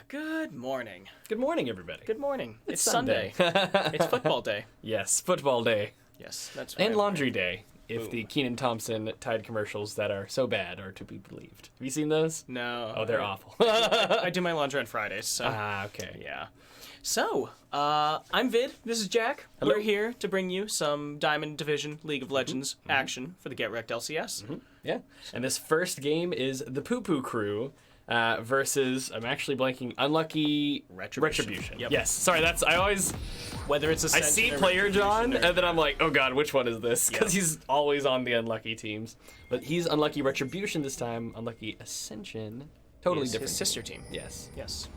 Good morning. Good morning, everybody. Good morning. It's Sunday. Sunday. It's football day. Yes, football day. Yes, that's right. And laundry day, if Boom. the Keenan Thompson Tide commercials that are so bad are to be believed. Have you seen those? No. Oh, they're awful. I do my laundry on Fridays, so. Okay. Yeah. So, I'm Vid. This is Jack. Hello. We're here to bring you some Diamond Division League of Legends action for the GRLCS. Yeah. And this first game is the Poo Poo Crew versus, I'm actually blanking, Unlucky Retribution. Yep. Yes. Sorry, I always, Whether it's I Ascension see or Player John, Retribution or- and then I'm like, oh god, which one is this? Because Yep. he's always on the Unlucky teams. But he's Unlucky Retribution this time, Unlucky Ascension. Totally His different. sister team. Yes. Yes.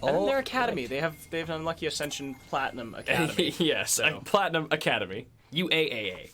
And in their academy, they have an Unlucky Ascension Platinum Academy. Yes, So. Platinum Academy. UAAA.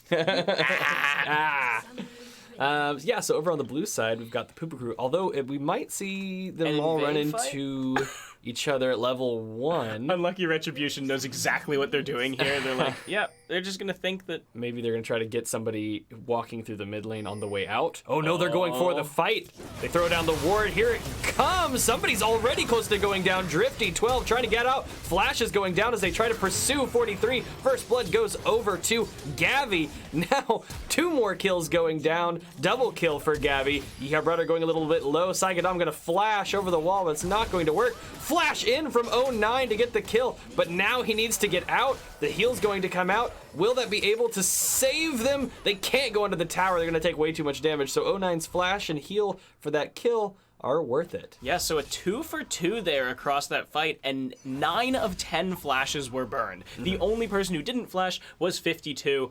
Yeah, so over on the blue side, we've got the Poo Poo Crew. Although we might see them An all run invade fight? into each other at level 1. Unlucky Retribution knows exactly what they're doing here. They're like, yeah, they're just going to think that. Maybe they're going to try to get somebody walking through the mid lane on the way out. Oh no, they're going for the fight. They throw down the ward. Here it comes. Somebody's already close to going down. Drifty, 12, trying to get out. Flash is going down as they try to pursue 43. First blood goes over to Gavi. Now, 2 more kills going down. Double kill for Gavi. You have Rudder going a little bit low. Saigadam going to flash over the wall, but it's not going to work. Flash in from 09 to get the kill, but now he needs to get out. The heal's going to come out. Will that be able to save them? They can't go into the tower. They're going to take way too much damage. So 09's flash and heal for that kill are worth it. Yeah, so a 2 for 2 there across that fight, and 9 of 10 flashes were burned. The only person who didn't flash was 52.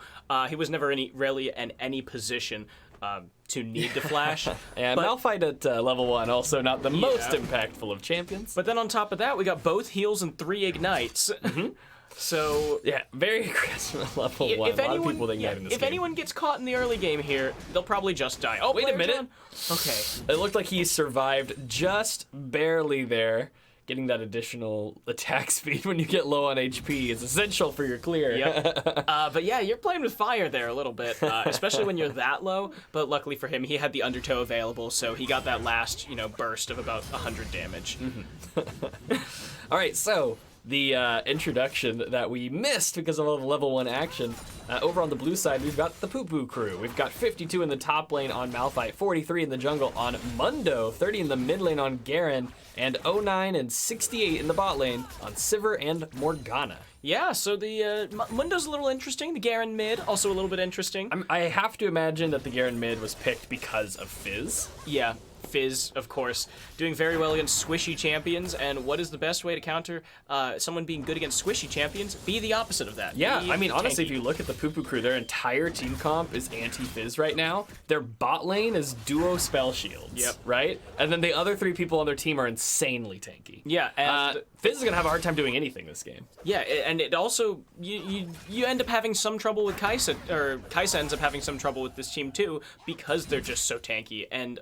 He was never really in any position to need to flash. And Malphite at level 1, also not the most impactful of champions. But then on top of that, we got both heals and 3 ignites. So yeah, very aggressive at level 1. if A lot of people ignite in this if game. anyone gets caught in the early game here, they'll probably just die. Oh, Wait a Player minute. John? Okay. It looked like he survived just barely there. Getting that additional attack speed when you get low on HP is essential for your clear. Yep. But yeah, you're playing with fire there a little bit, especially when you're that low. But luckily for him, he had the Undertow available, so he got that last, burst of about 100 damage. All right, so the introduction that we missed because of all the level 1 action. Over on the blue side, we've got the Poo Poo Crew. We've got 52 in the top lane on Malphite, 43 in the jungle on Mundo, 30 in the mid lane on Garen, and 09 and 68 in the bot lane on Sivir and Morgana. Yeah, so the Mundo's a little interesting. The Garen mid, also a little bit interesting. I have to imagine that the Garen mid was picked because of Fizz. Yeah. Fizz, of course, doing very well against squishy champions. And what is the best way to counter someone being good against squishy champions? Be the opposite of that. Yeah, Be I mean, honestly, tanky. if you look at the Poo Poo crew, their entire team comp is anti-Fizz right now. Their bot lane is duo spell shields. Yep. Right? And then the other 3 people on their team are insanely tanky. Yeah, and Fizz is going to have a hard time doing anything this game. yeah, and it also you end up having some trouble with Kaisa, or Kaisa ends up having some trouble with this team too because they're just so tanky. And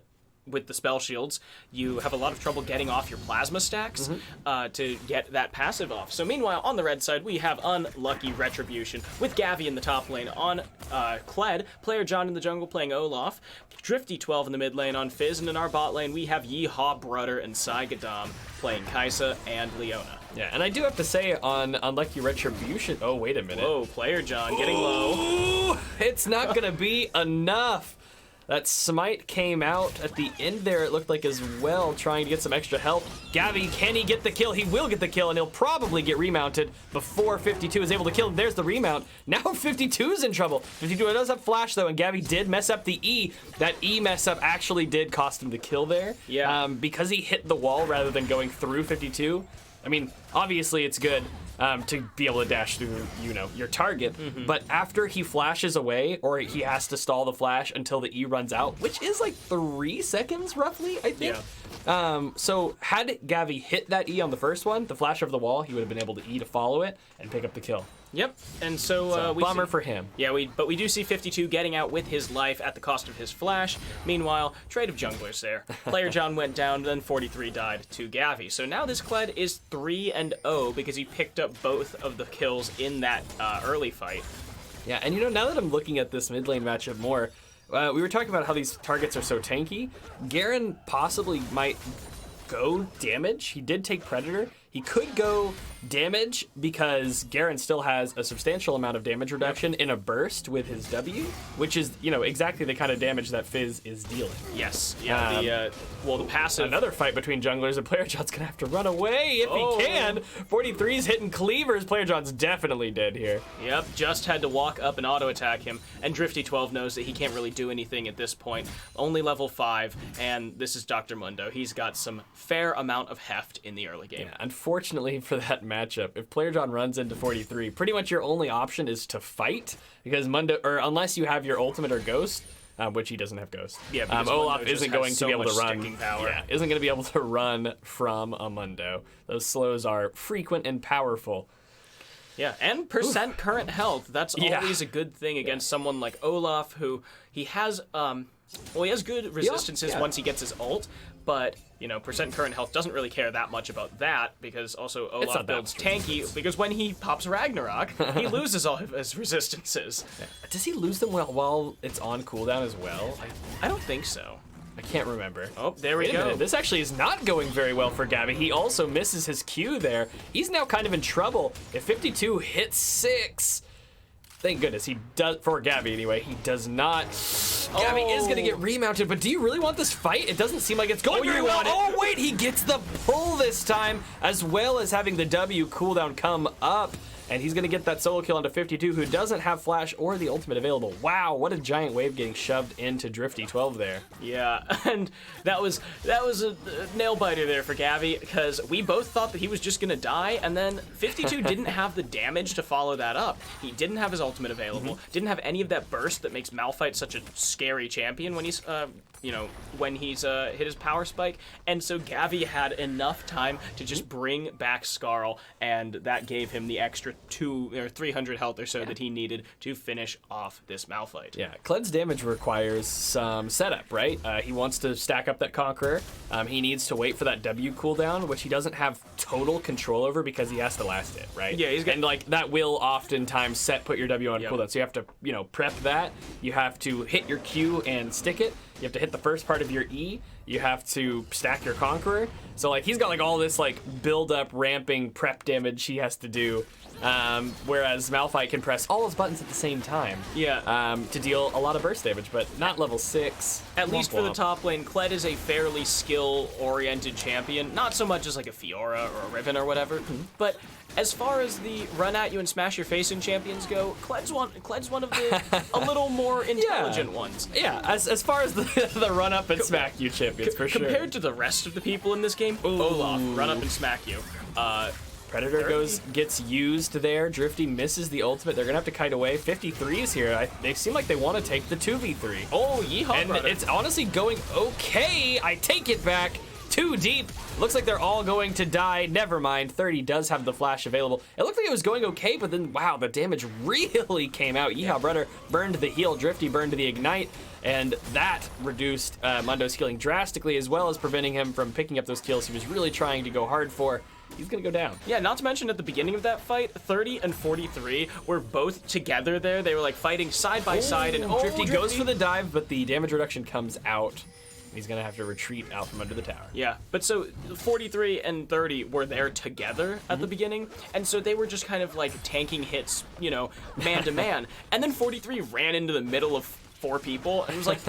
with the spell shields, you have a lot of trouble getting off your plasma stacks to get that passive off. So meanwhile, on the red side, we have Unlucky Retribution with Gavi in the top lane on Kled, Player John in the jungle playing Olaf, Drifty 12 in the mid lane on Fizz, and in our bot lane, we have Yeehaw Brudder and Sai Gadam playing Kaisa and Leona. Yeah, and I do have to say on Unlucky Retribution... Oh, wait a minute. Whoa, Player John getting low. Ooh, it's not going to be enough. That smite came out at the end there, it looked like, as well, trying to get some extra help. Gavi, can he get the kill? He will get the kill, and he'll probably get remounted before 52 is able to kill him. There's the remount. Now 52's in trouble. 52 does have flash, though, and Gavi did mess up the E. That E mess up actually did cost him the kill there. Yeah. Because he hit the wall rather than going through 52. I mean, obviously it's good to be able to dash through, your target. But after he flashes away, or he has to stall the flash until the E runs out, which is like 3 seconds roughly, I think. Yeah. So had Gavi hit that E on the first one, the flash over the wall, he would have been able to E to follow it and pick up the kill. Yep, and so we bummer see, for him. Yeah, but we do see 52 getting out with his life at the cost of his flash. Meanwhile, trade of junglers there. Player John went down, then 43 died to Gavi. So now this Kled is 3-0 because he picked up both of the kills in that early fight. Yeah, and now that I'm looking at this mid lane matchup more, we were talking about how these targets are so tanky. Garen possibly might go damage. He did take Predator. He could go damage because Garen still has a substantial amount of damage reduction in a burst with his W, which is, exactly the kind of damage that Fizz is dealing. Yes. Yeah. The passive. Another fight between junglers, and Player John's gonna have to run away if he can. 43's hitting cleavers. Player John's definitely dead here. Yep. Just had to walk up and auto attack him. And Drifty 12 knows that he can't really do anything at this point. Only level 5, and this is Dr. Mundo. He's got some fair amount of heft in the early game. Yeah, unfortunately for that matchup, if Player John runs into 43, pretty much your only option is to fight, because Mundo, or unless you have your ultimate or ghost, which he doesn't have ghost. Yeah, Olaf Mundo isn't just going has to be so able to much run. sticking power. Yeah, isn't going to be able to run from a Mundo. Those slows are frequent and powerful. Yeah, and percent current health. That's always a good thing against someone like Olaf, who he has he has good resistances once he gets his ult, but percent current health doesn't really care that much about that, because also Olaf builds tanky, because when he pops Ragnarok, he loses all of his resistances. Does he lose them while it's on cooldown as well? I don't think so. I can't remember. Oh, there we Wait a go. minute. This actually is not going very well for Gavi. He also misses his Q there. He's now kind of in trouble. If 52 hits 6, thank goodness he does, for Gavi anyway, he does not. Gavi is going to get remounted, but do you really want this fight? It doesn't seem like it's going very well. Oh, wait, he gets the pull this time, as well as having the W cooldown come up. And he's going to get that solo kill onto 52, who doesn't have flash or the ultimate available. Wow, what a giant wave getting shoved into Drifty 12 there. Yeah, and that was a nail biter there for Gavi, because we both thought that he was just gonna die, and then 52 didn't have the damage to follow that up. He didn't have his ultimate available, didn't have any of that burst that makes Malphite such a scary champion when he's hit his power spike, and so Gavi had enough time to just bring back Skarl, and that gave him the extra 200 or 300 health or so that he needed to finish off this Malphite. Yeah, Kled's damage requires some setup, right? He wants to stack up that Conqueror. He needs to wait for that W cooldown, which he doesn't have total control over because he has to last it, right? Yeah, and that will oftentimes put your W on cooldown. So you have to, prep that. You have to hit your Q and stick it. You have to hit the first part of your E. You have to stack your Conqueror. So he's got all this build up, ramping, prep damage he has to do. Whereas Malphite can press all his buttons at the same time. Yeah. To deal a lot of burst damage, but not level 6. At least for the top lane, Kled is a fairly skill-oriented champion. Not so much as a Fiora or a Riven or whatever, but as far as the run-at-you and smash-your-face-in champions go, Kled's one of the a little more intelligent ones. Yeah, as far as the run-up and smack you chip, champions for sure. Compared to the rest of the people in this game, Olaf, run up and smack you. Predator gets used there. Drifty misses the ultimate. They're gonna have to kite away. 53s here. They seem like they want to take the 2v3. Oh, yeehaw, And brother. it's honestly going okay. I take it back. Too deep. Looks like they're all going to die. Never mind. 30 does have the flash available. It looked like it was going okay, but then, wow, the damage really came out. Yeehaw, brother burned the heal. Drifty burned the ignite. And that reduced Mundo's healing drastically, as well as preventing him from picking up those kills he was really trying to go hard for. He's gonna go down. Yeah, not to mention at the beginning of that fight, 30 and 43 were both together there. They were like fighting side by side, and Drifty goes for the dive, but the damage reduction comes out. He's gonna have to retreat out from under the tower. Yeah, but so 43 and 30 were there together at the beginning, and so they were just kind of like tanking hits, you know, man to man. And then 43 ran into the middle of 4 people, and it was like,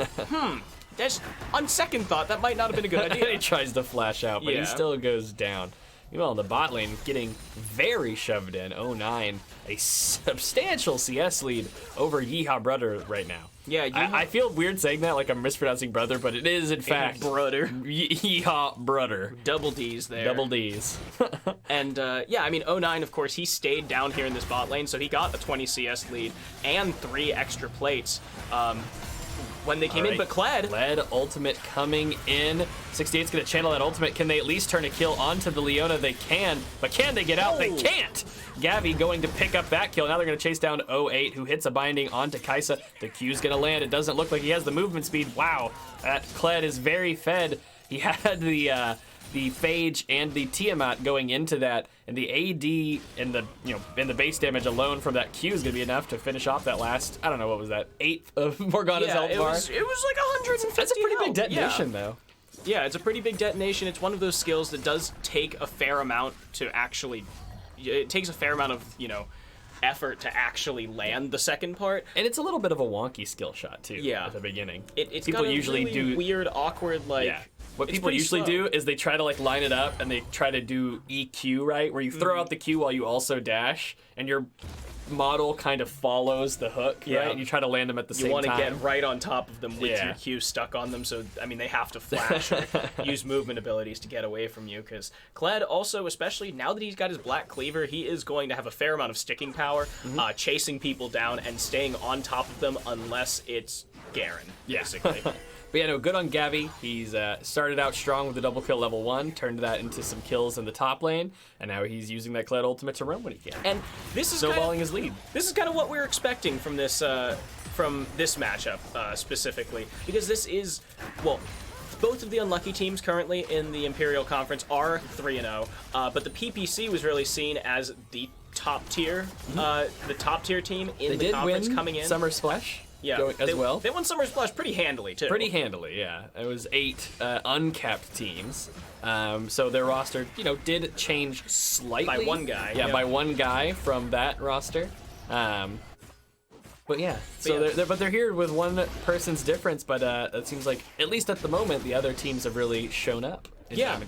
that's, on second thought, that might not have been a good idea. He tries to flash out, but Yeah. he still goes down. Meanwhile, in the bot lane, getting very shoved in. 0-9, a substantial CS lead over Yeehaw Brother right now. Yeah, I feel weird saying that, like I'm mispronouncing brother, but it is in fact brother. Yeehaw Brother. Double D's there. Double D's. And yeah, I mean, 0-9, of course, he stayed down here in this bot lane, so he got a 20 CS lead and 3 extra plates when they came in. But Kled ultimate coming in. 68's gonna channel that ultimate. Can they at least turn a kill onto the Leona? They can, but can they get out? They can't! Gavi going to pick up that kill. Now they're gonna chase down 08, who hits a binding onto Kaisa. The Q's gonna land. It doesn't look like he has the movement speed. Wow, that Kled is very fed. He had the Phage and the Tiamat going into that, and the AD and the base damage alone from that Q is gonna be enough to finish off that last, I don't know, what was that, 8th of Morgana's health bar? It was like 150. That's a pretty big health. detonation, though. Yeah, it's a pretty big detonation. It's one of those skills that does take a fair amount to actually. It takes a fair amount of, you know, effort to actually land the second part. And it's a little bit of a wonky skill shot too. Yeah. At the beginning. It's people got a usually really do weird, awkward, like. Yeah. What it's people pretty usually slow. do is they try to like line it up and they try to do EQ, right? Where you throw out the Q while you also dash, and your model kind of follows the hook, Yeah. right? And you try to land them at the same You want time. to get right on top of them with Yeah. your Q stuck on them, so I mean they have to flash or use movement abilities to get away from you. Because Kled also, especially now that he's got his Black Cleaver, he is going to have a fair amount of sticking power, chasing people down and staying on top of them unless it's Garen, basically. But yeah, no, good on Gavi. He's started out strong with the double kill level 1, turned that into some kills in the top lane, and now he's using that Kled ultimate to run when he can. And this is Snowballing his lead. This is kind of what we're expecting from this matchup specifically, because this is, well, both of the unlucky teams currently in the Imperial Conference are 3-0, but the PPC was really seen as the top tier team in the conference coming in. Summer Splash. Yeah, as well. They won Summer Splash pretty handily too. Pretty handily, yeah. It was 8 uncapped teams. So their roster, did change slightly. By one guy. Yeah, by one guy from that roster. But yeah, so they're here with one person's difference, but it seems like, at least at the moment, the other teams have really shown up. Yeah,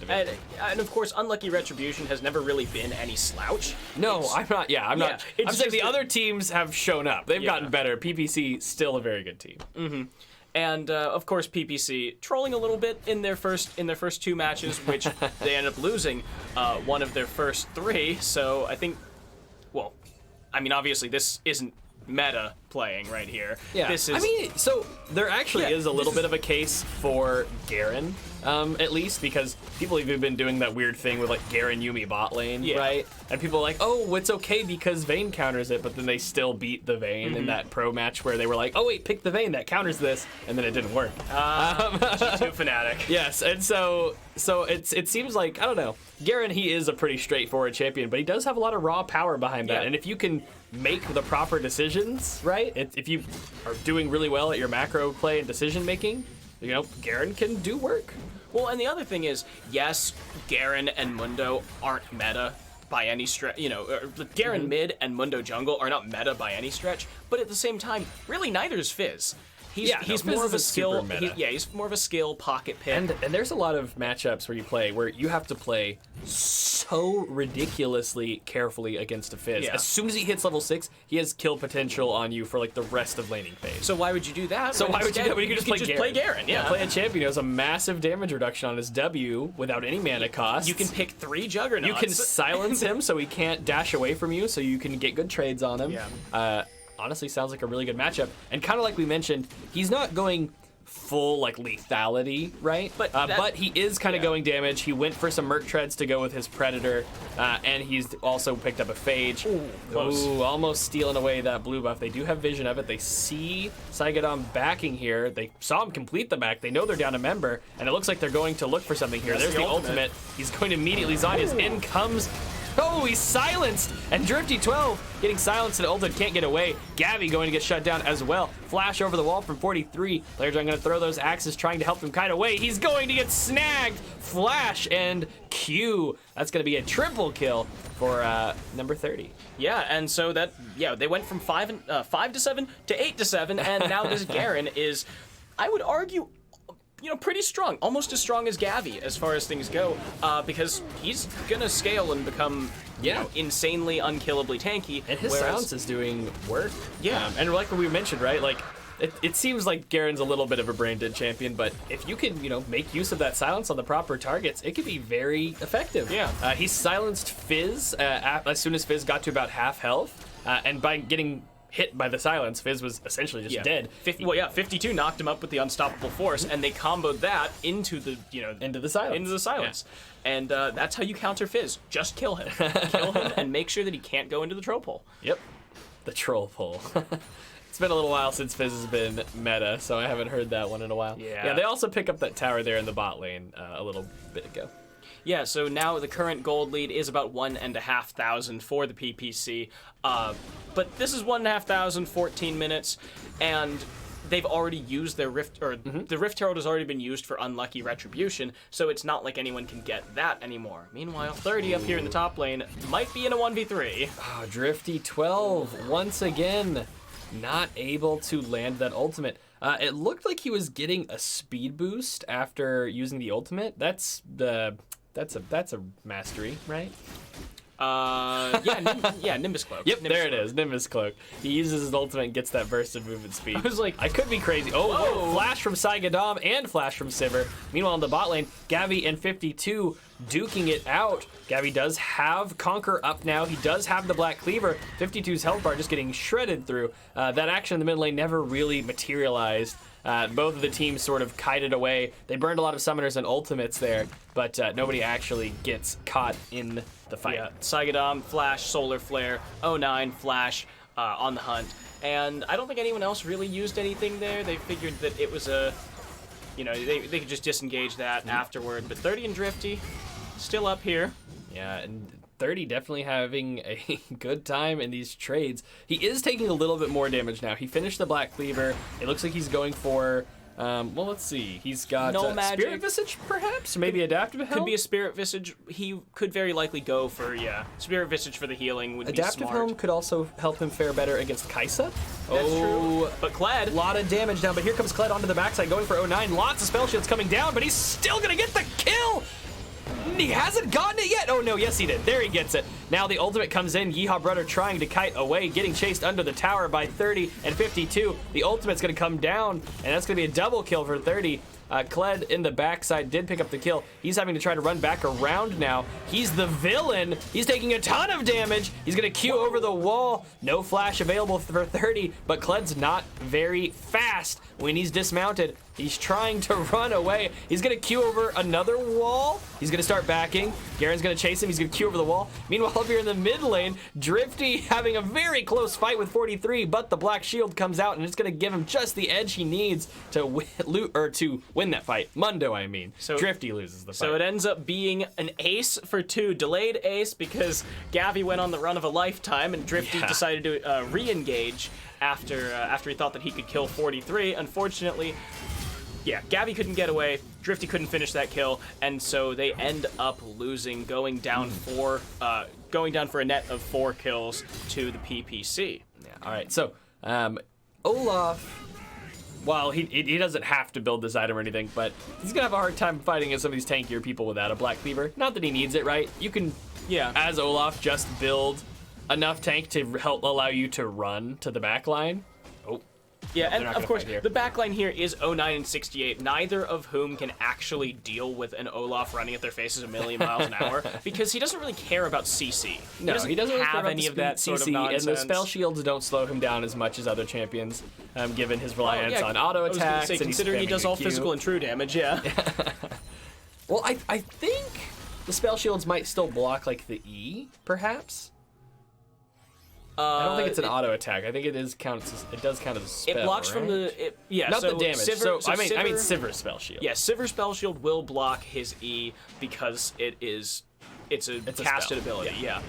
and of course, Unlucky Retribution has never really been any slouch. No, I'm not. Yeah, I'm not. I'm saying the other teams have shown up. They've gotten better. PPC, still a very good team. Mm-hmm. And of course, PPC trolling a little bit in their first 2 matches, which they ended up losing one of their first 3. So I think, well, I mean, obviously this isn't meta playing right here. Yeah, this is. I mean, so there actually is a little bit of a case for Garen, at least, because people have even been doing that weird thing with like Garen Yumi bot lane, right? And people are like, oh, it's okay because Vayne counters it, but then they still beat the Vayne in that pro match where they were like, oh wait, pick the Vayne that counters this, and then it didn't work. G2 fanatic. Yes, and so it seems like, I don't know, Garen, he is a pretty straightforward champion, but he does have a lot of raw power behind that, and if you can make the proper decisions, right? If you are doing really well at your macro play and decision making, Garen can do work. Well, and the other thing is, yes, Garen and Mundo aren't meta by any stretch. Garen mid and Mundo jungle are not meta by any stretch, but at the same time, really neither is Fizz. He's Fizz more of a isn't super skill. meta. He's more of a skill pocket pick. And there's a lot of matchups where you play where you have to play so ridiculously carefully against a Fizz. Yeah. As soon as he hits level 6, he has kill potential on you for like the rest of laning phase. So why would you do that? So why would you do that when you can just play Garen? Yeah. Play a champion who has a massive damage reduction on his W without any mana cost. You can pick 3 Juggernauts. You can silence him so he can't dash away from you, so you can get good trades on him. Yeah. Honestly, sounds like a really good matchup. And kind of like we mentioned, he's not going full like lethality, right? But he is kind of going damage. He went for some Merc Treads to go with his Predator, and he's also picked up a Phage. Ooh, almost stealing away that blue buff. They do have vision of it. They see Saigadam backing here. They saw him complete the back. They know they're down a member, and it looks like they're going to look for something here. There's the ultimate. He's going to immediately Zanya's. In comes. Oh, he's silenced! And Drifty12 getting silenced and ulted, can't get away. Gavi going to get shut down as well. Flash over the wall from 43. Players are going to throw those axes, trying to help him kite away. He's going to get snagged! Flash and Q. That's going to be a triple kill for number 30. Yeah, and so they went from 5 to 7 to 8 to 7, and now this Garen is, I would argue, pretty strong, almost as strong as Gavi as far as things go, because he's gonna scale and become, insanely unkillably tanky. And his silence is doing work. Yeah. And like what we mentioned, right? Like, it seems like Garen's a little bit of a brain dead champion, but if you can, make use of that silence on the proper targets, it can be very effective. Yeah. He silenced Fizz as soon as Fizz got to about half health, and by getting hit by the silence, Fizz was essentially just dead. 52 knocked him up with the unstoppable force, and they comboed that into the into the silence. Yeah. And that's how you counter Fizz. Just kill him. Kill him and make sure that he can't go into the troll pole. Yep. The troll pole. It's been a little while since Fizz has been meta, so I haven't heard that one in a while. Yeah. They also pick up that tower there in the bot lane a little bit ago. Yeah, so now the current gold lead is about 1,500 for the PPC. But this is 1,500, 14 minutes, and they've already used their Rift, or the Rift Herald has already been used for Unlucky Retribution, so it's not like anyone can get that anymore. Meanwhile, 30 up here in the top lane might be in a 1v3. Oh, Drifty12, once again, not able to land that ultimate. It looked like he was getting a speed boost after using the ultimate. That's a mastery, right? Nimbus Cloak. Yep, Nimbus there it is, Nimbus Cloak. He uses his ultimate and gets that burst of movement speed. I was like, I could be crazy. Oh, flash from Saigadam and flash from Sivir. Meanwhile, in the bot lane, Gavi and 52 duking it out. Gavi does have Conquer up now. He does have the Black Cleaver. 52's health bar just getting shredded through. That action in the mid lane never really materialized. Both of the teams sort of kited away. They burned a lot of summoners and ultimates there, but nobody actually gets caught in the fight. Yeah, Saigadam, Flash, Solar Flare, 09, Flash on the hunt. And I don't think anyone else really used anything there. They figured that it was they could just disengage that afterward. But 30 and Drifty, still up here. Yeah, and 30 definitely having a good time in these trades. He is taking a little bit more damage now. He finished the Black Cleaver. It looks like he's going for, let's see. He's got no magic. Spirit Visage, perhaps? Maybe Adaptive Helm? Could be a Spirit Visage. He could very likely go for, Spirit Visage for the healing would Adaptive be smart. Helm could also help him fare better against Kaisa. That's true. But Kled. A lot of damage now, but here comes Kled onto the backside, going for 09. Lots of spell shields coming down, but he's still going to get the kill! He hasn't gotten it yet. Oh no, yes he did. There he gets it. Now the ultimate comes in. Yeehaw Brother trying to kite away, getting chased under the tower by 30 and 52. The ultimate's gonna come down, and that's gonna be a double kill for 30. Kled in the backside did pick up the kill. He's having to try to run back around now. He's the villain. He's taking a ton of damage. He's gonna Q over the wall. No flash available for 30, but Kled's not very fast when he's dismounted. He's trying to run away. He's gonna Q over another wall. He's gonna start backing. Garen's gonna chase him. He's gonna Q over the wall. Meanwhile, up here in the mid lane, Drifty having a very close fight with 43, but the Black Shield comes out and it's gonna give him just the edge he needs to win that fight. Mundo, I mean. So Drifty loses the fight. So it ends up being an ace for 2, delayed ace because Gavi went on the run of a lifetime and Drifty decided to re-engage after he thought that he could kill 43. Unfortunately, Gavi couldn't get away, Drifty couldn't finish that kill, and so they end up losing, going down for a net of 4 kills to the PPC. Yeah. All right. So Olaf Well, he doesn't have to build this item or anything, but he's gonna have a hard time fighting against some of these tankier people without a Black Cleaver. Not that he needs it, right? You can, as Olaf, just build enough tank to help allow you to run to the back line. Oh. Yeah, and of course, the backline here is 09 and 68, neither of whom can actually deal with an Olaf running at their faces a million miles an hour, because he doesn't really care about CC. No, he doesn't really have care any about of that sort of CC, nonsense. and the spell shields don't slow him down as much as other champions, given his reliance on auto attacks. I was say, considering he does all physical and true damage, yeah. Well, I think the spell shields might still block, like, the E, perhaps? I don't think it's an auto attack. I think it does count as a spell. It blocks right? from the not so the damage. Sivir, I mean Sivir's spell shield. Yeah, Sivir's spell shield will block his E because it's a casted spell. ability. Yeah.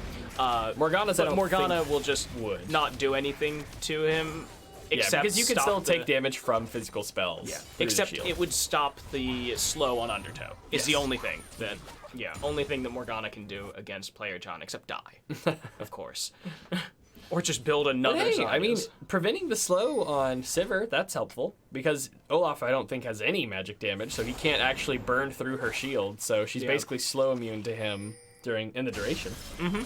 Morgana's but Morgana will just would not do anything to him. Except because you can still take damage from physical spells. Yeah. Except it would stop the slow on Undertow. Is the only thing that only thing that Morgana can do against Player John, except die, of course. Or just build another Zayas. I mean, preventing the slow on Sivir, that's helpful. Because Olaf, I don't think, has any magic damage, so he can't actually burn through her shield. So she's basically slow immune to him in the duration. Mm-hmm.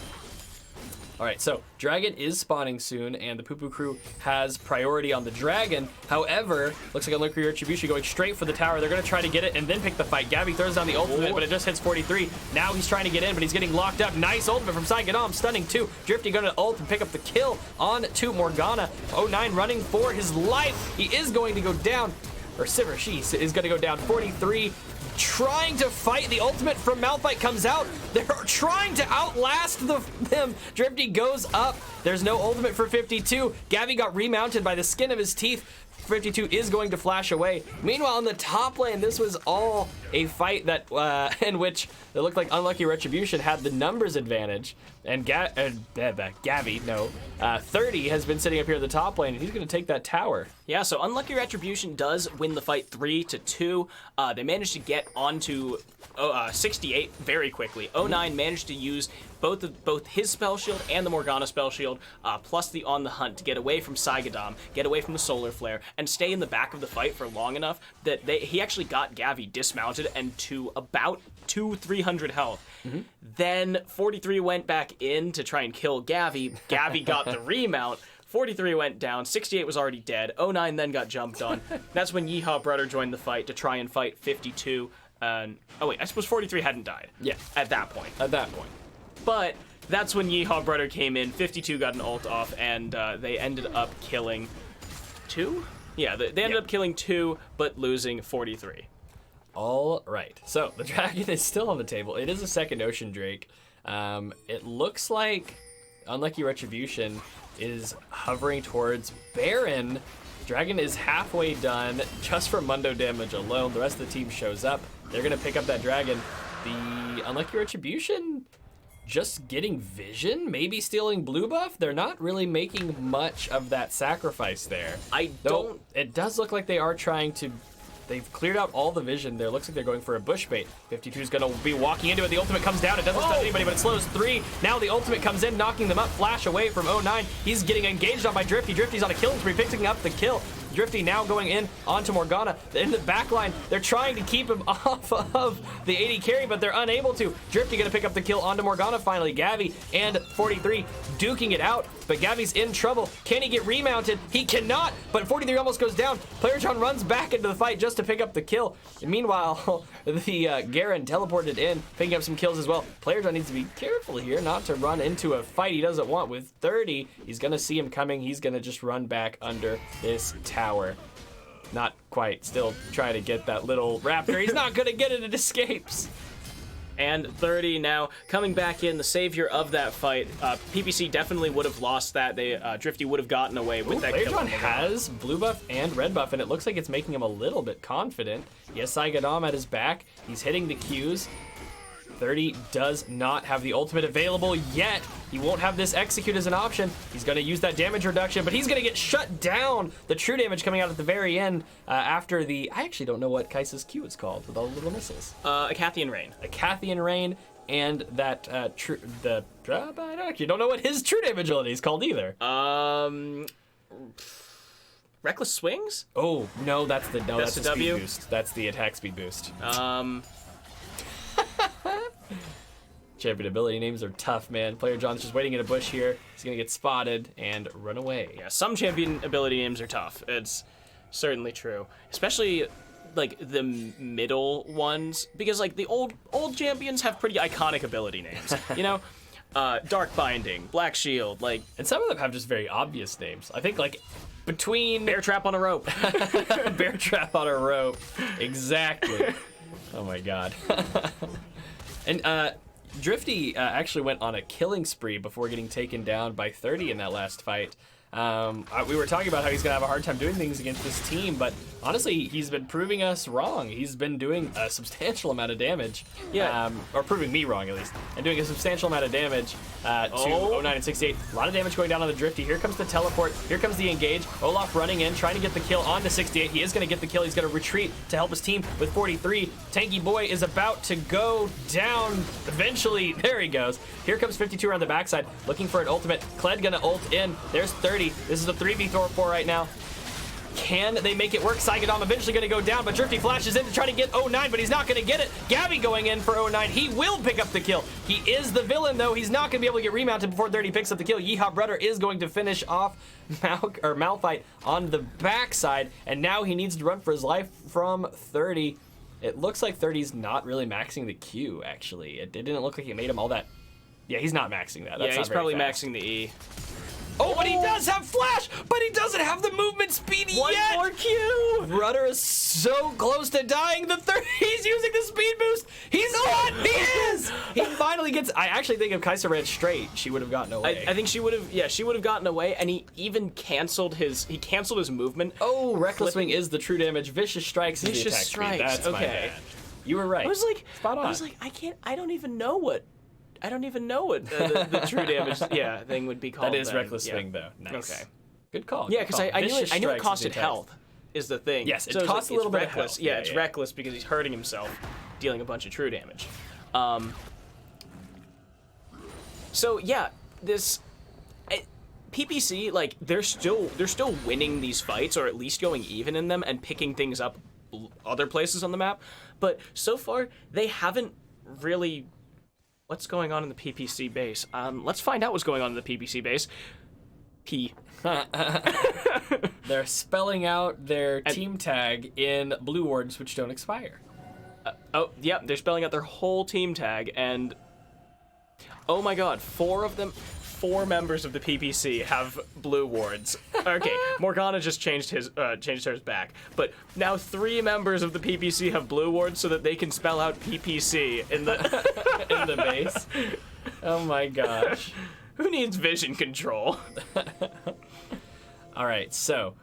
All right, so Dragon is spawning soon, and the Poo Poo Crew has priority on the Dragon. However, looks like Unlucky Retribution going straight for the tower. They're going to try to get it and then pick the fight. Gabby throws down the ultimate, but it just hits 43. Now he's trying to get in, but he's getting locked up. Nice ultimate from Saigadam, stunning too. Drifty going to ult and pick up the kill on to Morgana. 09 running for his life. He is going to go down, or Sivir, she is going to go down 43. Trying to fight. The ultimate from Malphite comes out. They're trying to outlast them. Drifty goes up. There's no ultimate for 52. Gavi got remounted by the skin of his teeth. 52 is going to flash away. Meanwhile, in the top lane, this was all a fight that in which it looked like Unlucky Retribution had the numbers advantage. And Gavi, 30 has been sitting up here at the top lane, and he's going to take that tower. Yeah, so Unlucky Retribution does win the fight 3-2. They managed to get onto 68 very quickly. 09 managed to use both his spell shield and the Morgana spell shield, plus the On the Hunt to get away from Saigadam, get away from the Solar Flare, and stay in the back of the fight for long enough that he actually got Gavi dismounted and to about 200-300 health. Mm-hmm. Then 43 went back in to try and kill Gavi. Gavi got the remount. 43 went down, 68 was already dead, 09 then got jumped on. That's when Yeehaw Brother joined the fight to try and fight 52. Oh wait, I suppose 43 hadn't died. Yeah. At that point. But that's when Yeehaw Brother came in, 52 got an ult off, and they ended up killing 2? Yeah, they ended up killing 2, but losing 43. All right, so the Dragon is still on the table. It is a second Ocean Drake. It looks like Unlucky Retribution is hovering towards Baron. Dragon is halfway done just for Mundo damage alone. The rest of the team shows up. They're going to pick up that Dragon. The Unlucky Retribution just getting vision, maybe stealing blue buff. They're not really making much of that sacrifice there. It does look like they are trying to. They've cleared out all the vision there. Looks like they're going for a bush bait. 52 is going to be walking into it. The ultimate comes down. It doesn't stun anybody, but it slows 3. Now the ultimate comes in, knocking them up. Flash away from 09. He's getting engaged on by Drifty. Drifty's on a killing spree, picking up the kill. Drifty now going in onto Morgana. In the back line, they're trying to keep him off of the 80 carry, but they're unable to. Drifty going to pick up the kill onto Morgana finally. Gavi and 43 duking it out, but Gavi's in trouble. Can he get remounted? He cannot, but 43 almost goes down. Player John runs back into the fight just to pick up the kill. And meanwhile, the Garen teleported in, picking up some kills as well. Player John needs to be careful here not to run into a fight he doesn't want with 30. He's going to see him coming. He's going to just run back under this tower. Not quite. Still trying to get that little raptor. He's not going to get it. It escapes. And 30 now coming back in, the savior of that fight. PPC definitely would have lost that. Drifty would have gotten away with that kill. Player John has blue buff and red buff, and it looks like it's making him a little bit confident. Yes, Saigadam at his back. He's hitting the Qs. 30 does not have the ultimate available yet. He won't have this execute as an option. He's going to use that damage reduction, but he's going to get shut down. The true damage coming out at the very end after the... I actually don't know what Kaisa's Q is called with all the little missiles. Acathian Rain. Acathian Rain, and that I actually don't know what his true damage ability is called either. Reckless Swings? Oh, no, that's the That's the speed W? boost. That's the attack speed boost. Champion ability names are tough, man. Player John's just waiting in a bush here. He's gonna get spotted and run away. Yeah, some champion ability names are tough. It's certainly true, especially like the middle ones, because like the old champions have pretty iconic ability names. You know, Dark Binding, Black Shield, like, And some of them have just very obvious names. I think like between Bear Trap on a Rope. Bear Trap on a Rope. Exactly. Oh my god. And Drifty actually went on a killing spree before getting taken down by 30 in that last fight. We were talking about how he's gonna have a hard time doing things against this team, but honestly, he's been proving us wrong. He's been doing a substantial amount of damage. Yeah. Or proving me wrong, at least. And doing a substantial amount of damage to 09 and 68. A lot of damage going down on the Drifty. Here comes the teleport. Here comes the engage. Olaf running in, trying to get the kill onto 68. He is gonna get the kill. He's gonna retreat to help his team with 43. Tanky Boy is about to go down. Eventually, there he goes. Here comes 52 around the backside, looking for an ultimate. Kled gonna ult in. There's 30. This is a 3v4 right now. Can they make it work? Saigadam eventually going to go down, but Drifty flashes in to try to get 09, but he's not going to get it. Gabby going in for 09. He will pick up the kill. He is the villain, though. He's not going to be able to get remounted before 30 picks up the kill. Yeehaw Brother is going to finish off Malphite on the backside, and now he needs to run for his life from 30. It looks like 30's not really maxing the Q, actually. It didn't look like it made him all that. Yeah, he's not maxing that. That's Yeah, not he's very probably fast. maxing the E. Oh, but he does have flash, but he doesn't have the movement speed One yet. more Q. Rudder is so close to dying. The 30, he's using the speed boost. He's not. He is. He finally gets. I actually think if Kaiser ran straight, she would have gotten away. I think she would have. Yeah, she would have gotten away, and he even canceled his. He canceled his movement. Oh, Reckless Wing is the true damage. Vicious Strikes is Vicious the attack Strikes, speed. That's my okay. bad. You were right. I was like, spot on. I was like, I don't even know what the true damage thing would be called. That is then. Reckless Yeah. Wing, though. Nice. Okay. Good call. Yeah, good because call. I knew Vicious it Strikes is costed the attack. health. Is the thing. Yes, it so costs a little bit of reckless. health. Yeah, Yeah, it's yeah. reckless because he's hurting himself, dealing a bunch of true damage. So yeah, this PPC, like they're still winning these fights, or at least going even in them and picking things up other places on the map. But so far they haven't really. What's going on in the PPC base? Let's find out what's going on in the PPC base. They're spelling out their team tag in blue wards, which don't expire. Oh, yeah, they're spelling out their whole team tag, and oh my god, 4 members of the PPC have blue wards. Okay, Morgana just changed hers back, but now 3 members of the PPC have blue wards so that they can spell out PPC in the In the base. Oh my gosh. Who needs vision control? All right, so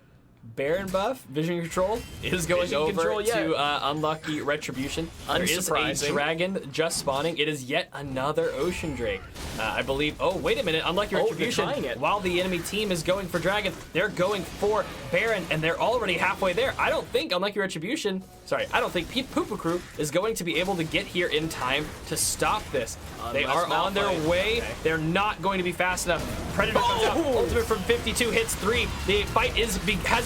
Baron buff, vision control is going Vision over control, yeah. to Unlucky Retribution. There is a Unsurprising. dragon just spawning. It is yet another Ocean Drake. I believe. Oh, wait a minute. Unlucky they're Retribution. trying it. While the enemy team is going for dragon, they're going for Baron, and they're already halfway there. I don't think Unlucky Retribution. Sorry, I don't think Poopa Crew is going to be able to get here in time to stop this. They Unless are on their Malphite. way. Okay. They're not going to be fast enough. Predator comes out. Oh! Ultimate from 52 hits 3. The fight has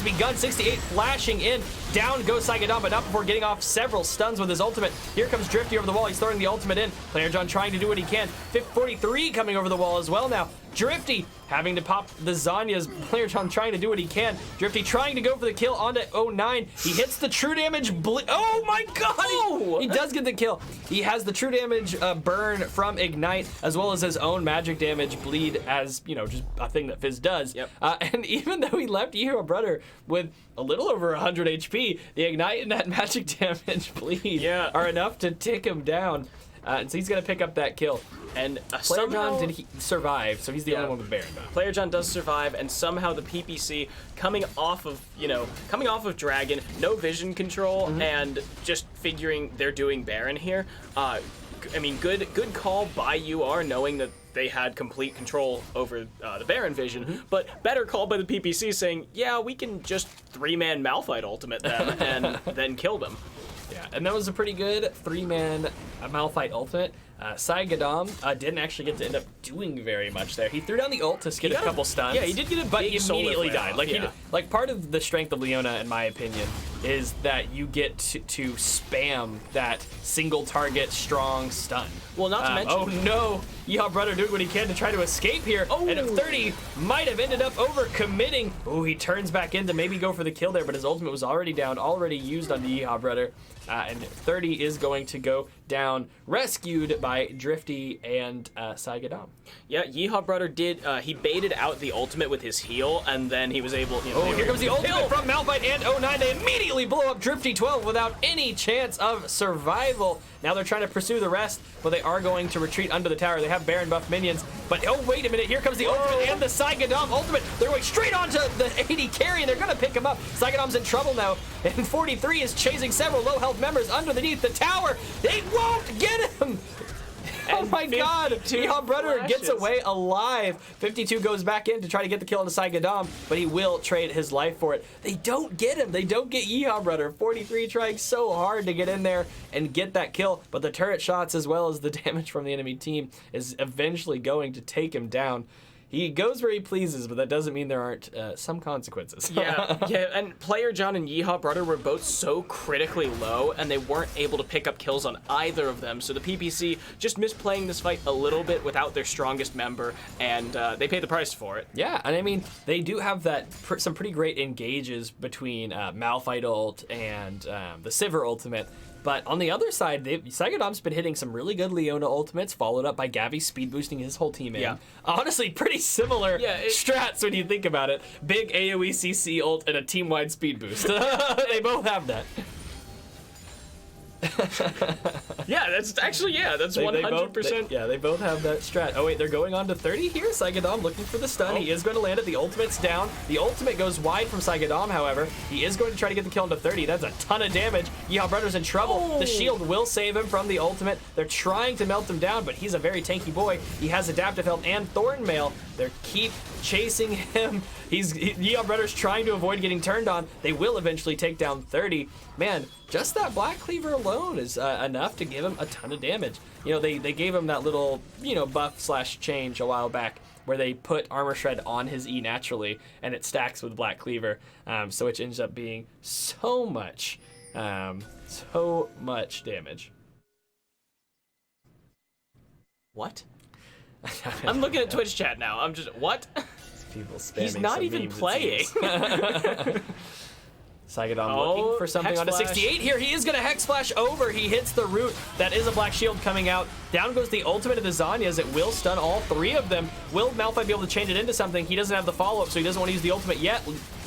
begun. 68 flashing in. Down goes Saigadam, but not before getting off several stuns with his ultimate. Here comes Drifty over the wall. He's throwing the ultimate in. Player John trying to do what he can. 43 coming over the wall as well now. Drifty having to pop the Zanya's. Player John trying to do what he can. Drifty trying to go for the kill onto 09. He hits the true damage. Oh my god! Oh! He does get the kill. He has the true damage burn from Ignite, as well as his own magic damage bleed, as, you know, just a thing that Fizz does. Yep. And even though he left Hero Brother with a little over 100 HP, the Ignite and that magic damage bleed Yeah. are enough to tick him down. And so he's going to pick up that kill. And Player somehow, John did survive, so he's the Yeah. only one with Baron buff. Player John does survive, and somehow the PPC coming off of Dragon, no vision control, and just figuring they're doing Baron here. I mean, good call by UR, knowing that they had complete control over the Baron vision, but better call by the PPC saying, yeah, we can just 3-man Malphite ultimate them and then kill them. Yeah, and that was a pretty good 3-man Malphite ultimate. Saigadom didn't actually get to end up doing very much there. He threw down the ult to get a couple stuns. Yeah, he did get a but big he immediately solar died. flare off, Like part of the strength of Leona, in my opinion, is that you get to spam that single target strong stun. Well, not to mention. Oh no, Yeehaw Brother doing what he can to try to escape here. Oh. And at 30 might have ended up over committing. Oh, he turns back in to maybe go for the kill there, but his ultimate was already down, already used on the Yeehaw Brother. And 30 is going to go down, rescued by Drifty and Saigadom. Yeah, Yeehaw Brother did. He baited out the ultimate with his heal, and then he was able. Oh, here comes the ultimate from Malphite and 09. They immediately blow up Drifty 12 without any chance of survival. Now they're trying to pursue the rest, but they are going to retreat under the tower. They have Baron buff minions, but oh, wait a minute. Here comes the ultimate and the Saigadom ultimate. They're going straight onto the AD carry, and they're going to pick him up. Saigadom's in trouble now, and 43 is chasing several low health members underneath the tower. They won't get him. Oh my god! Yeehaw Brother gets away alive. 52 goes back in to try to get the kill on the Saigadom, but he will trade his life for it. They don't get him. They don't get Yeehaw Brother. 43 trying so hard to get in there and get that kill, but the turret shots as well as the damage from the enemy team is eventually going to take him down. He goes where he pleases, but that doesn't mean there aren't some consequences. yeah, and Player John and Yeehaw Brother were both so critically low, and they weren't able to pick up kills on either of them. So the PPC just missed playing this fight a little bit without their strongest member, and they paid the price for it. Yeah, and I mean, they do have that some pretty great engages between Malphite ult and the Sivir ultimate. But on the other side, Saigadom's been hitting some really good Leona ultimates, followed up by Gavi speed boosting his whole team in. Yeah. Honestly, pretty similar strats when you think about it. Big AoE CC ult and a team-wide speed boost. They both have that. Yeah, that's actually, that's 100%. They both have that strat. Oh wait, they're going on to 30 here. Saigadom looking for the stun. He is going to land it. The ultimate's down. The ultimate goes wide from Saigadom, however. He is going to try to get the kill into 30. That's a ton of damage. Yeehaw Brother's in trouble. The shield will save him from the ultimate. They're trying to melt him down, but he's a very tanky boy. He has adaptive health and Thorn Mail. They keep chasing him. Yeehaw Brother's trying to avoid getting turned on. They will eventually take down 30. Man, just that Black Cleaver alone is enough to give him a ton of damage. You know, they gave him that little, buff/change a while back where they put Armor Shred on his E naturally, and it stacks with Black Cleaver, so it ends up being so much damage. What? I'm looking at Twitch chat now. I'm just, what? People spamming. He's not even memes, playing. Saigadom looking for something onto 68 here. He is going to Hex Splash over. He hits the root. That is a Black Shield coming out. Down goes the ultimate of the Zanyas. It will stun all three of them. Will Malphite be able to change it into something? He doesn't have the follow-up, so he doesn't want to use the ultimate yet.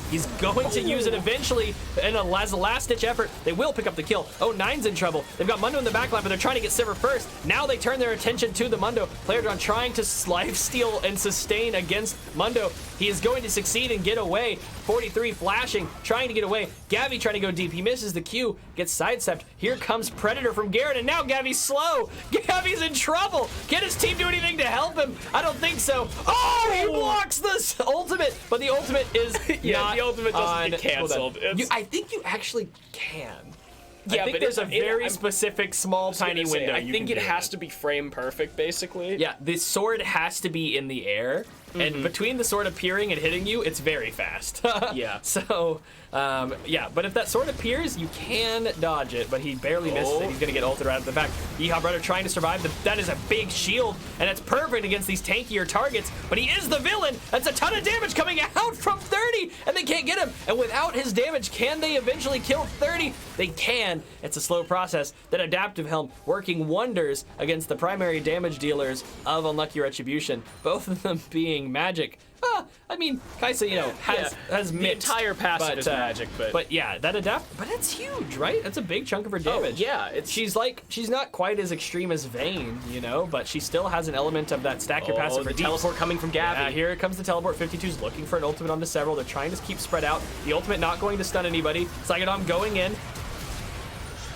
He's going to use it eventually, and as a last-ditch effort, they will pick up the kill. Oh, Nine's in trouble. They've got Mundo in the backline, but they're trying to get Sivir first. Now they turn their attention to the Mundo. PlayerJohn trying to lifesteal and sustain against Mundo. He is going to succeed and get away. 43 flashing, trying to get away. Gavi trying to go deep. He misses the Q, gets sidestepped. Here comes Predator from Garrett, and now Gavi's slow. Gavi's in trouble. Can his team do anything to help him? I don't think so. Oh, he blocks the ultimate, but the ultimate is not the ultimate doesn't get canceled. I think you actually can. Yeah, I think but there's a very specific, small, tiny window. I think it has to be frame perfect, basically. Yeah, the sword has to be in the air, and between the sword appearing and hitting you, it's very fast. Yeah. So, but if that sword appears, you can dodge it, but he barely misses it. He's gonna get ulted right at the back. Yeehaw Brother trying to survive. That is a big shield, and it's perfect against these tankier targets, but he is the villain. That's a ton of damage coming out from 30, and they can't get him. And without his damage, can they eventually kill 30? They can. It's a slow process. That Adaptive Helm working wonders against the primary damage dealers of Unlucky Retribution, both of them being Magic. I mean, Kaisa, has mixed. The entire passive is Magic, but yeah, that but it's huge, right? That's a big chunk of her damage. Oh, yeah, she's not quite as extreme as Vayne, but she still has an element of that stack your passive for the teleport coming from Gavi. Yeah, here it comes the teleport. 52's looking for an ultimate onto several. They're trying to keep spread out. The ultimate not going to stun anybody. Saigadom going in.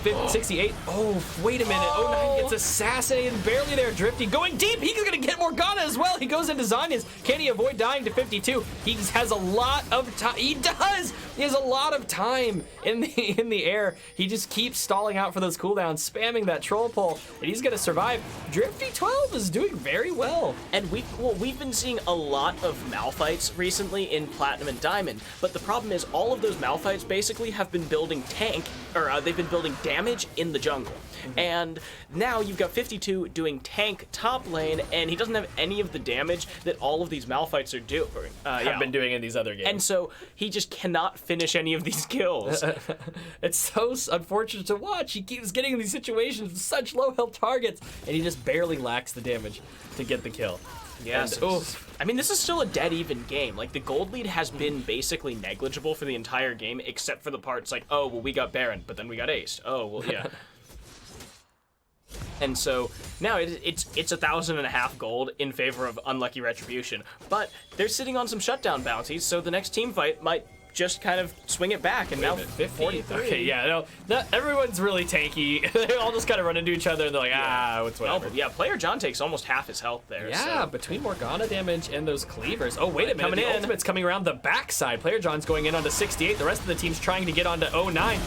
68. Oh, wait a minute. Oh, 09 gets assassinated. Barely there. Drifty going deep. He's going to get Morgana as well. He goes into Zanya's. Can he avoid dying to 52? He has a lot of time. He does. He has a lot of time in the air. He just keeps stalling out for those cooldowns, spamming that troll pull, and he's going to survive. Drifty 12 is doing very well. And we've been seeing a lot of Malphites recently in Platinum and Diamond, but the problem is all of those Malphites basically have been building they've been building damage in the jungle. And now you've got 52 doing tank top lane, and he doesn't have any of the damage that all of these Malphites are doing. Have been doing in these other games. And so he just cannot finish any of these kills. It's so unfortunate to watch. He keeps getting in these situations with such low health targets, and he just barely lacks the damage to get the kill. Yes. I mean, this is still a dead even game. Like, the gold lead has been basically negligible for the entire game, except for the parts like, oh, well, we got Baron, but then we got aced. Oh, well, yeah. And so now it's 1,500 gold in favor of Unlucky Retribution. But they're sitting on some shutdown bounties, so the next team fight might just kind of swing it back, and now 43. Okay, yeah, no, everyone's really tanky. They all just kind of run into each other, and they're like, it's whatever. Yeah, player John takes almost half his health there. Yeah, so. Between Morgana damage and those cleavers. Oh, wait a minute, coming in. Ultimate's coming around the backside. Player John's going in onto 68. The rest of the team's trying to get onto 09.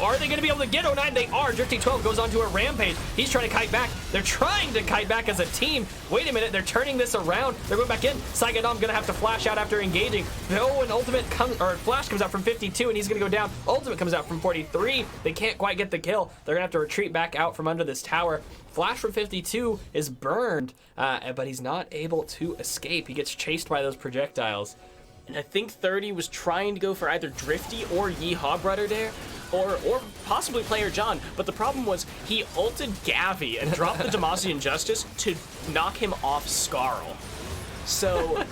Are they going to be able to get 09? They are. Drifty 12 goes onto a rampage. He's trying to kite back. They're trying to kite back as a team. Wait a minute, they're turning this around. They're going back in. Saigadom going to have to flash out after engaging. Oh, and Flash comes out from 52. And he's gonna go down. Ultimate comes out from 43. They can't quite get the kill. They're gonna have to retreat back out from under this tower. Flash from 52 is burned, but he's not able to escape. He gets chased by those projectiles. And I think 30 was trying to go for either Drifty or Yeehaw Brother there, or possibly player John. But the problem was he ulted Gavi and dropped the Demacian Justice to knock him off Scarl. So.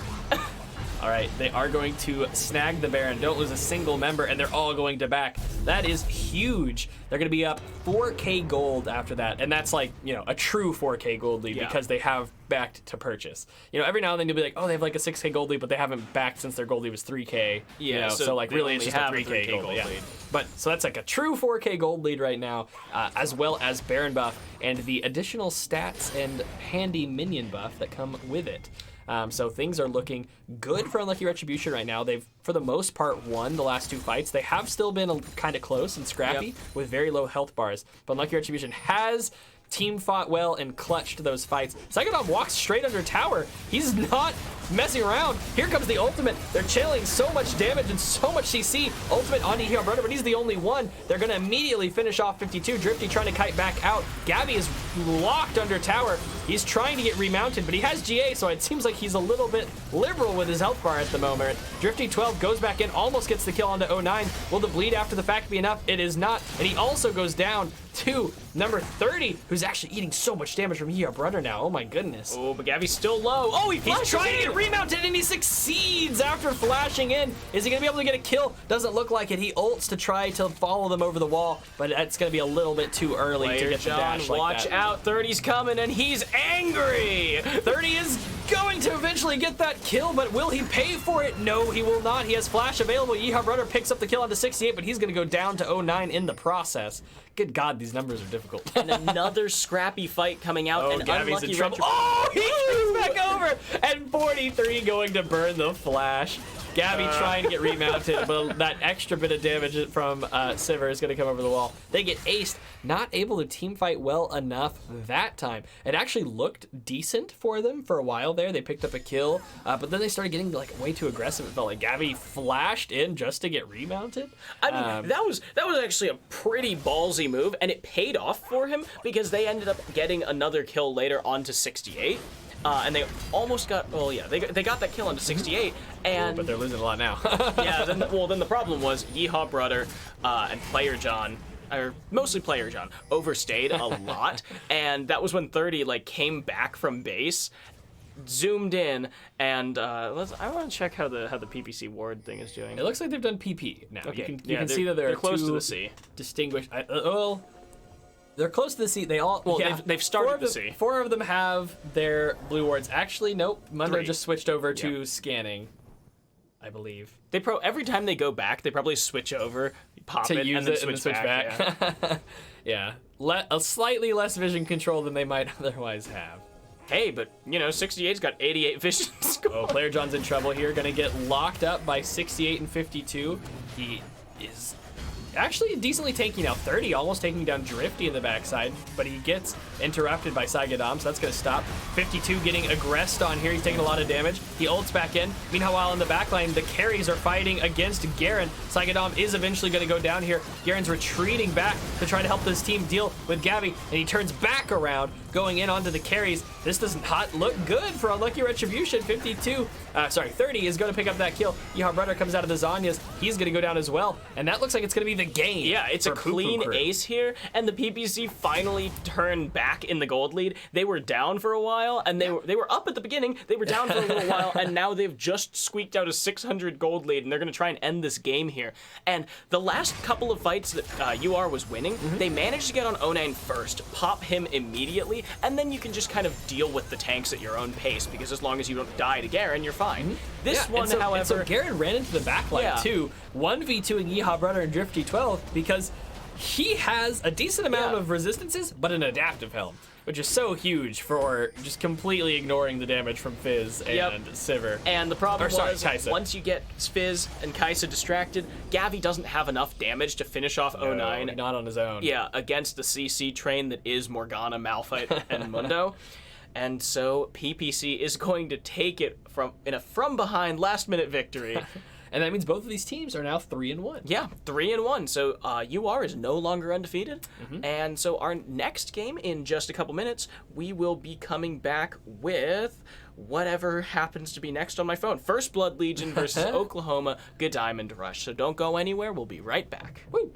All right, they are going to snag the Baron. Don't lose a single member, and they're all going to back. That is huge. They're going to be up 4K gold after that, and that's like, a true 4K gold lead because they have backed to purchase. Every now and then you'll be like, oh, they have like a 6K gold lead, but they haven't backed since their gold lead was 3K. Yeah, so like really it's just a 3K gold lead. But so that's like a true 4K gold lead right now, as well as Baron buff and the additional stats and handy minion buff that come with it. So things are looking good for Unlucky Retribution right now. They've, for the most part, won the last two fights. They have still been kind of close and scrappy with very low health bars. But Unlucky Retribution has team fought well and clutched those fights. Saigadom walks straight under tower. He's not messing around. Here comes the ultimate. They're chailing so much damage and so much CC. Ultimate on Yeehaw Brother, but he's the only one. They're going to immediately finish off 52. Drifty trying to kite back out. Gabby is locked under tower. He's trying to get remounted, but he has GA, so it seems like he's a little bit liberal with his health bar at the moment. Drifty 12 goes back in, almost gets the kill onto 09. Will the bleed after the fact be enough? It is not, and he also goes down to number 30, who's actually eating so much damage from Yeehaw Brother now. Oh my goodness. Oh, but Gabby's still low. Oh, he's trying to get remounted, and he succeeds after flashing in. Is he going to be able to get a kill? Doesn't look like it. He ults to try to follow them over the wall, but it's going to be a little bit too early to get the dash like watch that. out. 30's coming, and he's angry. 30 is going to eventually get that kill, but will he pay for it? No, he will not. He has flash available. Yeehaw Brother picks up the kill onto 68, but he's going to go down to 09 in the process. Good God, these numbers are difficult. And another scrappy fight coming out. And Gabby's Unlucky in trouble. Oh, he comes back over. And 43 going to burn the flash. Gabby trying to get remounted, but that extra bit of damage from Sivir is going to come over the wall. They get aced, not able to team fight well enough that time. It actually looked decent for them for a while there. They picked up a kill, but then they started getting like way too aggressive. It felt like Gabby flashed in just to get remounted. I mean, that was actually a pretty ballsy move, and it paid off for him because they ended up getting another kill later onto 68. And they almost got, they got that kill onto 68, and... But they're losing a lot now. Yeah, then the problem was Yeehaw Brother and Player John, or mostly Player John, overstayed a lot, and that was when 30, came back from base, zoomed in, and I want to check how the PPC ward thing is doing. It looks like they've done PP now. Okay. You can see that they're close to the C. Distinguished... They're close to the C. They all they've started the C. 4 of them have their blue wards. Actually, nope. Mundo 3. just switched over to scanning. I believe. Every time they go back, they probably switch over, pop To it, use and then it and then switch switch back. back. Yeah. A slightly less vision control than they might otherwise have. Hey, but, 68's got 88 vision score. Oh, Player John's in trouble here. Gonna get locked up by 68 and 52. He is actually decently tanking out 30, almost taking down Drifty in the backside, but he gets interrupted by Saigadam, so that's gonna stop. 52 getting aggressed on here. He's taking a lot of damage. He ults back in. Meanwhile, in the backline, the carries are fighting against Garen. Saigadam is eventually gonna go down here. Garen's retreating back to try to help this team deal with Gavi, and he turns back around, going in onto the carries. This does not look good for Unlucky Retribution. 30 is gonna pick up that kill. Yeehaw Brother comes out of the Zanyas. He's gonna go down as well, and that looks like it's gonna be the game. Yeah, it's a for Poo Poo clean Crew. ace here, and the PPC finally turned back in the gold lead. They were down for a while, and they were up at the beginning. They were down for a little while, and now they've just squeaked out a 600 gold lead, and they're going to try and end this game here. And the last couple of fights that UR was winning, they managed to get on 09 first, pop him immediately, and then you can just kind of deal with the tanks at your own pace, because as long as you don't die to Garen, you're fine. This one, however... And so Garen ran into the backline, too, 1v2ing Yeehaw Brother and Drifty 12, because he has a decent amount of resistances, but an adaptive helm, which is so huge for just completely ignoring the damage from Fizz and Sivir. And the problem was, Kai'Sa. once you get Fizz and Kai'Sa distracted, Gavi doesn't have enough damage to finish off 09. Not on his own. Yeah, against the CC train that is Morgana, Malphite, and Mundo. And so PPC is going to take it in a from-behind last-minute victory. And that means both of these teams are now 3-1. Yeah, 3-1. So UR is no longer undefeated. And so our next game in just a couple minutes, we will be coming back with whatever happens to be next on my phone. First Blood Legion versus Oklahoma Good Diamond Rush. So don't go anywhere. We'll be right back. Woo!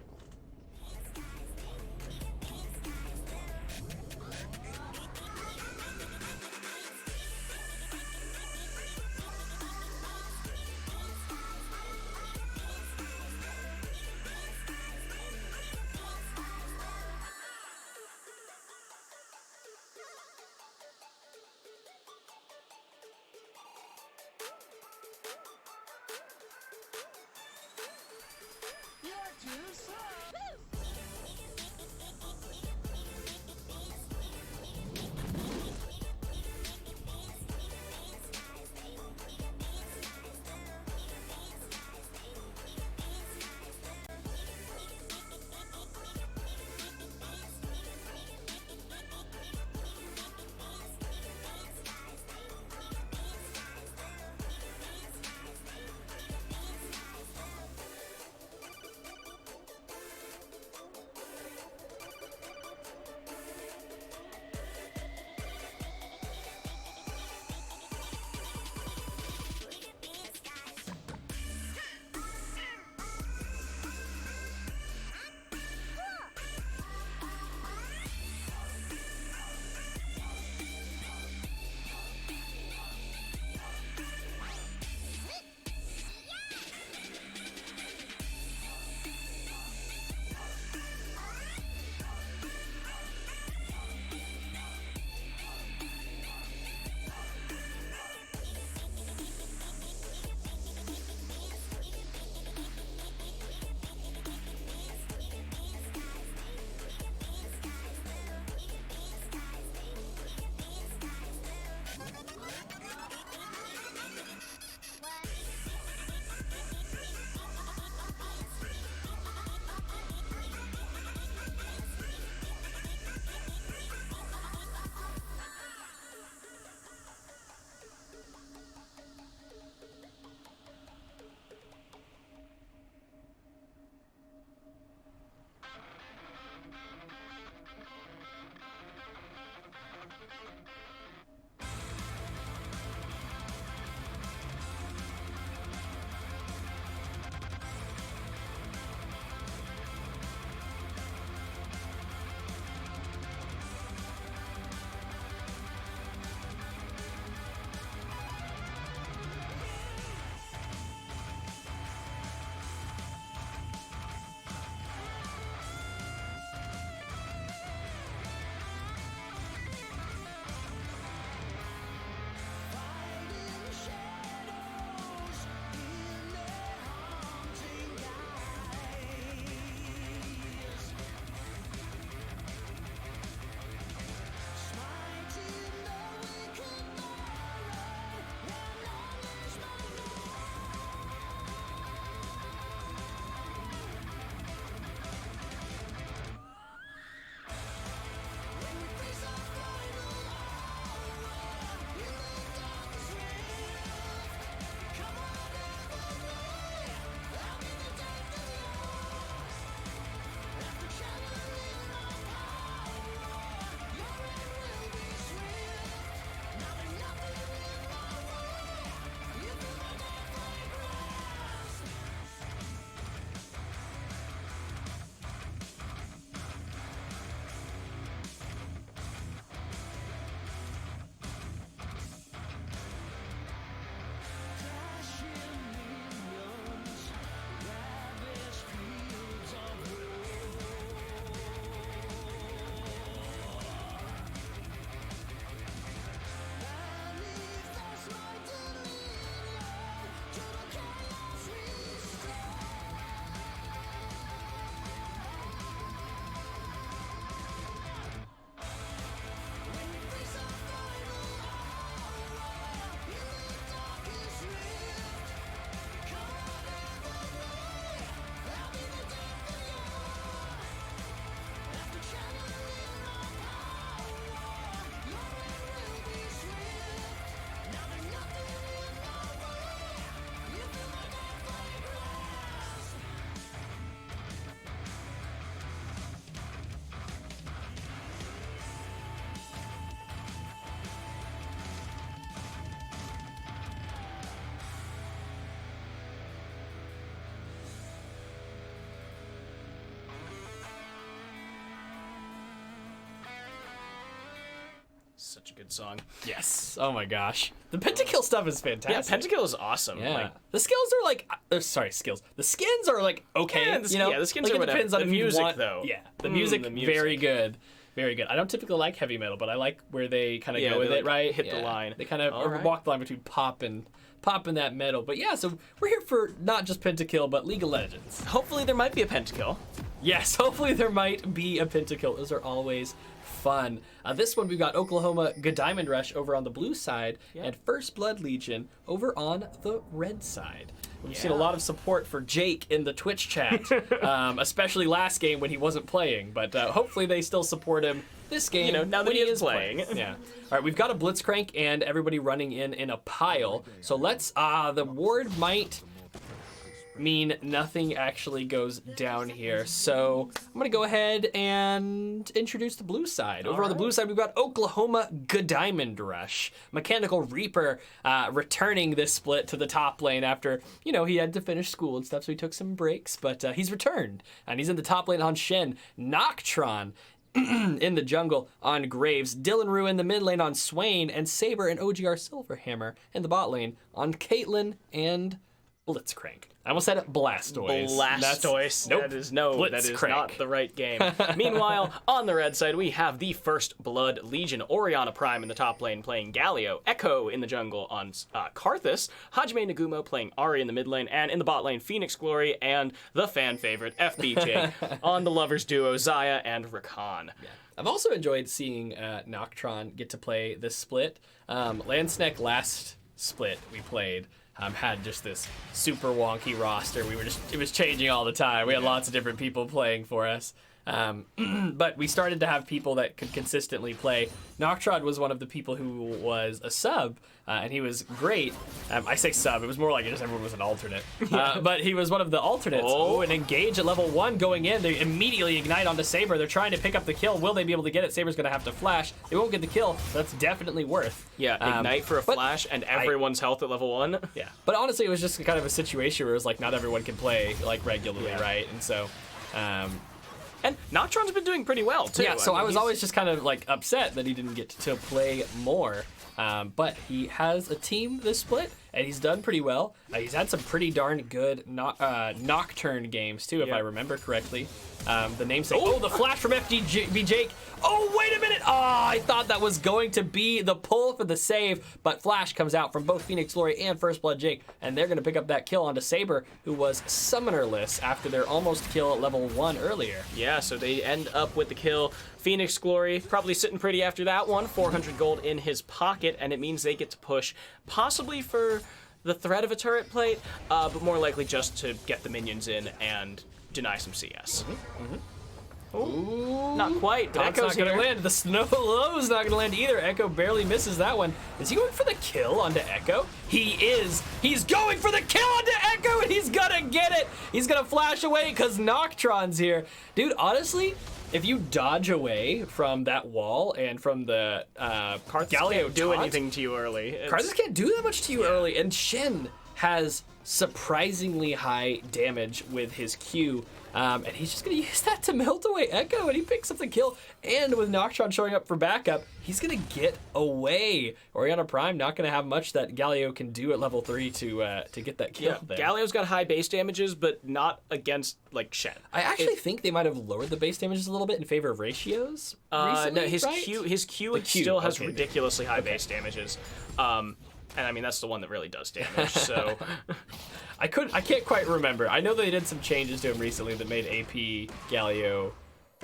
such a good song. Yes. Oh my gosh. The pentakill stuff is Yeah, fantastic. Pentakill is awesome. Yeah. Like, The skills are like, skills. The skins are like okay. Yeah, the skins like, are it whatever. depends on The if you music, want, though. Yeah, the music, the music. very good. Very good. I don't typically like heavy metal, but I like where they kind of Yeah, go with they, it, like, right? hit the line. They kind of All right. walk the line between pop and that metal. But yeah, so we're here for not just Pentakill, but League of Legends. hopefully there might be a Pentakill. Yes, hopefully there might be a Pentakill. Those are always fun. This one we've got Oklahoma Diamond Rush over on the blue side and First Blood Legion over on the red side. We've seen a lot of support for Jake in the Twitch chat, especially last game when he wasn't playing. But hopefully they still support him this game. Now that when he is playing. Yeah. All right, we've got a Blitzcrank and everybody running in a pile. So let's. The ward might mean nothing actually goes down here. So I'm gonna go ahead and introduce the blue side. Over on the blue side, we've got Oklahoma Diamond Rush. Mechanical Reaper returning this split to the top lane after, he had to finish school and stuff, so he took some breaks, but he's returned. And he's in the top lane on Shen. Noctron in the jungle on Graves, Dylan Rue in the mid lane on Swain, and Saber and OGR Silverhammer in the bot lane on Caitlyn and Blitzcrank. I almost said it Blastoise. Blastoise. Nope. That is not the right game. Meanwhile, on the red side, we have the First Blood Legion. Oriana Prime in the top lane playing Galio. Echo in the jungle on Karthus. Hajime Nagumo playing Ahri in the mid lane. And in the bot lane, Phoenix Glory and the fan favorite, FBJ, on the lovers duo, Xayah and Rakan. Yeah. I've also enjoyed seeing Noctron get to play this split. Landsneck last split we played had just this super wonky roster. It was changing all the time. We had lots of different people playing for us. But we started to have people that could consistently play. Noctron was one of the people who was a sub, and he was great. I say sub, it was more like just everyone was an alternate. But he was one of the alternates. Oh, and engage at level 1 going in. They immediately ignite onto Saber. They're trying to pick up the kill. Will they be able to get it? Saber's going to have to flash. They won't get the kill. That's definitely worth. Yeah, ignite for a flash and everyone's health at level 1. Yeah, but honestly, it was just kind of a situation where it was like not everyone can play like regularly, right? And so... And Noctron's been doing pretty well, too. Yeah, so I was always just kind of like upset that he didn't get to play more. But he has a team this split, and he's done pretty well. He's had some pretty darn good Nocturne games, too, if I remember correctly. The namesake. Oh, the flash from FDB Jake. Oh, wait a minute. Oh, I thought that was going to be the pull for the save, but flash comes out from both Phoenix Glory and First Blood Jake, and they're going to pick up that kill onto Saber, who was summonerless after their almost kill at level 1 earlier. Yeah, so they end up with the kill. Phoenix Glory probably sitting pretty after that one. 400 gold in his pocket, and it means they get to push possibly for the threat of a turret plate, but more likely just to get the minions in and deny some CS. Ooh, not quite, but Echo's Echo's not here. gonna land. The Snow Low's not gonna land either. Echo barely misses that one. Is he going for the kill onto Echo? He is. He's going for the kill onto Echo, and he's gonna get it. He's gonna flash away because Noctron's here. Dude, honestly, if you dodge away from that wall and from the Galio Can't do taunt, anything to you early. Karthus can't do that much to you early, and Shen has surprisingly high damage with his Q. And he's just going to use that to melt away Echo, and he picks up the kill. And with Noctron showing up for backup, he's going to get away. Oriana Prime not going to have much that Galio can do at level 3 to get that kill there. Galio's got high base damages, but not against, like, Shen. I actually think they might have lowered the base damages a little bit in favor of ratios recently, No, his right? Q still has ridiculously high base damages. And I mean, that's the one that really does damage, so... I can't quite remember. I know they did some changes to him recently that made AP Galio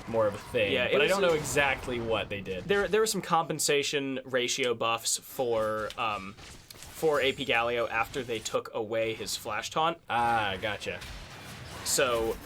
more of a thing, but I don't know exactly what they did. There were some compensation ratio buffs for AP Galio after they took away his flash taunt. Ah, gotcha. So,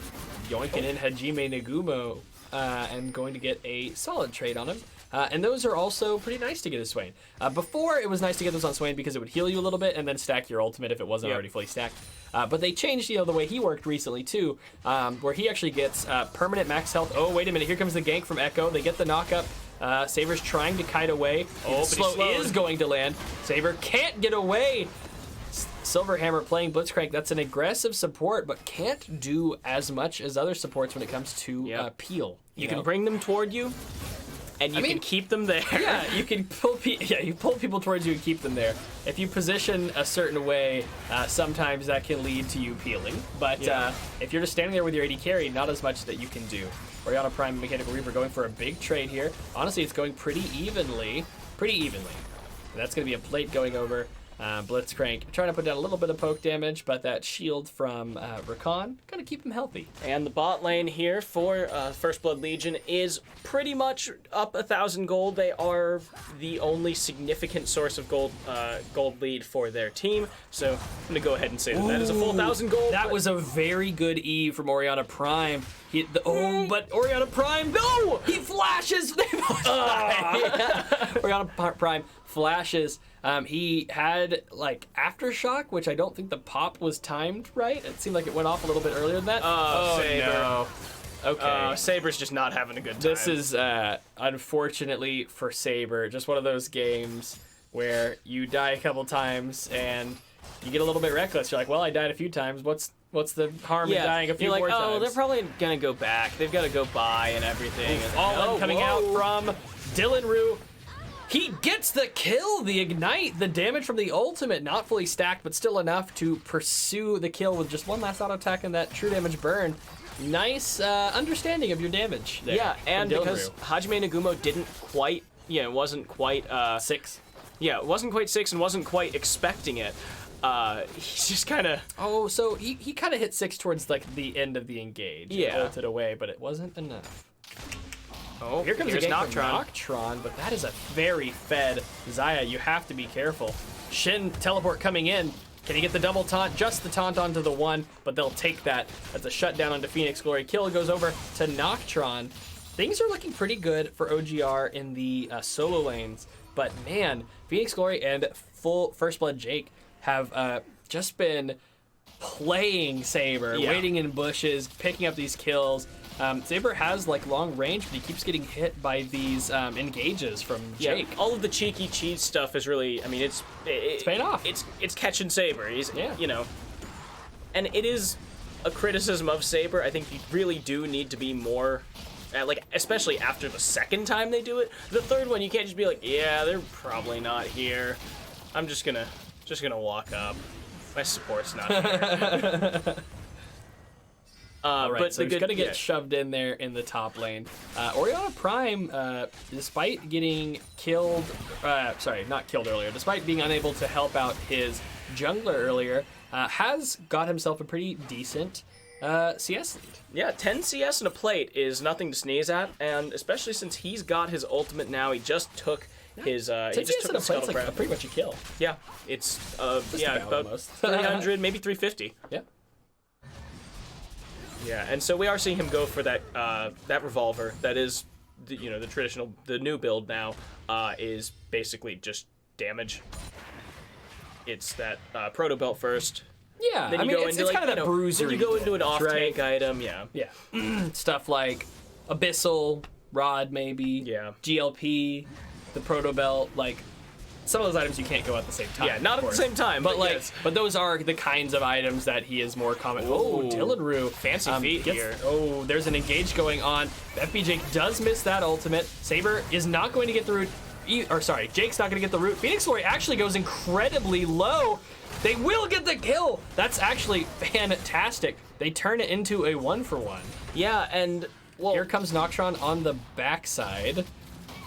yoinking in Hajime Nagumo and going to get a solid trade on him. And those are also pretty nice to get as Swain. Before, it was nice to get those on Swain because it would heal you a little bit and then stack your ultimate if it wasn't already fully stacked. But they changed, the way he worked recently too, where he actually gets permanent max health. Oh, wait a minute, here comes the gank from Echo. They get the knockup. Saber's trying to kite away. Oh, Slow is going to land. Saber can't get away. Silverhammer playing Blitzcrank, that's an aggressive support, but can't do as much as other supports when it comes to peel. You can bring them toward you, and you can keep them there. Yeah, you can you pull people towards you and keep them there. If you position a certain way, sometimes that can lead to you peeling. But if you're just standing there with your AD carry, not as much that you can do. Orianna Prime and Mechanical Reaper going for a big trade here. Honestly, it's going pretty evenly. That's going to be a plate going over. Blitzcrank trying to put down a little bit of poke damage, but that shield from Rakan gonna keep him healthy. And the bot lane here for First Blood Legion is pretty much up 1,000 gold. They are the only significant source of gold lead for their team. So I'm gonna go ahead and say that is a full 1,000 gold. That was a very good E from Orianna Prime. But Orianna Prime, no! He flashes! Orianna Prime flashes. He had, like, Aftershock, which I don't think the pop was timed right. It seemed like it went off a little bit earlier than that. Saber. No. Okay. Saber's just not having a good time. This is, unfortunately for Saber, just one of those games where you die a couple times and you get a little bit reckless. You're like, well, I died a few times. What's the harm in dying a few more times? Oh, they're probably gonna go back. They've got to go by and everything. All coming out from Dylan Rue. He gets the kill, the ignite, the damage from the ultimate, not fully stacked, but still enough to pursue the kill with just one last auto attack and that true damage burn. Nice understanding of your damage there. Yeah, and because Rue. Hajime Nagumo didn't quite, wasn't quite 6. Yeah, it wasn't quite 6 and wasn't quite expecting it. He's just kind of. Oh, so he kind of hit 6 towards like the end of the engage. Yeah, ulted away, but it wasn't enough. Oh, here comes Noctron. Noctron, but that is a very fed Xayah. You have to be careful. Shin teleport coming in. Can he get the double taunt? Just the taunt onto the 1, but they'll take that. That's a shutdown onto Phoenix Glory. Kill goes over to Noctron. Things are looking pretty good for OGR in the solo lanes, but man, Phoenix Glory and full First Blood Jake have just been playing Saber, waiting in bushes, picking up these kills. Saber has like long range, but he keeps getting hit by these engages from Jake. Yeah, all of the cheeky cheese stuff is really, I mean, it's paying off. It's catching Saber. He's, and it is a criticism of Saber. I think you really do need to be more, like, especially after the second time they do it. The third one, you can't just be like, yeah, they're probably not here. I'm just gonna walk up. My support's not here. Right, but so he's gonna get shoved in there in the top lane. Orianna Prime, despite getting killed, not killed earlier, despite being unable to help out his jungler earlier, has got himself a pretty decent CS lead. Yeah, 10 CS and a plate is nothing to sneeze at, and especially since he's got his ultimate now, he just took his, he just took the plate's like pretty much a kill. Yeah, it's, about almost. 300, maybe 350. Yeah. Yeah, and so we are seeing him go for that that revolver. That is, the traditional, the new build now is basically just damage. It's that proto belt first. Yeah, then you go into it's kind of that bruiser. Then you go into an off tank item. Yeah. Yeah. Stuff like Abyssal Rod, maybe. Yeah. GLP, the proto belt, like. Some of those items you can't go at the same time. Yeah, not at the same time, but like, yes. But those are the kinds of items that he is more common. Oh, Dylan Rue, fancy feet here. Oh, there's an engage going on. FBJ does miss that ultimate. Saber is not going to get the root. Jake's not going to get the root. Phoenix Glory actually goes incredibly low. They will get the kill. That's actually fantastic. They turn it into a 1-for-1. Yeah, and well, here comes Noctron on the backside,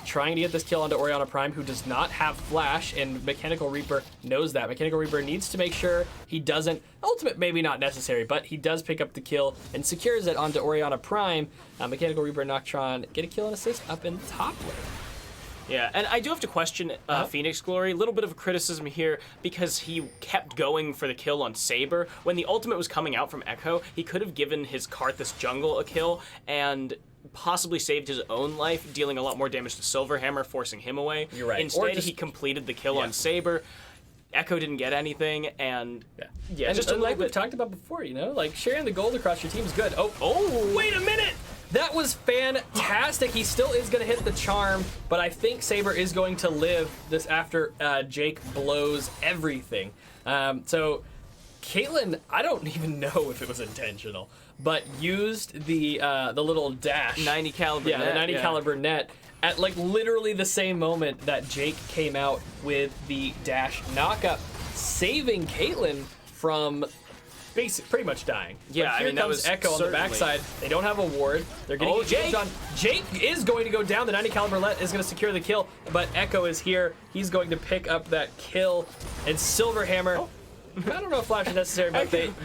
trying to get this kill onto Orianna Prime, who does not have Flash, and Mechanical Reaper knows that. Mechanical Reaper needs to make sure he doesn't, ultimate maybe not necessary, but he does pick up the kill and secures it onto Orianna Prime. Mechanical Reaper and Noctron get a kill and assist up in the top lane. Yeah, and I do have to question Phoenix Glory. A little bit of a criticism here because he kept going for the kill on Saber. When the ultimate was coming out from Echo, he could have given his Karthus jungle a kill and possibly saved his own life, dealing a lot more damage to Silverhammer, forcing him away. You're right. Instead, he completed the kill on Saber. Echo didn't get anything, and and just a like little we've bit. talked about before, like sharing the gold across your team is good. Oh, wait a minute! That was fantastic. He still is going to hit the charm, but I think Saber is going to live this after Jake blows everything. So Caitlyn, I don't even know if it was intentional, but used the little dash. 90 caliber net. The 90 caliber net. at like literally the same moment that Jake came out with the dash knockup, saving Caitlyn from pretty much dying. Yeah, But here I mean, that comes was Echo on the certainly- backside. They don't have a ward. They're getting Jake! on. Jake is going to go down. The 90 caliber let is going to secure the kill, but Echo is here. He's going to pick up that kill, and Silverhammer. I don't know if flash is necessary,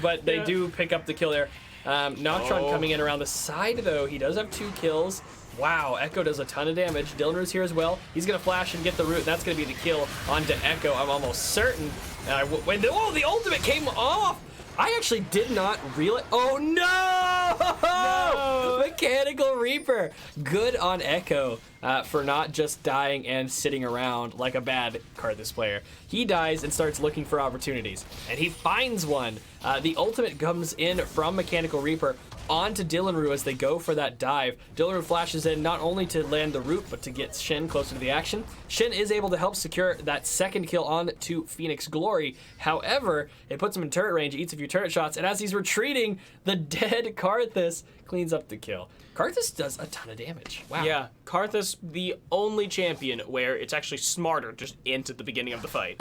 but they do pick up the kill there. Noctron coming in around the side though. He does have 2 kills. Wow, Echo does a ton of damage. Dylanru's here as well. He's gonna flash and get the root. That's gonna be the kill onto Echo. I'm almost certain. The ultimate came off. I actually did not realize. Oh no! Mechanical Reaper. Good on Echo for not just dying and sitting around like a bad Karthus player. He dies and starts looking for opportunities, and he finds one. The ultimate comes in from Mechanical Reaper onto Dylanru as they go for that dive. Dylanru flashes in not only to land the root, but to get Shin closer to the action. Shin is able to help secure that second kill on to Phoenix Glory. However, it puts him in turret range, eats a few turret shots, and as he's retreating, the dead Karthus cleans up the kill. Karthus does a ton of damage. Wow. Yeah, Karthus, the only champion where it's actually smarter just int at the beginning of the fight.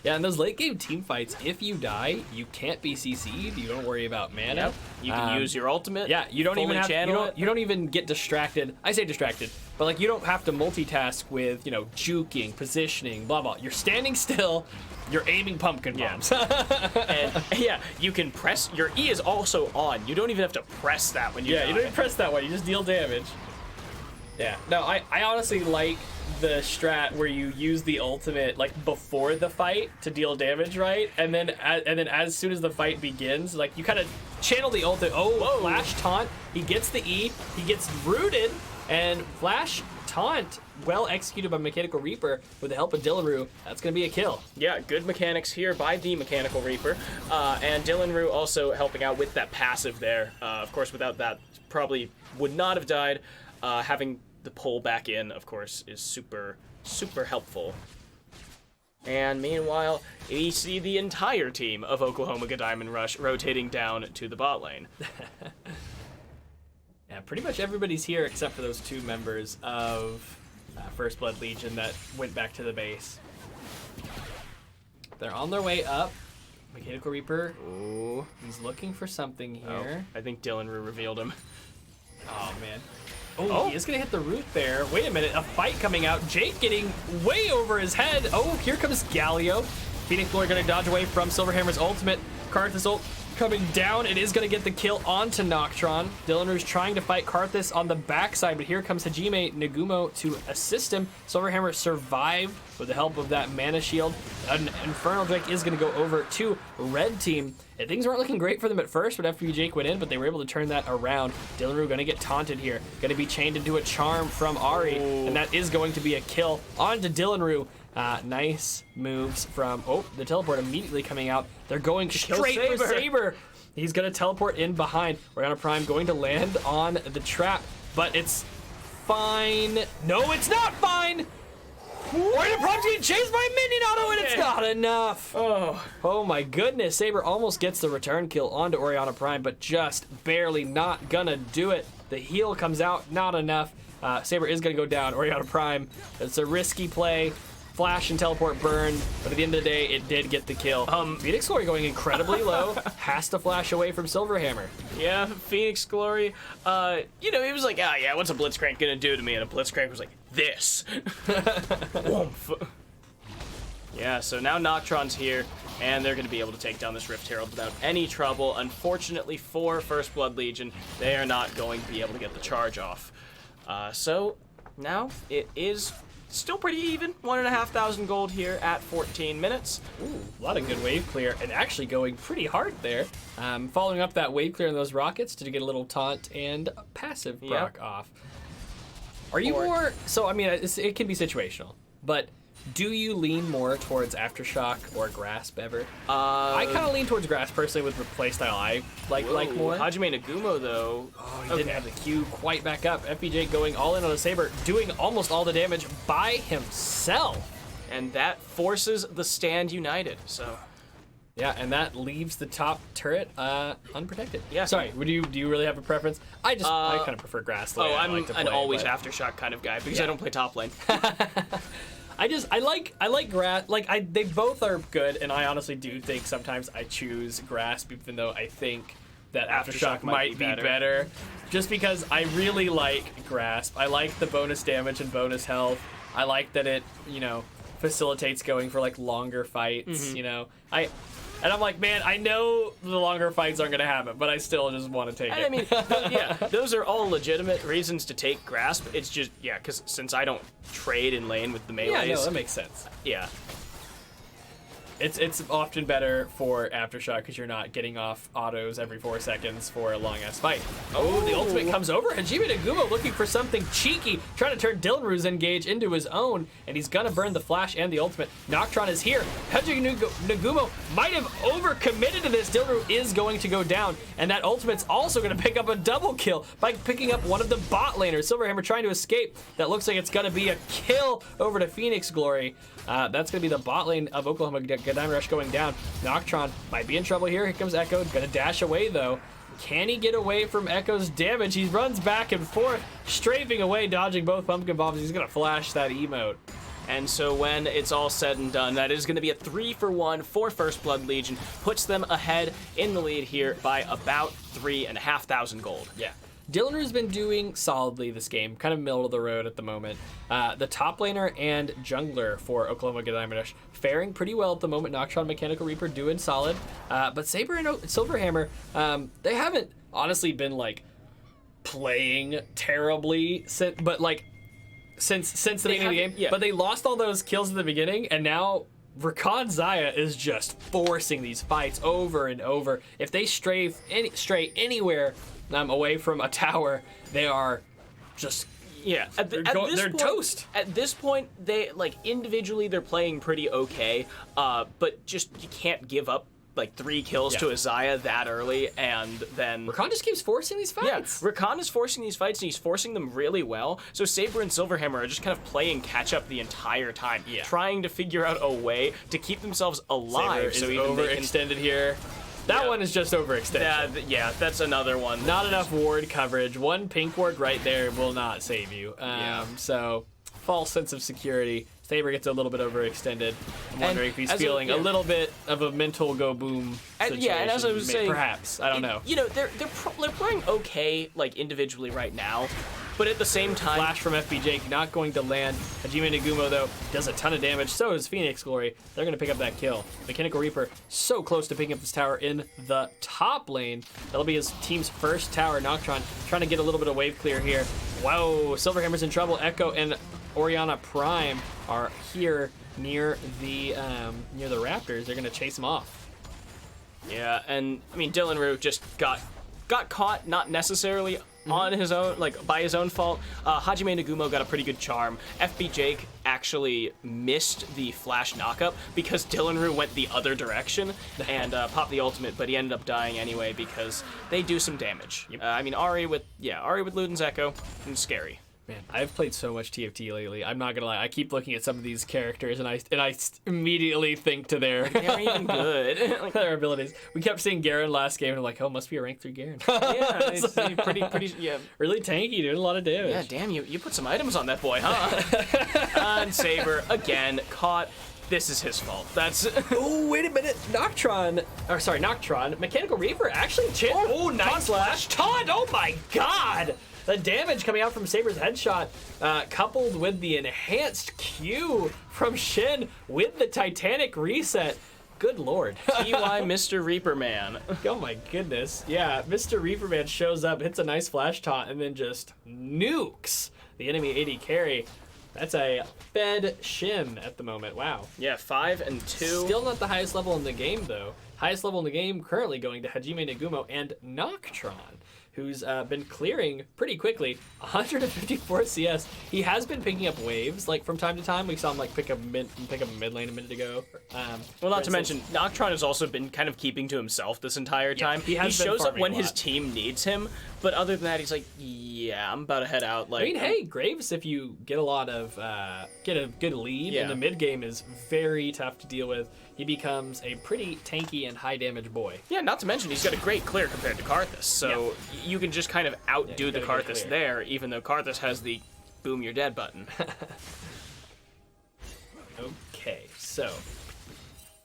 Yeah, in those late game team fights, if you die, you can't be CC'd. You don't worry about mana. Yep. You can use your ultimate. Yeah, you don't even fully have channel it. you don't even get distracted. I say distracted, but like you don't have to multitask with, juking, positioning, blah blah. You're standing still, you're aiming pumpkin bombs. And yeah, you can press. Your E is also on. You don't even have to press that when you Yeah, die. you don't even press that one. You just deal damage. Yeah. No, I honestly like the strat where you use the ultimate like before the fight to deal damage, right? And then as soon as the fight begins, like you kind of channel the ultimate. Oh, Whoa. flash taunt. He gets the E. He gets rooted, and flash taunt well executed by Mechanical Reaper with the help of Dylanru. That's gonna be a kill. Yeah, good mechanics here by the Mechanical Reaper. And Dylanru also helping out with that passive there. Of course, without that, probably would not have died. Having the pull back in, of course, is super, super helpful. And meanwhile, we see the entire team of Oklahoma Diamond Rush rotating down to the bot lane. Yeah, pretty much everybody's here except for those 2 members of First Blood Legion that went back to the base. They're on their way up. Mechanical Reaper. Ooh. He's looking for something Oh, here. I think Dylanru revealed him. Oh, man. Oh, he is going to hit the root there. Wait a minute. A fight coming out. Jake getting way over his head. Oh, here comes Galio. Phoenix Glory going to dodge away from Silverhammer's ultimate. Karthus ult coming down. It is going to get the kill onto Noctron. Dylanru's trying to fight Karthus on the backside, but here comes Hajime Nagumo to assist him. Silverhammer survived with the help of that mana shield. An Infernal Drake is going to go over to Red Team. And things weren't looking great for them at first, but FB Jake went in, but they were able to turn that around. Dylanru going to get taunted here. Going to be chained into a charm from Ari, and that is going to be a kill onto Dylanru. Nice moves from, the teleport immediately coming out. They're going straight for Saber. He's going to teleport in behind. Orianna Prime going to land on the trap, but it's fine. No, it's not fine. Orianna Prime's getting chased by minion auto, and it's not enough. Oh my goodness. Saber almost gets the return kill onto Orianna Prime, but just barely not gonna do it. The heal comes out, not enough. Saber is gonna go down. Orianna Prime, it's a risky play. Flash and teleport burn, but at the end of the day, it did get the kill. Phoenix Glory going incredibly low, has to flash away from Silverhammer. Yeah, Phoenix Glory. He was like, what's a Blitzcrank gonna do to me? And a Blitzcrank was like, this. Woomph. Yeah, so now Noctron's here, and they're gonna be able to take down this Rift Herald without any trouble. Unfortunately for First Blood Legion, they are not going to be able to get the charge off. So now it is still pretty even. 1,500 gold here at 14 minutes. Ooh, a lot of good wave clear, and actually going pretty hard there. Following up that wave clear in those rockets to get a little taunt and passive proc off. Are you more, so I mean, it can be situational, but do you lean more towards Aftershock or Grasp ever? I kind of lean towards Grasp personally with the playstyle I like more. Hajime Nagumo, though. Oh, he didn't have the Q quite back up. FBJ going all in on the Saber, doing almost all the damage by himself. And that forces the stand united, so. Yeah, and that leaves the top turret unprotected. Yeah. Sorry, do you really have a preference? I kind of prefer grass. The way I I'm like to an play, always but- aftershock kind of guy because Yeah. I don't play top lane. I like grass. They both are good, and I honestly do think sometimes I choose grasp, even though I think that aftershock might be better. Just because I really like grasp. I like the bonus damage and bonus health. I like that it facilitates going for like longer fights. And I'm like, man, I know the longer fights aren't gonna happen, but I still just want to take And it. I mean, yeah, those are all legitimate reasons to take grasp. It's just, because since I don't trade in lane with the melees, yeah, no, that makes sense. yeah. It's often better for aftershock because you're not getting off autos every 4 seconds for a long ass fight. Oh, the ultimate comes over. Hajime Nagumo looking for something cheeky, trying to turn Dylanru's engage into his own, and he's gonna burn the flash and the ultimate. Noctron is here. Hajime Nagumo might have overcommitted to this. Dylanru is going to go down, and that ultimate's also gonna pick up a double kill by picking up one of the bot laners. Silverhammer trying to escape. That looks like it's gonna be a kill over to Phoenix Glory. That's going to be the bot lane of Oklahoma Diamond Rush going down. Noctron might be in trouble here. Here comes Echo. Going to dash away, though. Can he get away from Echo's damage? He runs back and forth, strafing away, dodging both pumpkin bombs. He's going to flash that emote. And so when it's all said and done, that is going to be a 3-for-1 for First Blood Legion. Puts them ahead in the lead here by about 3,500 gold. Yeah. Dylanru's been doing solidly this game, kind of middle of the road at the moment. The top laner and jungler for Oklahoma Diamond Rush faring pretty well at the moment. Noctron, Mechanical Reaper doing solid. But Saber and Silverhammer, they haven't honestly been like playing terribly since the beginning of the game. Yeah. But they lost all those kills at the beginning, and now Rakan Zaya is just forcing these fights over and over. If they stray anywhere away from a tower, they are just They're they're toast. At this point, they individually they're playing pretty okay, but just you can't give up like 3 kills to a Xayah that early, and then Rakan just keeps forcing these fights. Yeah, Rakan is forcing these fights, and he's forcing them really well. So Saber and Silverhammer are just kind of playing catch up the entire time, trying to figure out a way to keep themselves alive. Saber so is even they overextended here. That one is just overextended. that's another one. Not enough ward coverage. One pink ward right there will not save you. So, false sense of security. Saber gets a little bit overextended. I'm wondering if he's feeling a little bit of a mental go boom situation. And as I was saying, perhaps. I don't know. They're playing okay individually right now, but at the same time, Flash from FBJ not going to land. Hajime Nagumo, though, does a ton of damage. So does Phoenix Glory. They're going to pick up that kill. Mechanical Reaper so close to picking up this tower in the top lane. That'll be his team's first tower. Noctron trying to get a little bit of wave clear here. Whoa, Silverhammer's in trouble. Echo and Orianna Prime are here near the Raptors. They're going to chase him off. Yeah, and I mean Dylanru just got caught, not necessarily on his own, by his own fault. Hajime Nagumo got a pretty good charm. FB Jake actually missed the flash knockup because Dylanru went the other direction and popped the ultimate, but he ended up dying anyway because they do some damage. Yep. I mean Ahri with Luden's Echo, and scary. Man, I've played so much TFT lately. I'm not gonna lie. I keep looking at some of these characters, and I immediately think to their They're even good. their abilities. We kept seeing Garen last game, and I'm like, oh, must be a rank 3 Garen. Yeah, it's pretty Really tanky, doing a lot of damage. Yeah, damn, you put some items on that boy, huh? And Saber again caught. This is his fault. That's. Oh, wait a minute. Noctron. Mechanical Reaper actually. Nice flash. Taunt. Oh my god. The damage coming out from Saber's headshot, coupled with the enhanced Q from Shin with the Titanic reset. Good lord. TY Mr. Reaper Man. Oh my goodness. Yeah, Mr. Reaper Man shows up, hits a nice flash taunt, and then just nukes the enemy AD carry. That's a fed Shin at the moment. Wow. Yeah, 5 and 2. Still not the highest level in the game, though. Highest level in the game currently going to Hajime Nagumo and Noctron, who's been clearing pretty quickly. 154 CS. He has been picking up waves, from time to time. We saw him pick up a mid lane a minute ago. Well, not to mention, Noctron has also been kind of keeping to himself this entire time. he has been shows up farming when a his lot. team needs him, but other than that, he's like, yeah, I'm about to head out. I mean, hey, Graves, if you get a lot of get a good lead in the mid game, is very tough to deal with. he becomes a pretty tanky and high damage boy. Yeah, not to mention he's got a great clear compared to Karthus, so you can just kind of outdo the Karthus there, even though Karthus has the boom you're dead button. Okay, so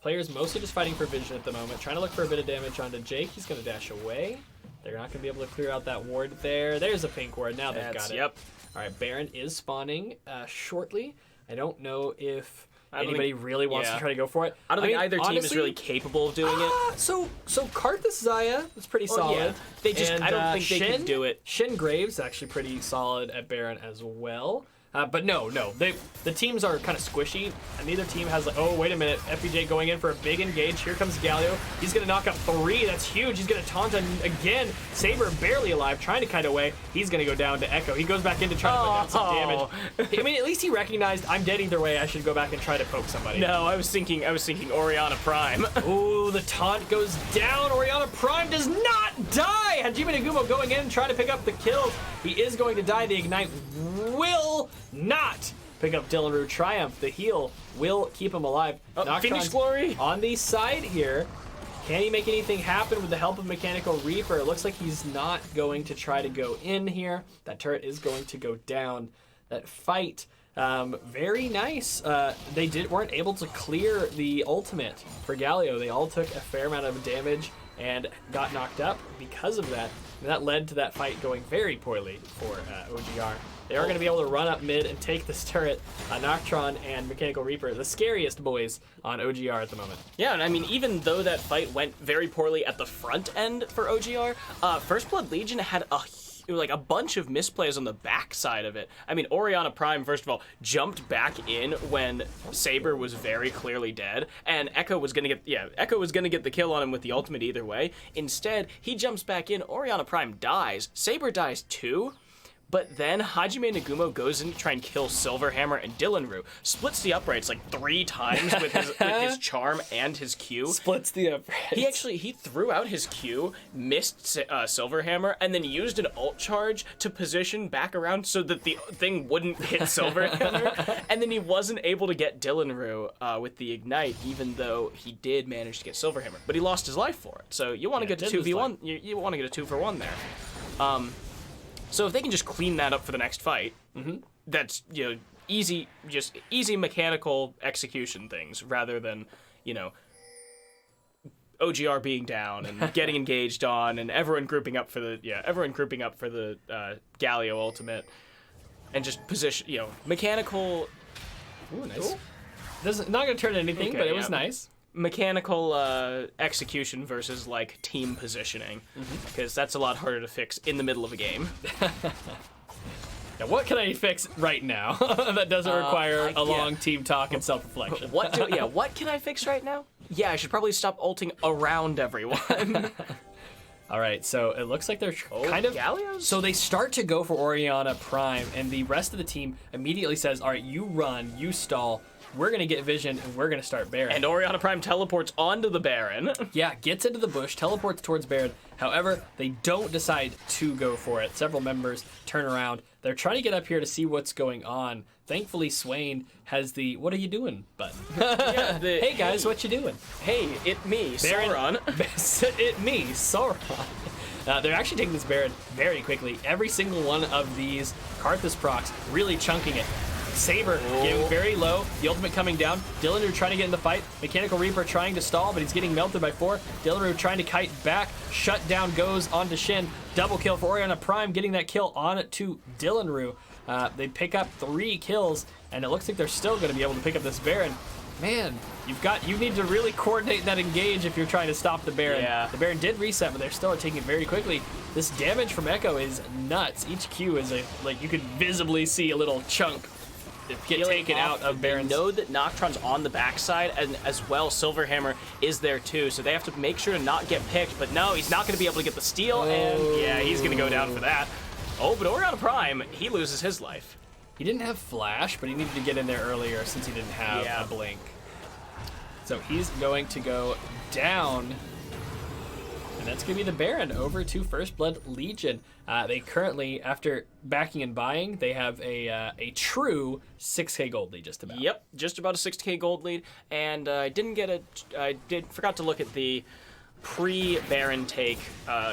players mostly just fighting for vision at the moment, trying to look for a bit of damage onto Jake. He's going to dash away. They're not going to be able to clear out that ward there. There's a pink ward. Now they've got it. Yep. All right, Baron is spawning shortly. I don't know if anybody really wants to try to go for it. I don't think either team honestly, is really capable of doing it. So Karthus Zaya is pretty solid. Yeah. They just, I don't think they can do it. Shin Graves actually pretty solid at Baron as well. But no, the teams are kind of squishy, and neither team has like, oh, wait a minute, FPJ going in for a big engage. Here comes Galio. He's going to knock out 3. That's huge. He's going to taunt again. Saber barely alive, trying to kite away. He's going to go down to Echo. He goes back in to try to put down some damage. I mean, at least he recognized, I'm dead either way. I should go back and try to poke somebody. No, I was thinking Orianna Prime. Ooh, the taunt goes down. Orianna Prime does not die. Hajime Nagumo going in, trying to pick up the kills. He is going to die. The Ignite will not pick up Dylan Rue. Triumph, the heal, will keep him alive. Phoenix Glory on the side here. Can he make anything happen with the help of Mechanical Reaper? It looks like he's not going to try to go in here. That turret is going to go down. That fight, very nice. They weren't able to clear the ultimate for Galio. They all took a fair amount of damage and got knocked up because of that. And that led to that fight going very poorly for OGR. They are going to be able to run up mid and take this turret. Noctron and Mechanical Reaper, the scariest boys on OGR at the moment. Yeah, and I mean, even though that fight went very poorly at the front end for OGR, First Blood Legion had a bunch of misplays on the back side of it. I mean, Orianna Prime, first of all, jumped back in when Saber was very clearly dead, and Echo was gonna get the kill on him with the ultimate either way. Instead, he jumps back in, Orianna Prime dies, Saber dies too, but then Hajime Nagumo goes in to try and kill Silverhammer and Dylan Rue. Splits the uprights like 3 times with his charm and his Q. Splits the uprights. He threw out his Q, missed Silverhammer, and then used an ult charge to position back around so that the thing wouldn't hit Silverhammer. And then he wasn't able to get Dylan Rue with the Ignite, even though he did manage to get Silverhammer. But he lost his life for it. So you want to get a 2v1. You want to get a 2 for 1 there. So if they can just clean that up for the next fight, that's easy mechanical execution things rather than OGR being down and getting engaged on and everyone grouping up for the Galio ultimate and just position mechanical. Ooh, nice. Not gonna turn anything, but it was nice. Mechanical execution versus like team positioning, because that's a lot harder to fix in the middle of a game. Now, what can I fix right now that doesn't require a long team talk and self-reflection? What can I fix right now? Yeah, I should probably stop ulting around everyone. All right, so it looks like they're kind of Galios? So they start to go for Orianna Prime, and the rest of the team immediately says, "All right, you run, you stall. We're going to get vision, and we're going to start Baron." And Orianna Prime teleports onto the Baron. Yeah, gets into the bush, teleports towards Baron. However, they don't decide to go for it. Several members turn around. They're trying to get up here to see what's going on. Thankfully, Swain has the "What are you doing?" button. Hey guys, what you doing? Hey, it me, Sauron. It me, Sauron. They're actually taking this Baron very quickly. Every single one of these Karthus procs really chunking it. Saber getting very low, the ultimate coming down. Dylan Rue trying to get in the fight. Mechanical Reaper trying to stall, but he's getting melted by 4. Dylan Rue trying to kite back. Shut down goes onto Shin. Double kill for Orianna Prime, getting that kill on to Dylan Rue. They pick up 3 kills, and it looks like they're still going to be able to pick up this Baron. Man, you need to really coordinate that engage if you're trying to stop the Baron. Yeah. The Baron did reset, but they're still taking it very quickly. This damage from Echo is nuts. Each Q is you could visibly see a little chunk get taken out of Baron's. They know that Noctron's on the backside, and as well, Silverhammer is there too, so they have to make sure to not get picked, but no, he's not going to be able to get the steal, and yeah, he's going to go down for that. Oh, but Orianna Prime, he loses his life. He didn't have flash, but he needed to get in there earlier since he didn't have a blink. So he's going to go down. And that's going to be the Baron over to First Blood Legion. They currently, after backing and buying, they have a true 6k gold lead just about. Yep, just about a 6k gold lead. And I forgot to look at the pre-Baron take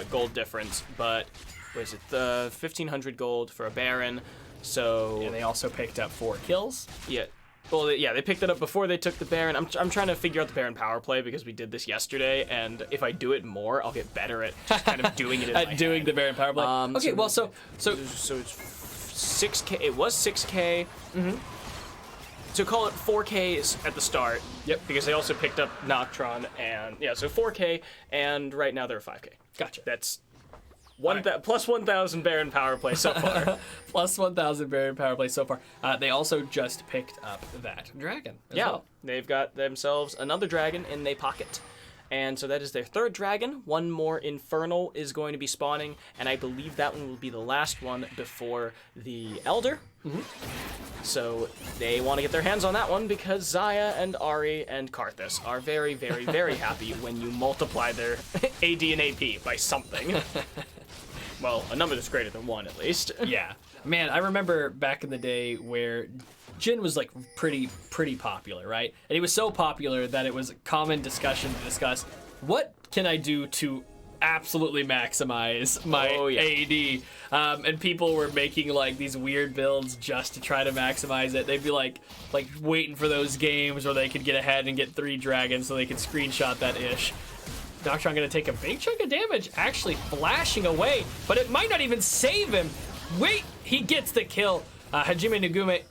gold difference, but was it the 1500 gold for a Baron? So And they also picked up 4 kills. yeah. Well, they picked it up before they took the Baron. I'm trying to figure out the Baron power play because we did this yesterday, and if I do it more, I'll get better at just kind of doing it in my doing head. the Baron power play. Okay, so it's 6k. It was 6k. Mm-hmm. So call it 4k at the start. Yep. Because they also picked up Noctron, and so 4k, and right now they're 5k. Gotcha. That's Right. plus 1,000 Baron power play so far. Plus 1,000 Baron power play so far. They also just picked up that dragon as well. They've got themselves another dragon in their pocket. And so that is their 3rd dragon. One more Infernal is going to be spawning, and I believe that one will be the last one before the Elder. Mm-hmm. So they want to get their hands on that one because Zaya and Ari and Karthus are very, very, very happy when you multiply their AD and AP by something. Well, a number that's greater than 1 at least. Yeah. Man, I remember back in the day where Jhin was like pretty popular, right? And he was so popular that it was a common discussion to discuss what can I do to absolutely maximize my AD. And people were making like these weird builds just to try to maximize it. They'd be like waiting for those games where they could get ahead and get 3 dragons so they could screenshot that ish. Noctron gonna take a big chunk of damage, actually flashing away, but it might not even save him. Wait, he gets the kill. Hajime Nagumo.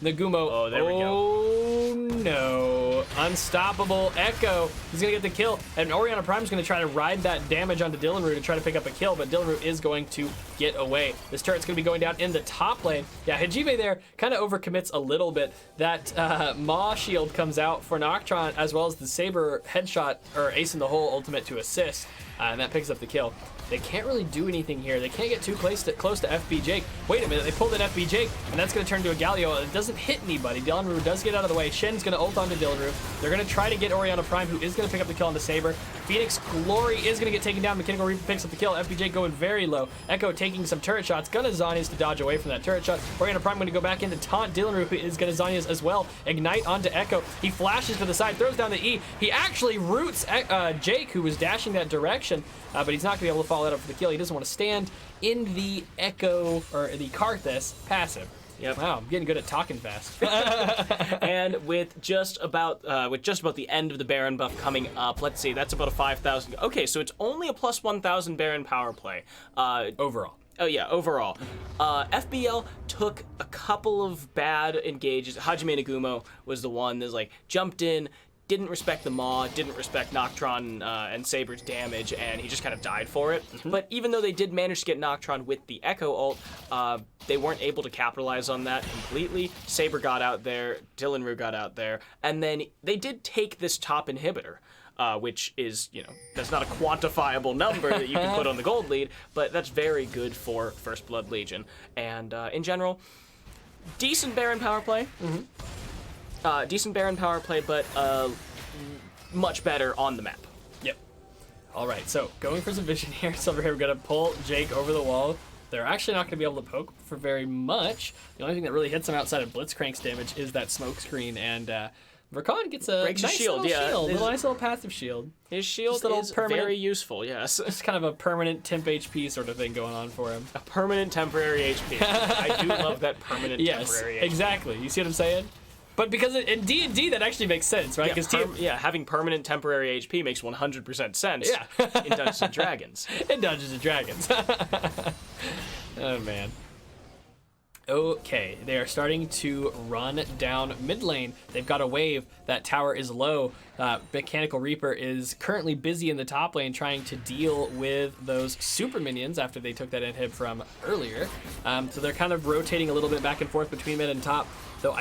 Oh, there we go. Oh no. Unstoppable Echo. He's gonna get the kill. And Orianna Prime's gonna try to ride that damage onto Dylanru to try to pick up a kill, but Dylanru is going to get away. This turret's gonna be going down in the top lane. Yeah, Hajime there kind of overcommits a little bit. That Maw shield comes out for Noctron, as well as the Saber headshot, or Ace in the Hole ultimate to assist, and that picks up the kill. They can't really do anything here. They can't get too close to FB Jake. Wait a minute, they pulled an FB Jake, and that's going to turn to a Galio. It doesn't hit anybody. Dylanru does get out of the way. Shen's going to ult onto Dylanru. They're going to try to get Orianna Prime, who is going to pick up the kill on the Saber. Phoenix Glory is going to get taken down. Mechanical Reaper picks up the kill. FB Jake going very low. Echo taking some turret shots. Gonna Zhonya's to dodge away from that turret shot. Orianna Prime going to go back in to taunt Dylanru, who is going to Zhonya's as well. Ignite onto Echo. He flashes to the side, throws down the E. He actually roots Jake, who was dashing that direction, but he's not going to be able to follow that up for the kill. He doesn't want to stand in the Echo, or the Karthus passive. Yep. Wow, I'm getting good at talking fast. And with just about the end of the Baron buff coming up, let's see, that's about a 5,000. Okay, so it's only a plus 1,000 Baron power play. Overall. Oh yeah, overall. FBL took a couple of bad engages. Hajime Nagumo was the one that's like jumped in, didn't respect the Maw, didn't respect Noctron and Saber's damage, and he just kind of died for it. Mm-hmm. But even though they did manage to get Noctron with the Echo ult, they weren't able to capitalize on that completely. Saber got out there, Dylanru got out there, and then they did take this top inhibitor. Which is, that's not a quantifiable number that you can put on the gold lead, but that's very good for First Blood Legion. And in general, decent Baron power play. Mm-hmm. Decent Baron power play, but much better on the map. Yep. All right, so going for some vision here. Silver here, we're going to pull Jake over the wall. They're actually not going to be able to poke for very much. The only thing that really hits him outside of Blitzcrank's damage is that smoke screen, and Verkan gets a breaks nice his shield, little shield, a nice little passive shield. His shield is very useful, yes. It's kind of a permanent temp HP sort of thing going on for him. A permanent temporary HP. I do love that permanent temporary HP. Yes, exactly. You see what I'm saying? But because in D&D that actually makes sense, right? Having permanent temporary HP makes 100% sense in Dungeons & Dragons. In Dungeons & Dragons. Oh, man. Okay, they are starting to run down mid lane. They've got a wave. That tower is low. Mechanical Reaper is currently busy in the top lane trying to deal with those super minions after they took that inhib from earlier. So they're kind of rotating a little bit back and forth between mid and top. Though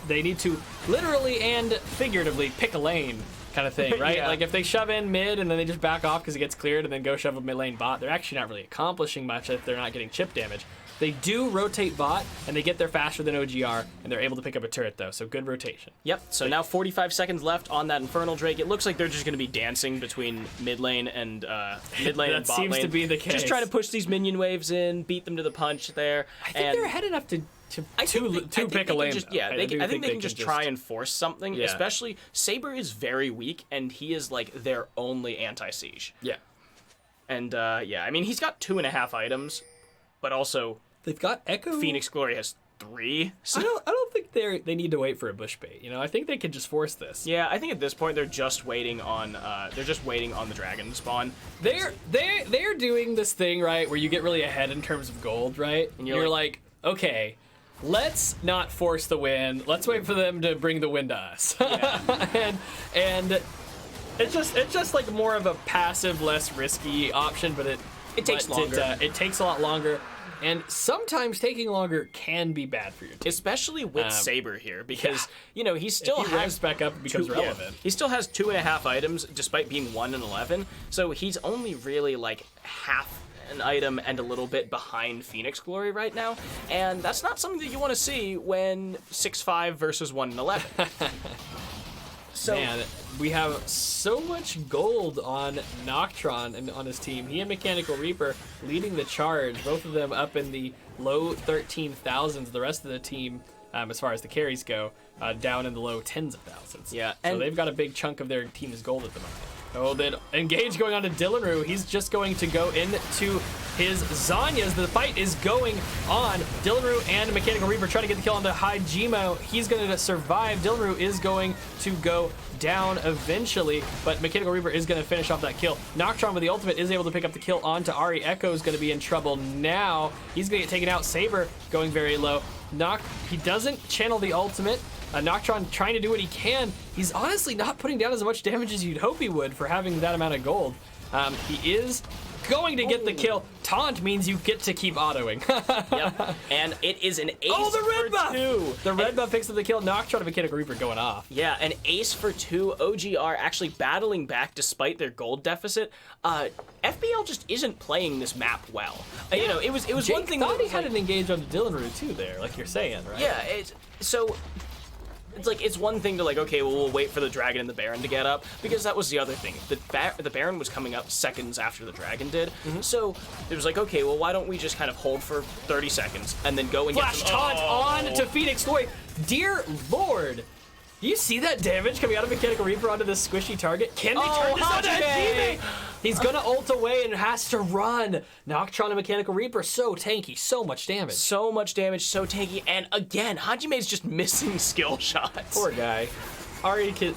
they need to literally and figuratively pick a lane kind of thing, right? Yeah. Like if they shove in mid and then they just back off because it gets cleared and then go shove a mid lane bot, they're actually not really accomplishing much if they're not getting chip damage. They do rotate bot, and they get there faster than OGR, and they're able to pick up a turret, though, so good rotation. Yep, so now 45 seconds left on that Infernal Drake. It looks like they're just going to be dancing between mid lane and bot lane. That seems to be the case. Just trying to push these minion waves in, beat them to the punch there. I think they're ahead enough to pick a lane. Yeah, I think they can just try and force something, Yeah. especially Saber is very weak, and he is like their only anti-siege. Yeah. And yeah, I mean, he's got 2.5 items, but also They've got Echo. Phoenix Glory has 3. So I don't think they need to wait for a bush bait. You know, I think they can just force this. yeah, I think at this point they're just waiting on the dragon to spawn. They're doing this thing right where you get really ahead in terms of gold, right? And you're like, okay, let's not force the win. Let's wait for them to bring the win to us. Yeah. and it's just like more of a passive, less risky option, but it takes longer. It takes a lot longer. And sometimes taking longer can be bad for your team. Especially with Saber here, because you know he still if he has revs back up, it becomes relevant. He still has 2.5 items, despite being 1 in 11. So he's only really like half an item and a little bit behind Phoenix Glory right now, and that's not something that you want to see when 6-5 versus 1 in 11. So, man, we have so much gold on Noctron and on his team. He and Mechanical Reaper leading the charge, both of them up in the low 13,000s. The rest of the team, as far as the carries go, down in the low tens of thousands. Yeah, so and they've got a big chunk of their team's gold at the moment. Oh, then engage going on to Dylanru. He's just going to go into his Zanyas. The fight is going on. Dylanru and Mechanical Reaper trying to get the kill on the Hajime. He's going to survive. Dylanru is going to go down eventually, but Mechanical Reaper is going to finish off that kill. Noctron with the ultimate is able to pick up the kill onto Ari. Echo is going to be in trouble now. He's going to get taken out. Saber going very low. He doesn't channel the ultimate. Noctron trying to do what he can. He's honestly not putting down as much damage as you'd hope he would for having that amount of gold. He is going to get the kill. Taunt means you get to keep autoing. Yep. And it is an ace the red for buff! 2. The red buff picks up the kill. Noctron and Mechanical Reaper going off. Yeah, an ace for 2. OGR actually battling back despite their gold deficit. FBL just isn't playing this map well. You know, it was Jake one thing thought that he had an engage on Dylanru too there, like you're saying, right? Yeah, it's one thing to like, okay, well, we'll wait for the dragon and the baron to get up, because that was the other thing. The baron was coming up seconds after the dragon did, so it was like, okay, well, why don't we just kind of hold for 30 seconds and then go and Flash get taunt on to Phoenix Glory. Dear Lord, do you see that damage coming out of Mechanical Reaper onto this squishy target? Can they turn this on Hajime? He's gonna ult away and has to run. Noctron and Mechanical Reaper, so tanky, so much damage. So much damage, so tanky, and again, Hajime's just missing skill shots. Poor guy. Ari can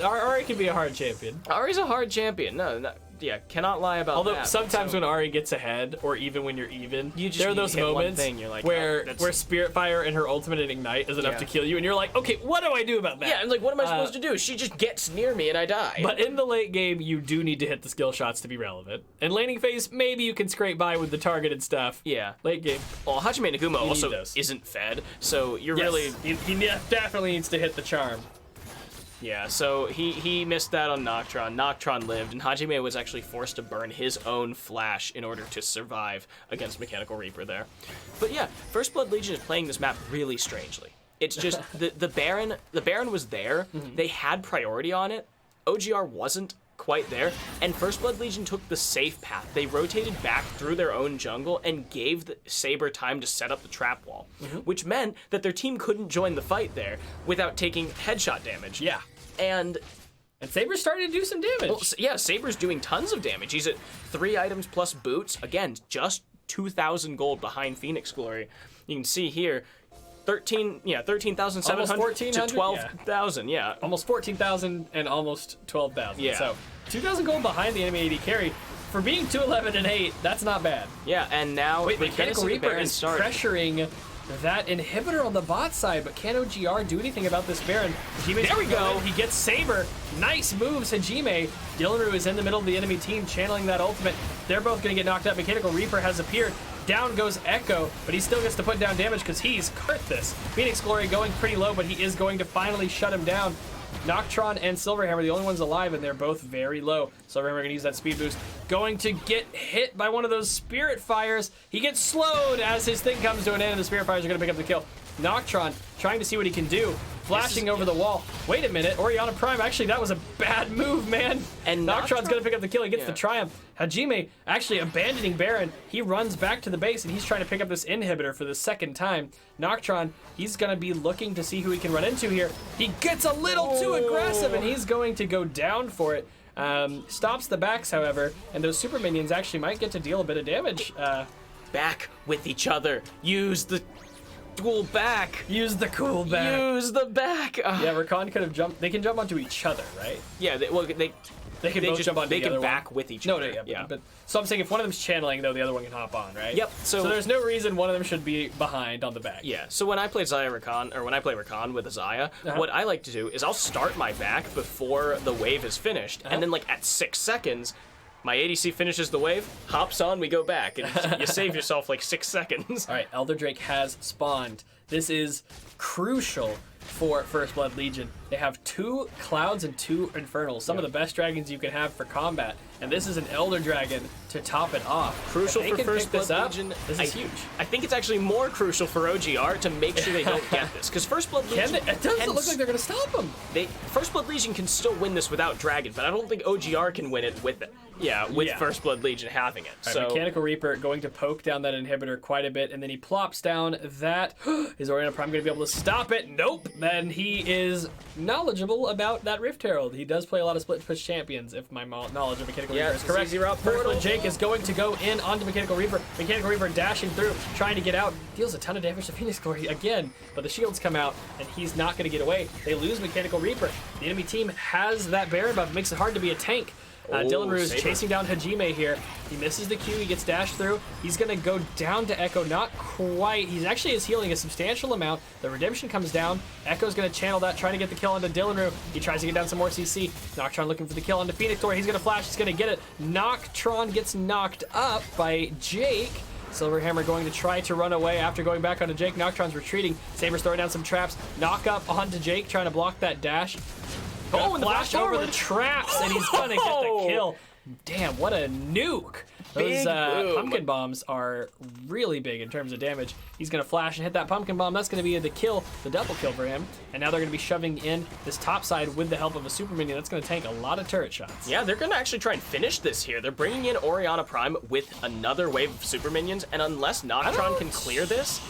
be a hard champion. Ari's a hard champion. No, cannot lie about Although that. sometimes when Ari gets ahead, or even when you're even, there are those hit one moments thing, you're like, where Spirit Fire and her ultimate and Ignite is enough to kill you, and you're like, okay, what do I do about that? Yeah, I'm like, what am I supposed to do? She just gets near me and I die. But in the late game, you do need to hit the skill shots to be relevant. In laning phase, maybe you can scrape by with the targeted stuff. Yeah. Late game. Well, Hajime Nagumo also isn't fed, so you're really... He definitely needs to hit the charm. Yeah, so he missed that on Noctron. Noctron lived, and Hajime was actually forced to burn his own flash in order to survive against Mechanical Reaper there. But yeah, First Blood Legion is playing this map really strangely. It's just the Baron was there. They had priority on it. OGR wasn't quite there, and First Blood Legion took the safe path. They rotated back through their own jungle and gave the Saber time to set up the trap wall, which meant that their team couldn't join the fight there without taking headshot damage. Yeah. And Saber's starting to do some damage. Well, yeah, Saber's doing tons of damage. He's at 3 items plus boots. Again, just 2,000 gold behind Phoenix Glory. You can see here, 13,700 to 12,000. Yeah. Almost 14,000 and almost 12,000. Yeah. So 2,000 gold behind the enemy AD carry. For being 211 and 8, that's not bad. Yeah, and now Mechanical Reaper is pressuring that inhibitor on the bot side, but can OGR do anything about this Baron? There we go. He gets Saber. Nice moves, Hajime. Dylanru is in the middle of the enemy team, channeling that ultimate. They're both going to get knocked out. Mechanical Reaper has appeared. Down goes Echo, but he still gets to put down damage because he's Kurthus. Phoenix Glory going pretty low, but he is going to finally shut him down. Noctron and Silverhammer, the only ones alive, and they're both very low. Silverhammer gonna use that speed boost. Going to get hit by one of those Spirit Fires. He gets slowed as his thing comes to an end, and the Spirit Fires are gonna pick up the kill. Noctron trying to see what he can do. Flashing over the wall. Wait a minute, Oriana Prime, actually that was a bad move, man. And Noctron's gonna pick up the kill, he gets the Triumph. Hajime actually abandoning Baron. He runs back to the base and he's trying to pick up this inhibitor for the second time. Noctron, he's gonna be looking to see who he can run into here. He gets a little too aggressive and he's going to go down for it. Stops the backs, however, and those super minions actually might get to deal a bit of damage. Back with each other. Use the dual back. Use the cool back. Use the back. Yeah, Rakan could have jumped. They can jump onto each other, right? Yeah, they Can both jump onto they the can other back one. with each No, other. yeah. But so I'm saying if one of them's channeling, though, the other one can hop on, right? Yep. So there's no reason one of them should be behind on the back. Yeah, so when I play Xayah Rakan, or when I play Rakan with a Xayah, what I like to do is I'll start my back before the wave is finished, and then like at 6 seconds, my ADC finishes the wave, hops on, we go back, and you save yourself like 6 seconds. All right, Elder Drake has spawned. This is crucial for First Blood Legion. They have 2 Clouds and 2 Infernals, some of the best dragons you can have for combat, and this is an Elder Dragon to top it off. Crucial If they for can First pick this Blood up, Legion. This is huge. I think it's actually more crucial for OGR to make sure they don't get this, because First Blood Legion It doesn't look like they're going to stop them. First Blood Legion can still win this without Dragon, but I don't think OGR can win it with it. With First Blood Legion having it. Right, So Mechanical Reaper going to poke down that inhibitor quite a bit, and then he plops down that. Is Oriana Prime going to be able to stop it? Nope. Then he is knowledgeable about that Rift Herald. He does play a lot of split push champions, if my knowledge of Mechanical Reaper is it's correct. easy route First portal. Blood Jake is going to go in onto Mechanical Reaper. Mechanical Reaper dashing through, trying to get out. Deals a ton of damage to Phoenix Glory again, but the shields come out, and he's not going to get away. They lose Mechanical Reaper. The enemy team has that Baron buff. It makes it hard to be a tank. Dylan Rue is Saber. chasing down Hajime here. He misses the Q, he gets dashed through. He's gonna go down to Echo, not quite. He actually is healing a substantial amount. The Redemption comes down. Echo's gonna channel that, trying to get the kill onto Dylan Rue. He tries to get down some more CC. Noctron looking for the kill onto Phoenix Glory. He's gonna flash, he's gonna get it. Noctron gets knocked up by Jake. Silverhammer going to try to run away after going back onto Jake. Noctron's retreating. Saber's throwing down some traps. Knock up onto Jake, trying to block that dash. and the Flash flash over forward. the traps, and he's gonna get the kill. Damn, what a nuke. Those Big boom. pumpkin bombs are really big in terms of damage. He's gonna flash and hit that pumpkin bomb. That's gonna be the kill, the double kill for him. And now they're gonna be shoving in this top side with the help of a super minion. That's gonna tank a lot of turret shots. Yeah, they're gonna actually try and finish this here. They're bringing in Oriana Prime with another wave of super minions, and unless Noctron can clear this,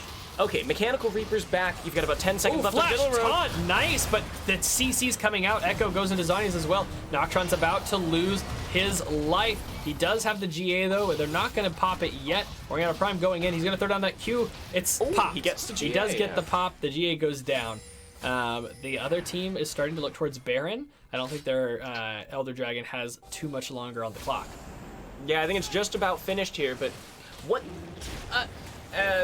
okay, Mechanical Reaper's back. You've got about 10 seconds left. Flash Dylan Rue. taunt, nice, but the CC's coming out. Echo goes into Zoni's as well. Noctron's about to lose his life. He does have the GA though, but they're not gonna pop it yet. Oriana Prime going in, he's gonna throw down that Q. It's popped. he gets the He GA, does get yeah. the pop, the GA goes down. The other team is starting to look towards Baron. I don't think their Elder Dragon has too much longer on the clock. Yeah, I think it's just about finished here, but what?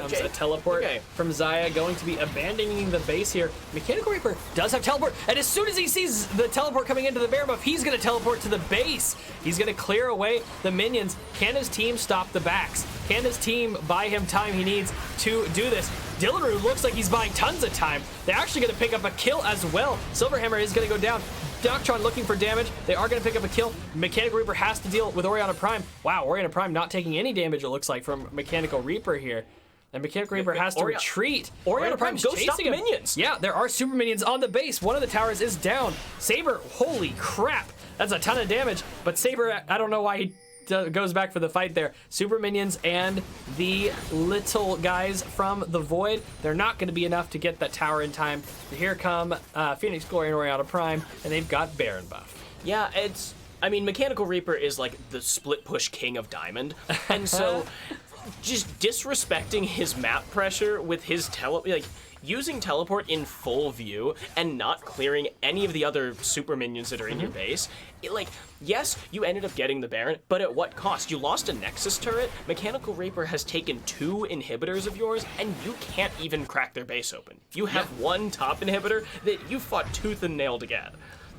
Comes a teleport from Xayah, going to be abandoning the base here. Mechanical Reaper does have teleport, and as soon as he sees the teleport coming into the bear buff, he's going to teleport to the base. He's going to clear away the minions. Can his team stop the backs? Can his team buy him time he needs to do this? Dylan Rue looks like he's buying tons of time. They're actually going to pick up a kill as well. Silverhammer is going to go down. Noctron looking for damage. They are going to pick up a kill. Mechanical Reaper has to deal with Oriana Prime. Wow, Oriana Prime not taking any damage, it looks like, from Mechanical Reaper here. And Mechanical Reaper has to retreat. Oriana Prime's chasing stop him. minions. Yeah, there are super minions on the base. One of the towers is down. Saber, holy crap. That's a ton of damage. But Saber, I don't know why he goes back for the fight there. Super minions and the little guys from the Void, they're not going to be enough to get that tower in time. Here come Phoenix Glory and Oriana Prime, and they've got Baron buff. Yeah, I mean, Mechanical Reaper is like the split push king of Diamond, and so just disrespecting his map pressure with his using teleport in full view and not clearing any of the other super minions that are in your base. Yes, you ended up getting the Baron, but at what cost? You lost a Nexus turret. Mechanical Reaper has taken 2 inhibitors of yours, and you can't even crack their base open. You have one top inhibitor that you fought tooth and nail to get.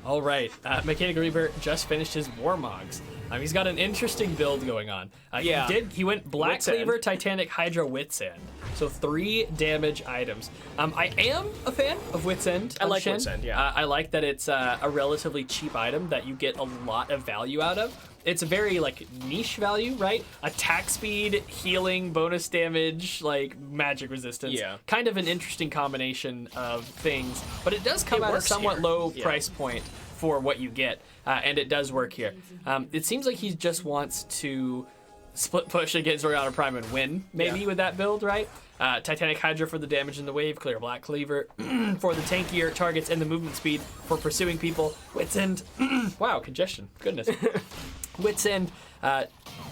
All right, Mechanical Reaper just finished his Warmogs. He's got an interesting build going on. Yeah. He went Black Wits End. Cleaver, Titanic, Hydra, Wits End. So 3 damage items. I am a fan of Wits End. I on like Shen. Wits End, yeah. I like that it's a relatively cheap item that you get a lot of value out of. It's a very like niche value, right? Attack speed, healing, bonus damage, like magic resistance. Yeah. Kind of an interesting combination of things, but it does come It at a works somewhat here. low Yeah. price point for what you get, and it does work here. It seems like he just wants to split push against Oriana Prime and win, maybe Yeah. with that build, right? Titanic Hydra for the damage in the wave, Clear Black Cleaver for the tankier targets and the movement speed for pursuing people. Wits End, wow, congestion, goodness. Wits End,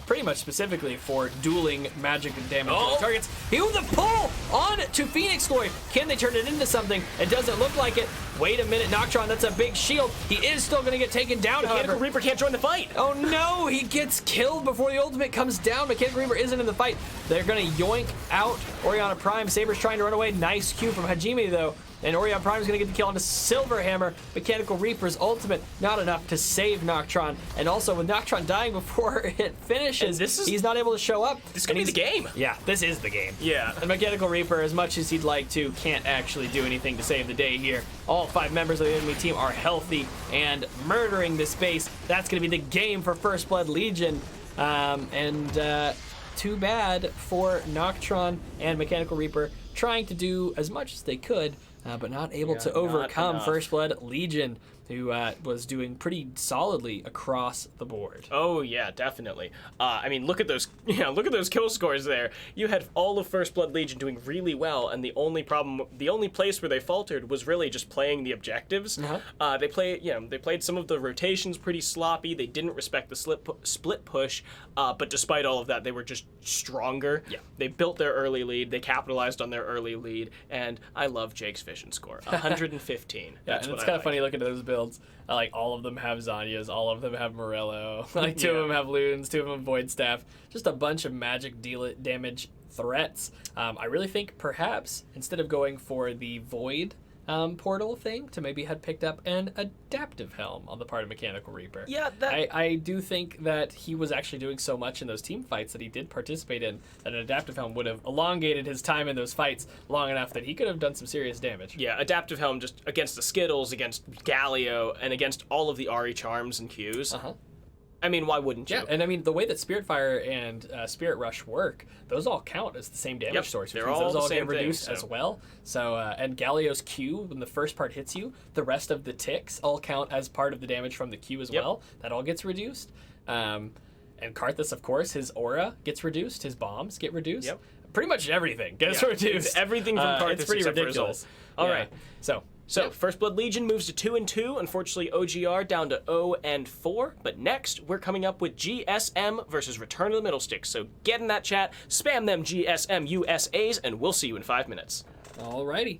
pretty much specifically for dueling magic and damage targets. He with the pull on to Phoenix Glory. Can they turn it into something? It doesn't look like it. Wait a minute, Noctron, that's a big shield. He is still going to get taken down, Mechanical however. Reaper can't join the fight. Oh no, he gets killed before the ultimate comes down. Mechanical Reaper isn't in the fight. They're going to yoink out Oriana Prime. Saber's trying to run away. Nice Q from Hajime though. And Oriana Prime is going to get the kill on the Silver Hammer. Mechanical Reaper's ultimate, not enough to save Noctron. And also with Noctron dying before it finishes, he's not able to show up. This could be the game. Yeah, this is the game. Yeah. And Mechanical Reaper, as much as he'd like to, can't actually do anything to save the day here. All 5 members of the enemy team are healthy and murdering this base. That's going to be the game for First Blood Legion. Too bad for Noctron and Mechanical Reaper trying to do as much as they could, but not able to not overcome enough. First Blood Legion, who was doing pretty solidly across the board. Oh yeah, definitely. I mean, look at those. Look at those kill scores there. You had all of First Blood Legion doing really well, and the only place where they faltered was really just playing the objectives. They played some of the rotations pretty sloppy. They didn't respect the split push, but despite all of that, they were just stronger. Yeah. They built their early lead. They capitalized on their early lead, and I love Jake's vision score, 115. That's and what it's I kind of like. funny looking at those builds. Like all of them have Zanyas, all of them have Morello. Like 2 of them have Loons, 2 of them Void Staff. Just a bunch of magic damage threats. I really think perhaps instead of going for the Void portal thing, to maybe had picked up an adaptive helm on the part of Mechanical Reaper. Yeah, I do think that he was actually doing so much in those team fights that he did participate in that an adaptive helm would have elongated his time in those fights long enough that he could have done some serious damage. Yeah, Adaptive Helm just against the Skittles, against Galio, and against all of the Ari charms and Qs. I mean, why wouldn't you? Yeah, and I mean, the way that Spiritfire and Spirit Rush work, those all count as the same damage Yep, source, which they're means all those the all same get reduced thing, as so. well. So, and Galio's Q, when the first part hits you, the rest of the ticks all count as part of the damage from the Q as Yep. well. That all gets reduced. And Karthus, of course, his aura gets reduced, his bombs get reduced. Yep. Pretty much everything gets Yeah, reduced. it's everything from Karthus it's pretty except for ridiculous. Azul. All Yeah. right. So, So, First Blood Legion moves to 2-2. Unfortunately, OGR down to 0-4. But next, we're coming up with GSM versus Return of the Middle Stick. So get in that chat, spam them GSM USAs, and we'll see you in 5 minutes. alrighty.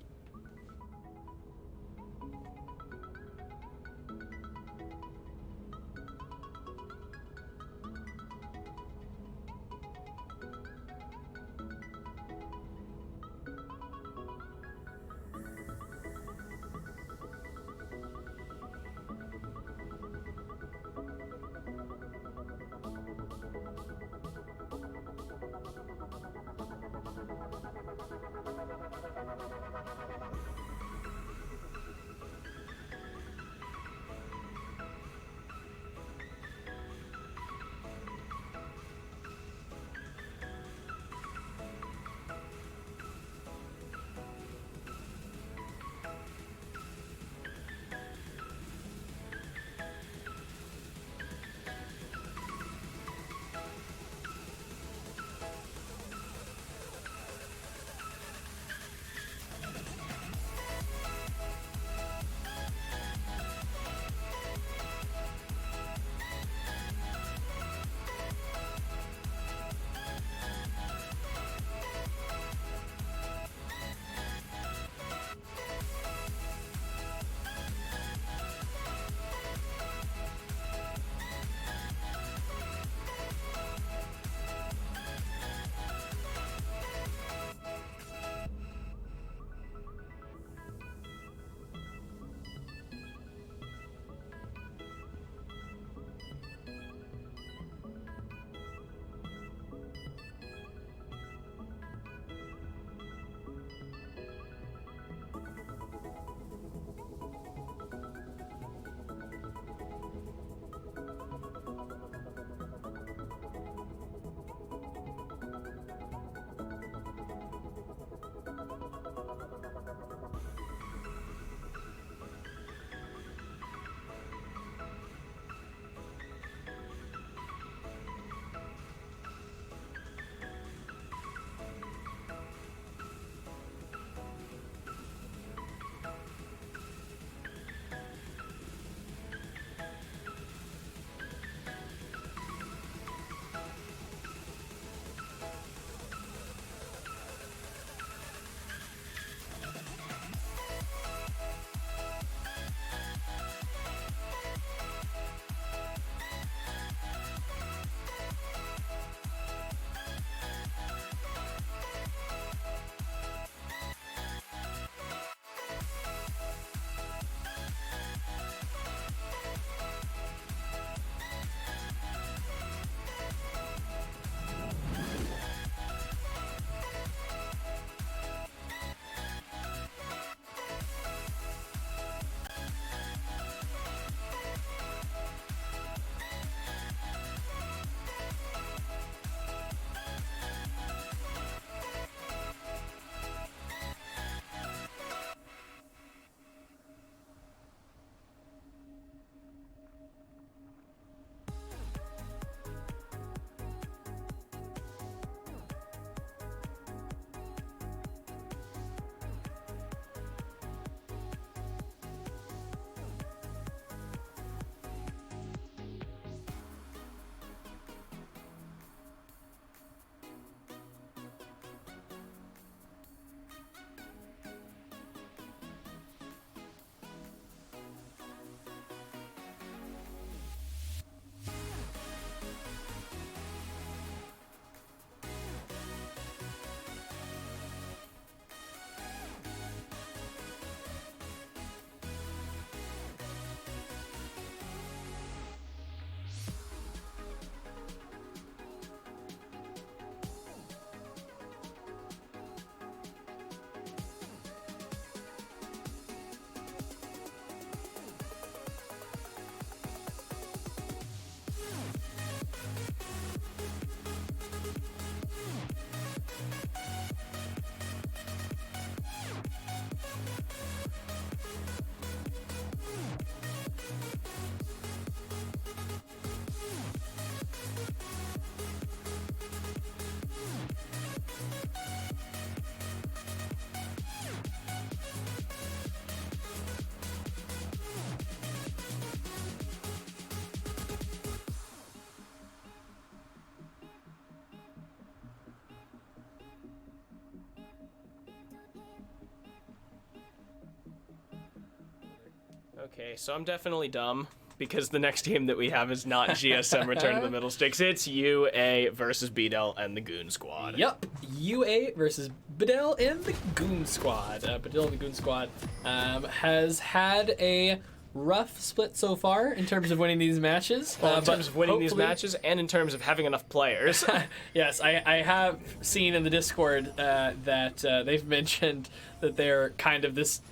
Okay, so I'm definitely dumb because the next game that we have is not GSM Return to the Middle Sticks. It's UA versus BDL and the Goon Squad. Yep, UA versus Bedell and the Goon Squad. Bedell and the Goon Squad has had a rough split so far in terms of winning these matches. Well, in terms of winning these hopefully- matches and in terms of having enough players. Yes, I have seen in the Discord that they've mentioned that they're kind of this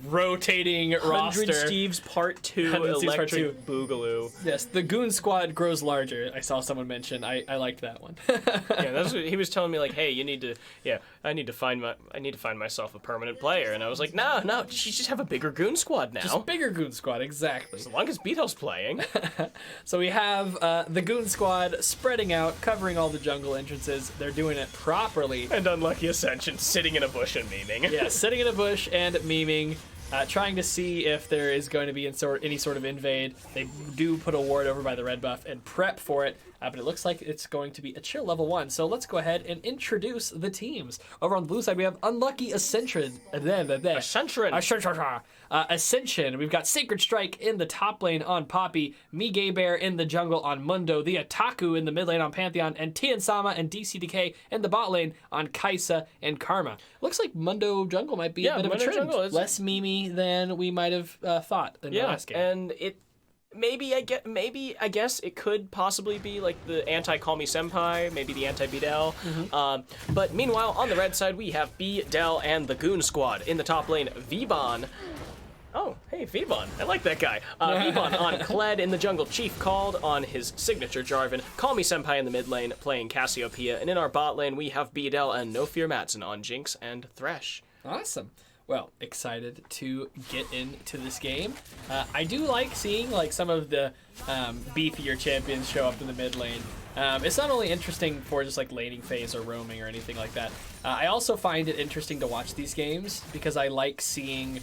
rotating 100 roster. Steves Part 2 100 Steves Part Electric Boogaloo. Yes, the Goon Squad grows larger. I saw someone mention. I liked that one. Yeah, that's what he was telling me, like, hey, you need to, I need to find myself a permanent player. And I was like, no, you just have a bigger Goon Squad now. Just bigger Goon Squad, exactly. As long as Beetle's playing. So we have the Goon Squad spreading out, covering all the jungle entrances. They're doing it properly. And Unlucky Ascension sitting in a bush and memeing. Yeah, sitting in a bush and memeing. Trying to see if there is going to be any sort of invade. They do put a ward over by the red buff and prep for it, but it looks like it's going to be a chill level 1. So let's go ahead and introduce the teams. Over on the blue side, we have Unlucky Ascension. Ascension. We've got Sacred Strike in the top lane on Poppy, Me Gay Bear in the jungle on Mundo, the Otaku in the mid lane on Pantheon, and Tien Sama and DCDK in the bot lane on Kaisa and Karma. Looks like Mundo jungle might be a bit of a Mundo trend. jungle is- Less memey than we might have thought in the last game. And it I guess it could possibly be like the anti-Call Me Senpai, maybe the anti-Beedell. But meanwhile, on the red side, we have Beedell and the Goon Squad. In the top lane, Vibon. Oh, hey, Vibon. I like that guy. Vibon on Kled in the jungle. Chief called on his signature Jarvan. Call Me Senpai in the mid lane, playing Cassiopeia. And in our bot lane, we have Beedell and No Fear Matson on Jinx and Thresh. Awesome. Well, excited to get into this game. I do like seeing like some of the beefier champions show up in the mid lane. It's not only interesting for just like laning phase or roaming or anything like that. I also find it interesting to watch these games because I like seeing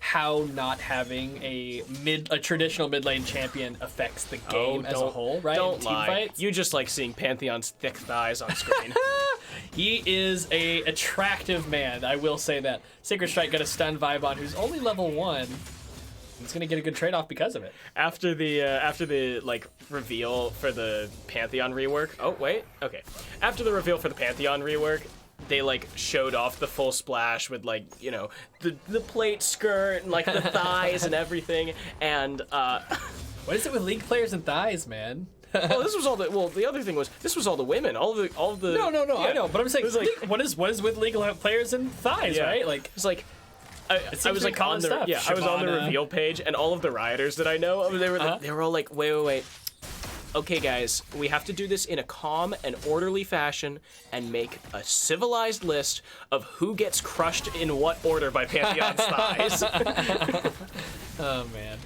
how not having a traditional mid lane champion affects the game as a whole, right? Don't in team lie. fights. You just like seeing Pantheon's thick thighs on screen. He is a attractive man, I will say that. Sacred Strike got a stun Vibon, who's only level 1. He's gonna get a good trade-off because of it. After the like reveal for the Pantheon rework. Oh wait, okay. After the reveal for the Pantheon rework, they like showed off the full splash with like the plate skirt and like the thighs and everything. And What is it with League players and thighs, man? well, this was all the the other thing was this was all the women, all the No, yeah. I know, but I'm saying It was like what is with League players and thighs, yeah. right? Like it's like. I was to be like common on the stuff. I was on the Shyvana. reveal page and all of the rioters that I know they were all like wait. Okay, guys, we have to do this in a calm and orderly fashion and make a civilized list of who gets crushed in what order by Pantheon's thighs. Oh man.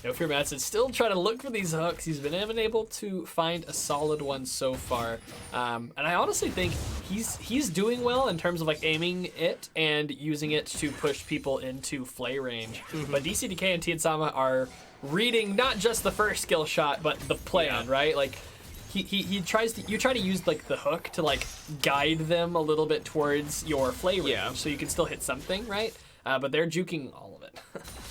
No Fear Matson still trying to look for these hooks. He's been unable to find a solid one so far. And I honestly think he's doing well in terms of like aiming it and using it to push people into flay range. But DCDK and Tien Sama are reading not just the first skill shot, but the plan, right? Like you try to use like the hook to like guide them a little bit towards your flay range, so you can still hit something, right? But they're juking all of it.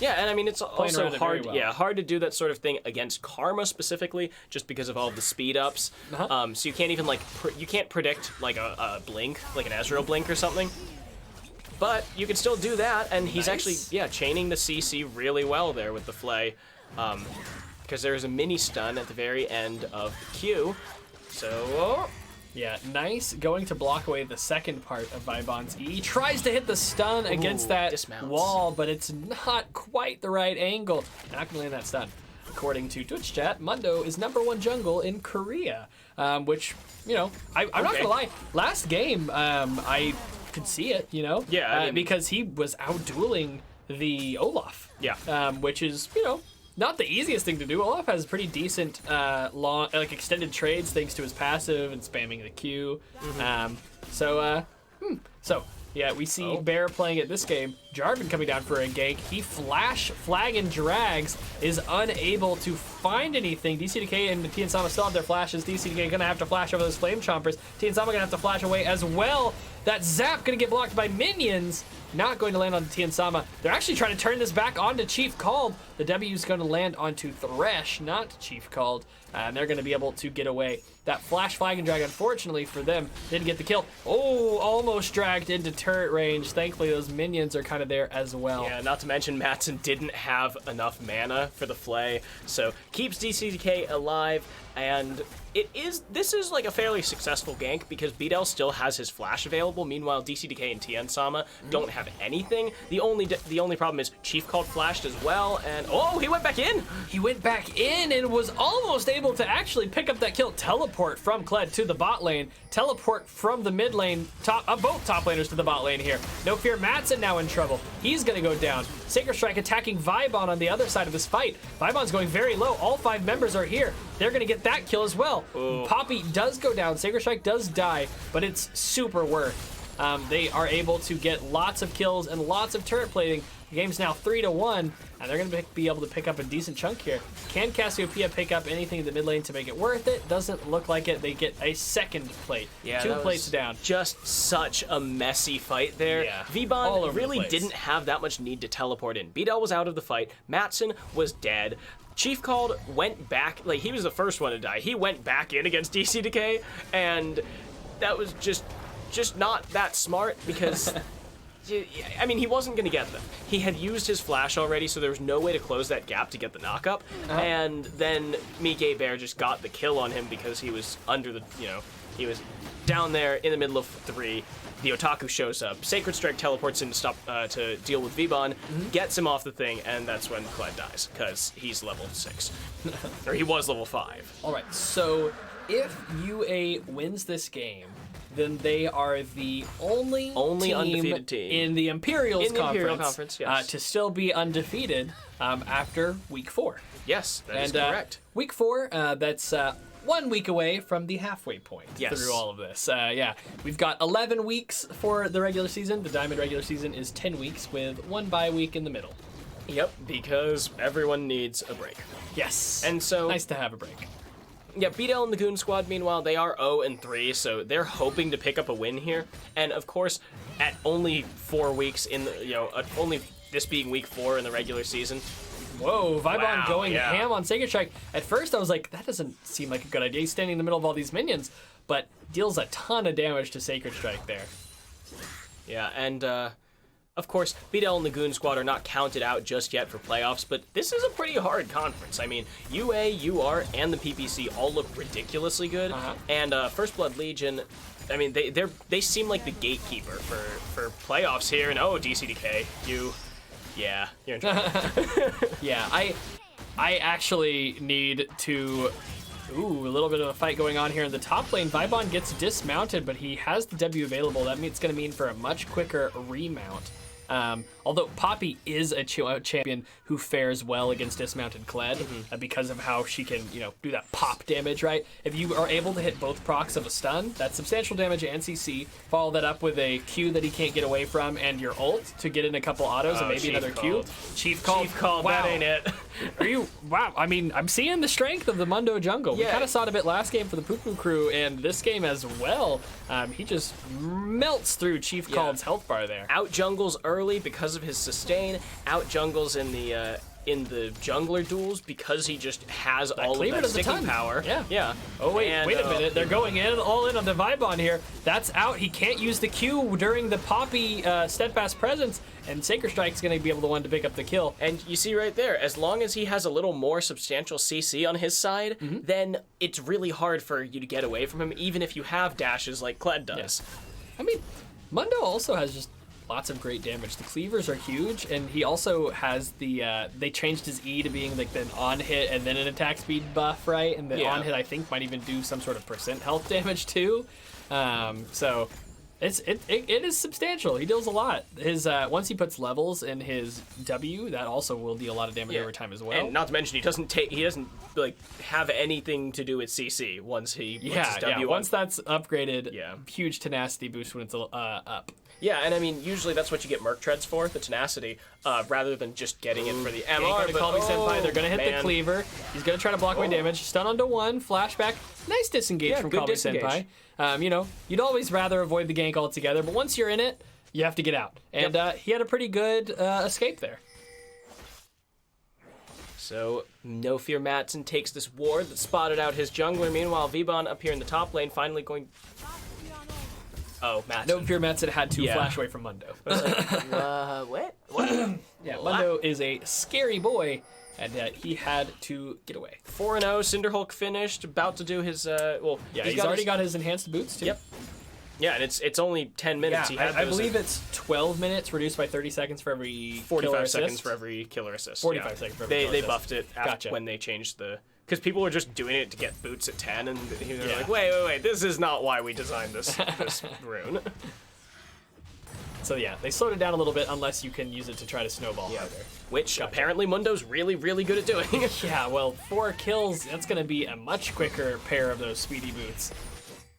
Yeah, and I mean it's also around it very hard. well. Yeah, hard to do that sort of thing against Karma specifically, just because of all the speed ups. So you can't even like you can't predict like a blink, like an Ezreal blink or something. But you can still do that, and he's actually chaining the CC really well there with the Flay, because there's a mini stun at the very end of the Q. So. Yeah, nice going to block away the second part of Vibon's E. He tries to hit the stun against that dismounts. wall, but it's not quite the right angle. Not gonna land that stun. According to Twitch chat, Mundo is #1 jungle in Korea, which, I'm not gonna lie. Last game, I could see it, Yeah, I mean- because he was out-dueling the Olaf. Yeah. Which is, not the easiest thing to do. Olaf has pretty decent, long, extended trades thanks to his passive and spamming the Q. So yeah, we see Bear playing it this game. Jarvan coming down for a gank. He flag and drags, is unable to find anything. DCDK and Tiansama still have their flashes. DCDK gonna have to flash over those flame chompers. Tiansama gonna have to flash away as well. That zap gonna get blocked by minions. Not going to land on Tiansama. They're actually trying to turn this back onto Chief Called. The W is going to land onto Thresh, not Chief Called. And they're going to be able to get away. That flash flag and drag, unfortunately for them, didn't get the kill. Oh, almost dragged into turret range. Thankfully, those minions are kind of there as well. Yeah, not to mention Matson didn't have enough mana for the Flay, so keeps DCDK alive, and this is like a fairly successful gank because BDL still has his flash available. Meanwhile, DCDK and Tiansama don't have anything. The only problem is Chief Called flashed as well, and oh, he went back in. He went back in and was almost able to actually pick up that kill. Teleport from Kled to the bot lane. Teleport from the mid lane. Both top laners to the bot lane here. No fear, Matson now in trouble. He's gonna go down. Sacred Strike attacking Vibon on the other side of this fight. Vibon's going very low. All 5 members are here. They're gonna get that kill as well. Ooh. Poppy does go down. Sacred Strike does die, but it's super worth. They are able to get lots of kills and lots of turret plating. The game's now 3-1, and they're going to be able to pick up a decent chunk here. Can Cassiopeia pick up anything in the mid lane to make it worth it? Doesn't look like it. They get a second plate. Yeah, 2 plates down. Just such a messy fight there. Yeah, all Vibon over really the place. didn't have that much need to teleport in. BDL was out of the fight. Matson was dead. Chief Called went back, like he was the first one to die. He went back in against DCDK, and that was just not that smart because I mean, he wasn't going to get them. He had used his flash already, so there was no way to close that gap to get the knockup. And then Mike Bear just got the kill on him because he was under the, he was down there in the middle of 3. The Otaku shows up. Sacred Strike teleports in to deal with Vibon, gets him off the thing, and that's when Kled dies because he's level 6, or he was level 5. All right, so if UA wins this game, then they are the only undefeated team in the Imperials Conference, yes. To still be undefeated after week 4. Yes, that is correct. Week 4, that's 1 week away from the halfway point through all of this. We've got 11 weeks for the regular season. The Diamond regular season is 10 weeks with 1 bye week in the middle. Yep, because everyone needs a break. Yes, and so nice to have a break. Yeah, BDL and the Goon Squad, meanwhile, they are 0-3, so they're hoping to pick up a win here. And of course, at only 4 weeks in the, only this being week 4 in the regular season. Whoa, Vibon going ham on Sacred Strike. At first, I was like, that doesn't seem like a good idea. He's standing in the middle of all these minions, but deals a ton of damage to Sacred Strike there. Yeah, and of course, BDL and the Goon Squad are not counted out just yet for playoffs, but this is a pretty hard conference. I mean, UA, UR, and the PPC all look ridiculously good, and First Blood Legion, I mean, they seem like the gatekeeper for playoffs here, and DCDK, you're in trouble. Yeah, I actually need to... Ooh, a little bit of a fight going on here in the top lane. Vibon gets dismounted, but he has the W available. That means it's going to mean for a much quicker remount. Although Poppy is a champion who fares well against dismounted Kled because of how she can, do that pop damage, right? If you are able to hit both procs of a stun, that's substantial damage and CC. Follow that up with a Q that he can't get away from and your ult to get in a couple autos and maybe another Q. Chief Called, wow. That ain't it. Wow, I mean, I'm seeing the strength of the Mundo jungle. We kind of saw it a bit last game for the Poo Poo crew, and this game as well. He just melts through Chief Called's health bar there. Out jungles early because of his sustain. Out jungles in the jungler duels because he just has all of that sticking power. Yeah. Oh wait a minute. They're going all in on the Vibon here. That's out. He can't use the Q during the Poppy steadfast presence, and Sacred Strike's going to be able to pick up the kill. And you see right there, as long as he has a little more substantial CC on his side, then it's really hard for you to get away from him, even if you have dashes like Kled does. Yeah. I mean, Mundo also has just lots of great damage. The cleavers are huge, and he also has the, they changed his E to being like an on-hit and then an attack speed buff, right? And the on-hit, I think, might even do some sort of % health damage too. So It is substantial. He deals a lot. His once he puts levels in his W, that also will deal a lot of damage over time as well. And not to mention, he doesn't like have anything to do with CC once he puts his W on. Once that's upgraded, huge tenacity boost when it's up. Yeah, and I mean, usually that's what you get Merc Treads for, the tenacity, rather than just getting it for the MR. But Senpai, they're going to hit the cleaver. He's going to try to block away damage. Stun onto one, flashback. Nice disengage from Kami Senpai. You know, you'd always rather avoid the gank altogether, but once you're in it, you have to get out. And he had a pretty good escape there. So, No Fear Matson takes this ward that spotted out his jungler. Meanwhile, Vibon up here in the top lane, finally going... Oh, Matson. No Fear Matson had to flash away from Mundo. What? Yeah, Mundo is a scary boy, and he had to get away. 4-0, Cinderhulk finished, about to do his, he's already got his enhanced boots, too. Yep. Yeah, and it's only 10 minutes. Yeah, I believe it's 12 minutes, reduced by 30 seconds for every 45 seconds for every killer assist. 45 seconds for every killer They assist. buffed it when they changed the... Because people were just doing it to get boots at 10, and they're like, wait, this is not why we designed this rune. So yeah, they slowed it down a little bit unless you can use it to try to snowball harder. Which apparently Mundo's really, really good at doing. Yeah, well, 4 kills, that's going to be a much quicker pair of those speedy boots.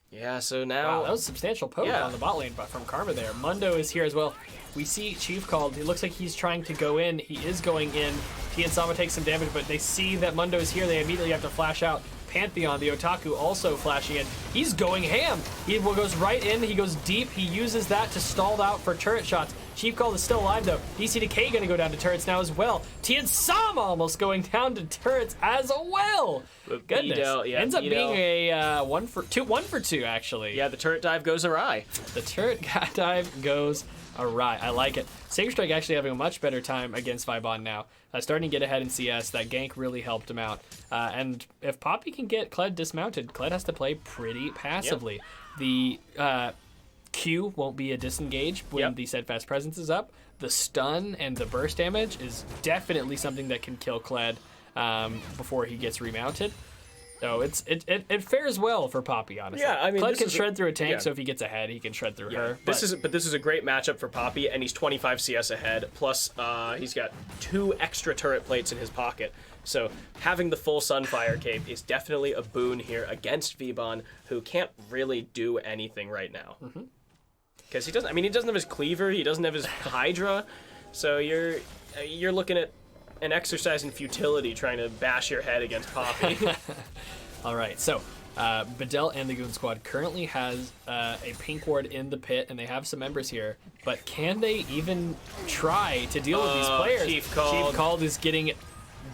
Yeah, so now... Wow, that was substantial poke on the bot lane from Karma there. Mundo is here as well. We see Chief called. It looks like he's trying to go in. He is going in. Tien Sama takes some damage, but they see that Mundo is here. They immediately have to flash out. Pantheon, the Otaku, also flashing in. He's going ham. He goes right in. He goes deep. He uses that to stall out for turret shots. Chief Call is still alive, though. DC Decay going to go down to turrets now as well. Tien Sama almost going down to turrets as well. Goodness. Ends up being a 1 for 2, actually. Yeah, the turret dive goes awry. The turret dive goes awry. I like it. Sacred Strike actually having a much better time against Vibon now. Starting to get ahead in CS. That gank really helped him out. And if Poppy can get Kled dismounted, Kled has to play pretty passively. Yep. The Q won't be a disengage when the Steadfast Presence is up. The stun and the burst damage is definitely something that can kill Kled before he gets remounted. So it fares well for Poppy, honestly. Yeah, I mean, Kled can shred through a tank, so if he gets ahead, he can shred through her. This is a great matchup for Poppy, and he's 25 CS ahead. Plus, he's got 2 extra turret plates in his pocket. So having the full Sunfire cape is definitely a boon here against Vibon, who can't really do anything right now. Because he doesn't have his cleaver, he doesn't have his Hydra. So you're looking at an exercise in futility trying to bash your head against Poppy. All right, so Bedell and the Goon Squad currently has a pink ward in the pit, and they have some members here. But can they even try to deal with these players? Chief Called is getting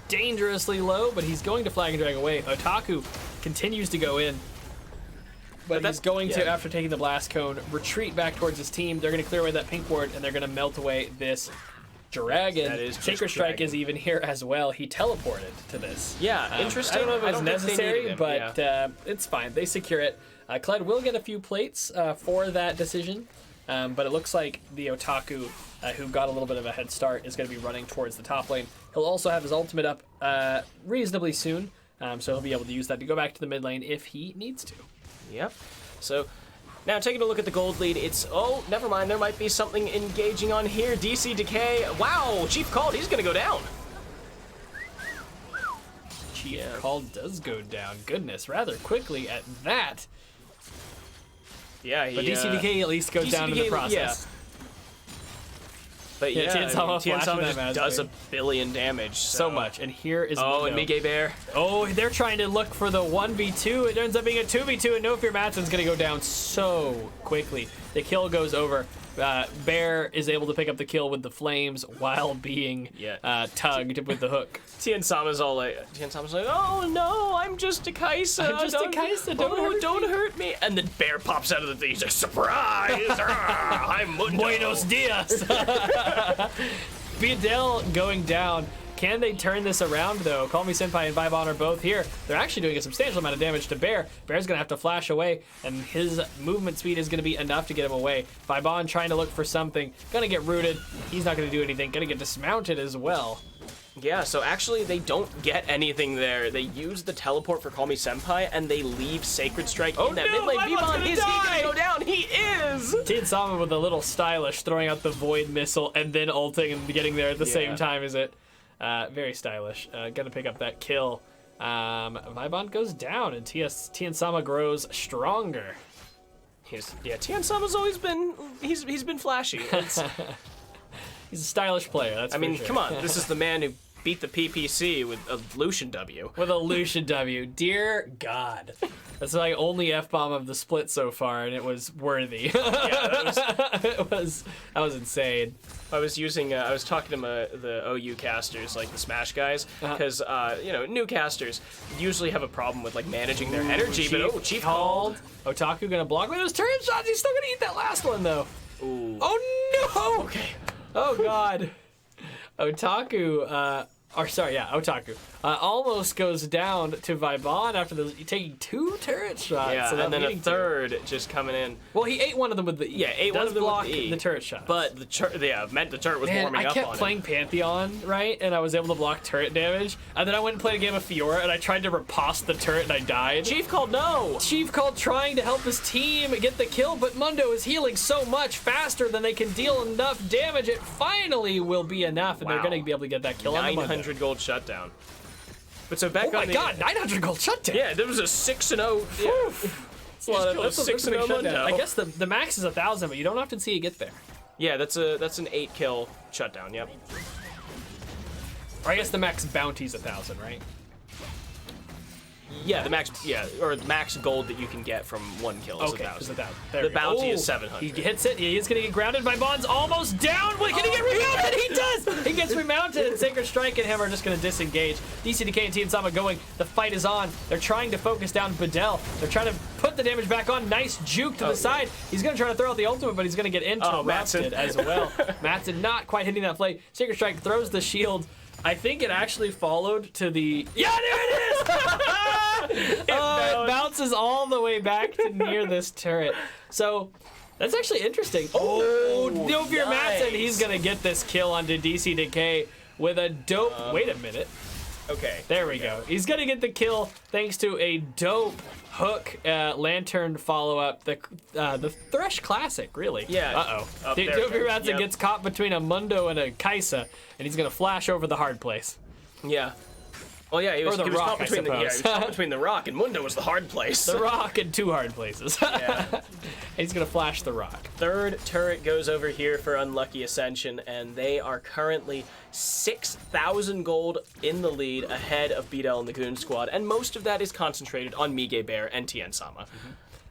dangerously low, but he's going to flag and drag away. Otaku continues to go in. But he's going to, after taking the blast cone, retreat back towards his team. They're going to clear away that pink ward, and they're going to melt away this dragon. Sacred Strike is even here as well. He teleported to this. Yeah, interesting. I don't know if it was necessary, but it's fine. They secure it. Kled will get a few plates for that decision, but it looks like the Otaku, who got a little bit of a head start, is going to be running towards the top lane. He'll also have his ultimate up reasonably soon, so he'll be able to use that to go back to the mid lane if he needs to. Yep. So now taking a look at the gold lead, it's, oh, never mind, there might be something engaging on here. DC Decay, wow, Chief Called, he's gonna go down. Chief Called does go down, goodness, rather quickly at that. Yeah, but DC Decay at least goes down in the process. Yeah. But Tien Sama just does a a billion damage. So much. And here is Mundo. and Mige Bear. Oh, they're trying to look for the 1v2. It ends up being a 2v2, and No Fear Matson's going to go down so quickly. The kill goes over. Bear is able to pick up the kill with the flames while being tugged with the hook. Tien Sama's like, oh no, I'm just a Kaisa. Don't hurt me. And then Bear pops out of the thing. He's like, surprise! I'm Mundo. Buenos dias. Bedell going down. Can they turn this around, though? Call Me Senpai and Vibon are both here. They're actually doing a substantial amount of damage to Bear. Bear's going to have to flash away, and his movement speed is going to be enough to get him away. Vibon trying to look for something. Going to get rooted. He's not going to do anything. Going to get dismounted as well. Yeah, so actually they don't get anything there. They use the teleport for Call Me Senpai, and they leave Sacred Strike in that mid lane. Vibon's is he gonna go down? He is! Tien Sama with a little stylish, throwing out the Void Missile and then ulting and getting there at the same time as it. Very stylish. Gonna pick up that kill. Vibon goes down, and Tien Sama grows stronger. Tien Sama's always been, he's been flashy. He's a stylish player, that's I mean, sure. come on, this is the man who beat the PPC with a Lucian W. With a Lucian W. Dear God. That's my only F-bomb of the split so far, and it was worthy. Yeah, that was insane. I was talking to the OU casters, like the Smash guys, because, new casters usually have a problem with, like, managing their energy, but Chief called. Otaku gonna block with those turret shots. He's still gonna eat that last one, though. Ooh. Oh, no! Okay. Oh, God. Otaku, Otaku almost goes down to Vibon after taking 2 turret shots. Yeah, so and then a third just coming in. Well, he ate one of them with the E. Ate one of them block with the E. The turret shot. But the turret was warming up on I kept him. playing Pantheon, right? And I was able to block turret damage. And then I went and played a game of Fiora, and I tried to riposte the turret, and I died. Chief called no! Chief called trying to help his team get the kill, but Mundo is healing so much faster than they can deal enough damage. It finally will be enough, and they're going to be able to get that kill on the Mundo. 900 gold shutdown. But so back Oh on my God, 900 gold shutdown. Yeah, there was a 6-0. Yeah. That's a lot of That's a 6-0 Mundo. I guess the max is 1,000, but you don't often see it get there. Yeah, that's an 8 kill shutdown. Yep. Or I guess the max bounty's 1,000, right? Yeah, the max gold that you can get from 1 kill is 1,000. It's 1,000. The bounty is 700. He hits it. He is going to get grounded. Vibon's almost down. Wait, can he get remounted? He does. He gets remounted, and Sacred Strike and him are just going to disengage. DCDK and Tien Sama going. The fight is on. They're trying to focus down Bedell. They're trying to put the damage back on. Nice juke to the side. He's going to try to throw out the ultimate, but he's going to get interrupted as well. Matson not quite hitting that play. Sacred Strike throws the shield. I think it actually followed to the... Yeah, there it is! It bounces all the way back to near this turret. So, that's actually interesting. Oh, Dopir Matson, he's going to get this kill onto DCDK with a dope... Wait a minute. Okay. There we go. He's going to get the kill thanks to a dope hook lantern follow-up. The Thresh Classic, really. Yeah. Uh-oh. Dopir Matson gets caught between a Mundo and a Kaisa, and he's going to flash over the hard place. Yeah. Well, yeah, he was caught between between the rock, and Mundo was the hard place. The rock and 2 hard places. Yeah. He's going to flash the rock. Third turret goes over here for Unlucky Ascension, and they are currently 6,000 gold in the lead ahead of Beedel and the Goon Squad, and most of that is concentrated on Mige Bear and Tien Sama.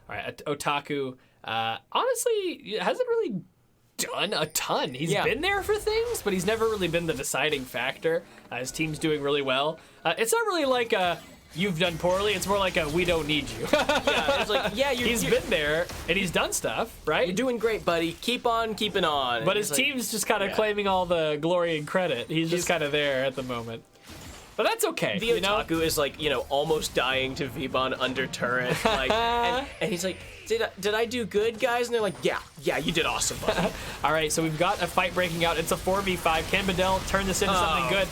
All right, Otaku, honestly, hasn't really done a ton. He's been there for things, but he's never really been the deciding factor. His team's doing really well. It's not really like a you've done poorly. It's more like a we don't need you. It's like, he's been there and he's done stuff, right? You're doing great, buddy. Keep on keeping on. But his team's just kind of claiming all the glory and credit. He's just kind of there at the moment. But that's okay. The Otaku is like, almost dying to Vibon under turret. Like, and he's like, did I do good, guys? And they're like, yeah, you did awesome, buddy. All right, so we've got a fight breaking out. It's a 4v5. Can Bedell turn this into something good?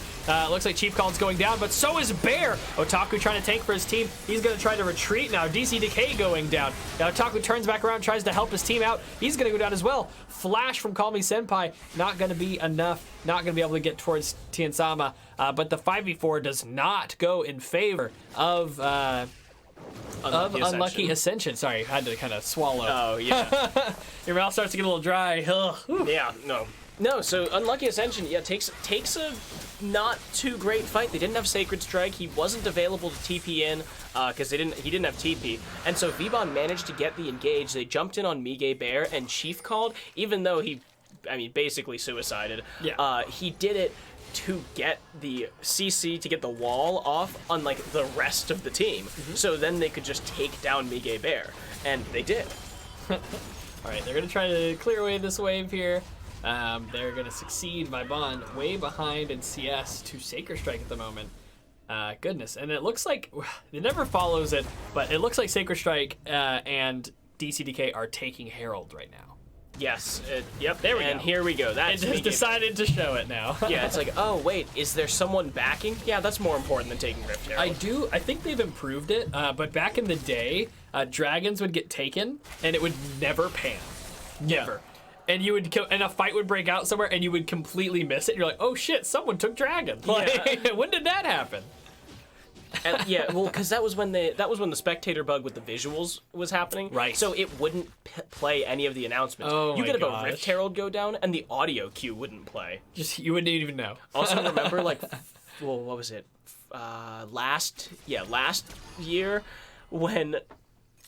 Looks like Chief Call's going down, but so is Bear. Otaku trying to tank for his team. He's going to try to retreat now. DC Decay going down. Now Otaku turns back around, tries to help his team out. He's going to go down as well. Flash from Call Me Senpai. Not going to be enough. Not going to be able to get towards Tien Sama. But the 5v4 does not go in favor of Unlucky Ascension. Sorry, I had to kind of swallow. Oh, yeah. Your mouth starts to get a little dry. Yeah, no, so Unlucky Ascension, takes a not too great fight. They didn't have Sacred Strike. He wasn't available to TP in because he didn't have TP. And so Vibon managed to get the engage. They jumped in on Mige Bear and Chief called, even though he basically suicided. Yeah. He did it to get the CC, to get the wall off, unlike the rest of the team. So then they could just take down Mige Bear. And they did. All right, they're going to try to clear away this wave here. They're going to succeed. Vibon way behind in CS to Sacred Strike at the moment. Goodness. And it looks like, it never follows it, but it looks like Sacred Strike and DCDK are taking Herald right now. Yes. Yep. There we and go. here we go. It That's just me. decided to show it now. Yeah, it's like, oh wait, is there someone backing? Yeah, that's more important than taking Rift Herald. I think they've improved it, but back in the day, dragons would get taken, and it would never pan. Never. And you would and a fight would break out somewhere, and you would completely miss it. You're like, oh shit, someone took dragon. Like, when did that happen? And, yeah, well, because that was when the spectator bug with the visuals was happening. Right. So it wouldn't play any of the announcements. Oh You my could have gosh. a Rift Herald go down, and the audio cue wouldn't play. Just you wouldn't even know. Also, remember, like, well, what was it? Last year when.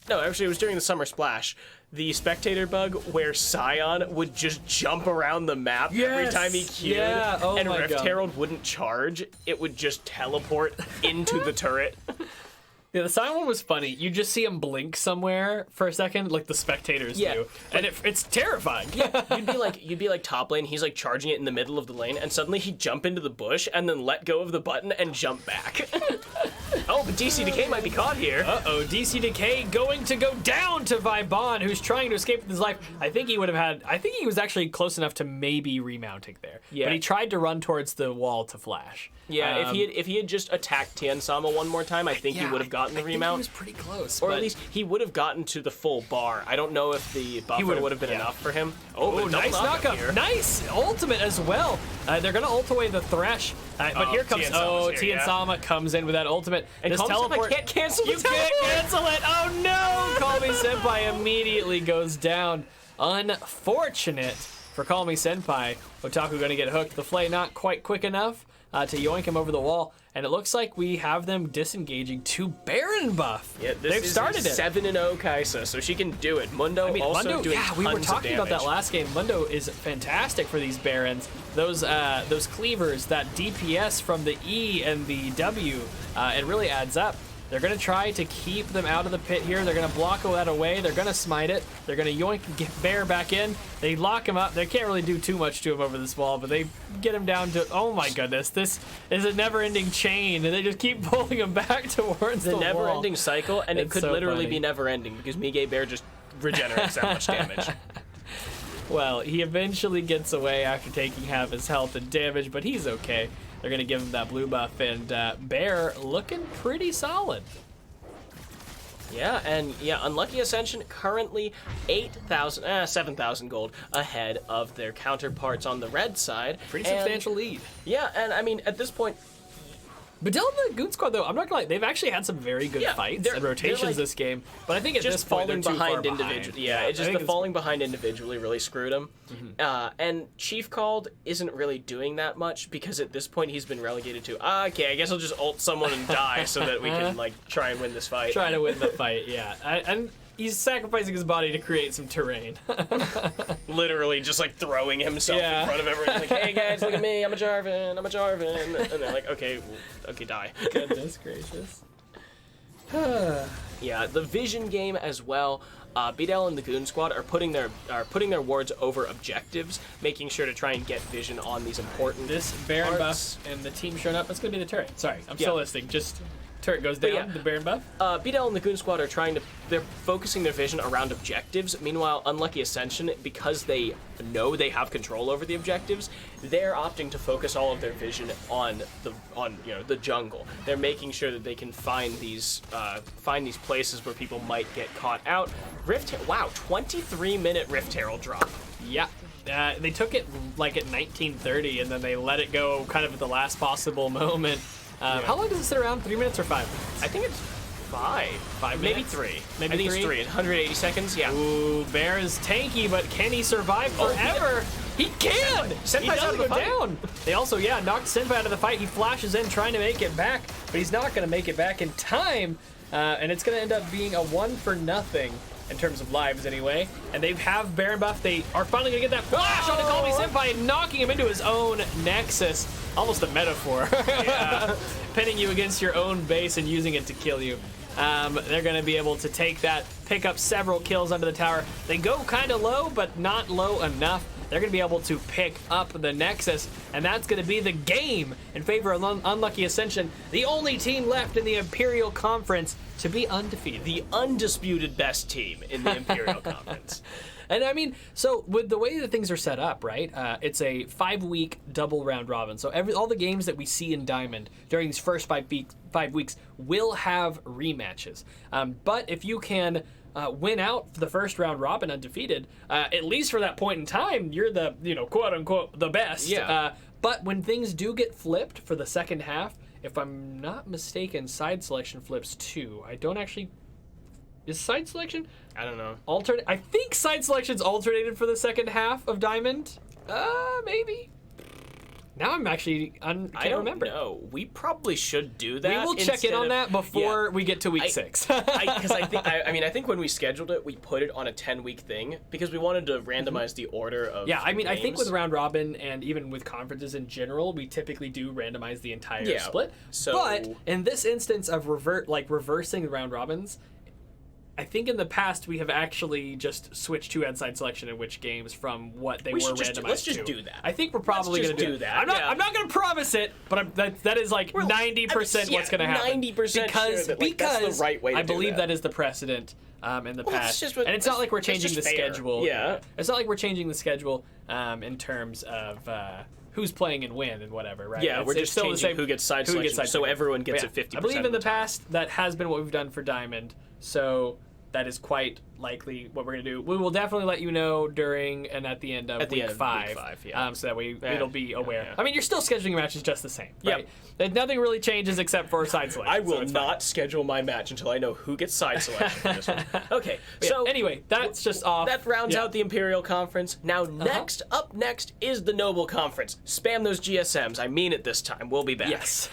No, actually, it was during the Summer Splash. The spectator bug where Scion would just jump around the map every Yes! time he queued, Yeah, oh and my Rift God. Herald wouldn't charge. It would just teleport into the turret. Yeah, the silent one was funny. You just see him blink somewhere for a second, like the spectators do, and it's terrifying. You'd be like top lane. He's like charging it in the middle of the lane, and suddenly he'd jump into the bush and then let go of the button and jump back. Oh, but DC Decay might be caught here. Uh-oh, DC Decay going to go down to Vibon, who's trying to escape with his life. I think he was actually close enough to maybe remounting there. Yeah. But he tried to run towards the wall to flash. Yeah, if he had just attacked Tien Sama one more time, I think he would have gotten the I think remount. he was pretty close. Or but at least he would have gotten to the full bar. I don't know if the buffer would have been enough for him. Oh, but a nice double knockup. here. Nice ultimate as well. They're going to ult away the Thresh. But here comes... Tien Sama's here, Tien Sama comes in with that ultimate. And this Call Me Senpai teleport... can't cancel the You can't cancel it. Oh, no. Call Me Senpai immediately goes down. Unfortunate for Call Me Senpai. Otaku going to get hooked. The Flay not quite quick enough to yoink him over the wall. And it looks like we have them disengaging to Baron buff. Yeah, They've started it. 7-0 Kaisa, so she can do it. Mundo also Mundo, doing yeah, we were tons of talking about that damage. last game. Mundo is fantastic for these Barons. Those cleavers, that DPS from the E and the W, it really adds up. They're going to try to keep them out of the pit here. They're going to block that away. They're going to smite it. They're going to yoink get Bear back in. They lock him up. They can't really do too much to him over this wall, but they get him down to... Oh my goodness, this is a never-ending chain, and they just keep pulling him back towards the wall. Never-ending cycle, and it It's could so literally funny. be never-ending because Mige Bear just regenerates that much damage. Well, he eventually gets away after taking half his health and damage, but he's okay. They're going to give him that blue buff, and Bear looking pretty solid. Yeah, and Unlucky Ascension currently 7,000 gold ahead of their counterparts on the red side. Pretty And- substantial lead. Yeah, and I mean, at this point, But Dylan the Goon Squad, though, I'm not gonna lie, they've actually had some very good fights they're and rotations like this game. But I think at just this point, falling they're too far behind individually. Yeah, it's I just think the falling behind individually really screwed him. And Chief Called isn't really doing that much because at this point he's been relegated to, okay, I guess I'll just ult someone and die so that we can like try and win this fight. Trying to win the fight, yeah. And he's sacrificing his body to create some terrain. Literally just like throwing himself in front of everyone. Like, hey guys, look at me, I'm a Jarvan. And they're like, okay, die. Goodness gracious. Yeah, the Vision game as well. BDL and the Goon Squad are putting their wards over objectives, making sure to try and get Vision on these important. This Baron parts. buff and the team showing up, that's gonna be the turret. Sorry, I'm still listening. Just turret goes down, yeah. the Baron buff. BDL and the Goon Squad are they're focusing their vision around objectives. Meanwhile, Unlucky Ascension, because they know they have control over the objectives, they're opting to focus all of their vision on the jungle. They're making sure that they can find these places where people might get caught out. 23-minute Rift Herald drop. Yeah. They took it like at 1930, and then they let it go kind of at the last possible moment. How long does it sit around? 3 minutes or 5 minutes? I think it's 5. 5 Maybe minutes? 3. Maybe I think 3? it's 3. 180 seconds. Yeah. Ooh, Bear is tanky, but can he survive forever? He can! Senpai's He out doesn't of the go fight. down. They also, knocked Senpai out of the fight. He flashes in trying to make it back, but he's not going to make it back in time. And it's going to end up being a 1-for-0 in terms of lives anyway. And they have Baron buff. They are finally going to get that flash on Call Me Senpai, knocking him into his own Nexus. Almost a metaphor. Yeah. Pinning you against your own base and using it to kill you. They're going to be able to take that, pick up several kills under the tower. They go kind of low, but not low enough. They're going to be able to pick up the Nexus, and that's going to be the game in favor of Unlucky Ascension, the only team left in the Imperial Conference. to be undefeated. The undisputed best team in the Imperial Conference. And I mean, so with the way that things are set up, right? It's a 5-week double round robin. So all the games that we see in Diamond during these first 5 weeks will have rematches. But if you can win out for the first round robin undefeated, at least for that point in time, you're the quote unquote the best. Yeah. But when things do get flipped for the second half, if I'm not mistaken, side selection flips too. I don't actually. Is side selection? I don't know. I think side selection's alternated for the second half of Diamond. Maybe. Now I'm actually can't remember. No, we probably should do that. We will check in on that before we get to week 6. Because I think when we scheduled it, we put it on a 10-week thing because we wanted to randomize the order of. Yeah, I mean, games. I think with round robin and even with conferences in general, we typically do randomize the entire split. But in this instance of reversing the round robins, I think in the past we have actually just switched to side selection in which games from what they were randomized let's just to. do that. I think we're probably going to do that. I'm not going to promise it, but that is like 90% what's going to happen. 90% because sure that, that's the right way to I do believe that is the precedent in the past. It's and it's not like we're changing the fair. schedule. Yeah. It's not like we're changing the schedule in terms of who's playing and when and whatever, right? Yeah, we're just still changing the same, who gets side selection, so everyone gets it 50%. I believe in the time. past that has been what we've done for Diamond, so that is quite likely what we're going to do. We will definitely let you know during and at the end of week 5. So that way it'll be aware. Yeah. I mean, you're still scheduling matches just the same, right? Yep. Nothing really changes except for side selection. I will not schedule my match until I know who gets side selection for this one. Okay, so anyway, that's just off. That rounds out the Imperial Conference. Now, up next is the Noble Conference. Spam those GSMs. I mean it this time. We'll be back. Yes.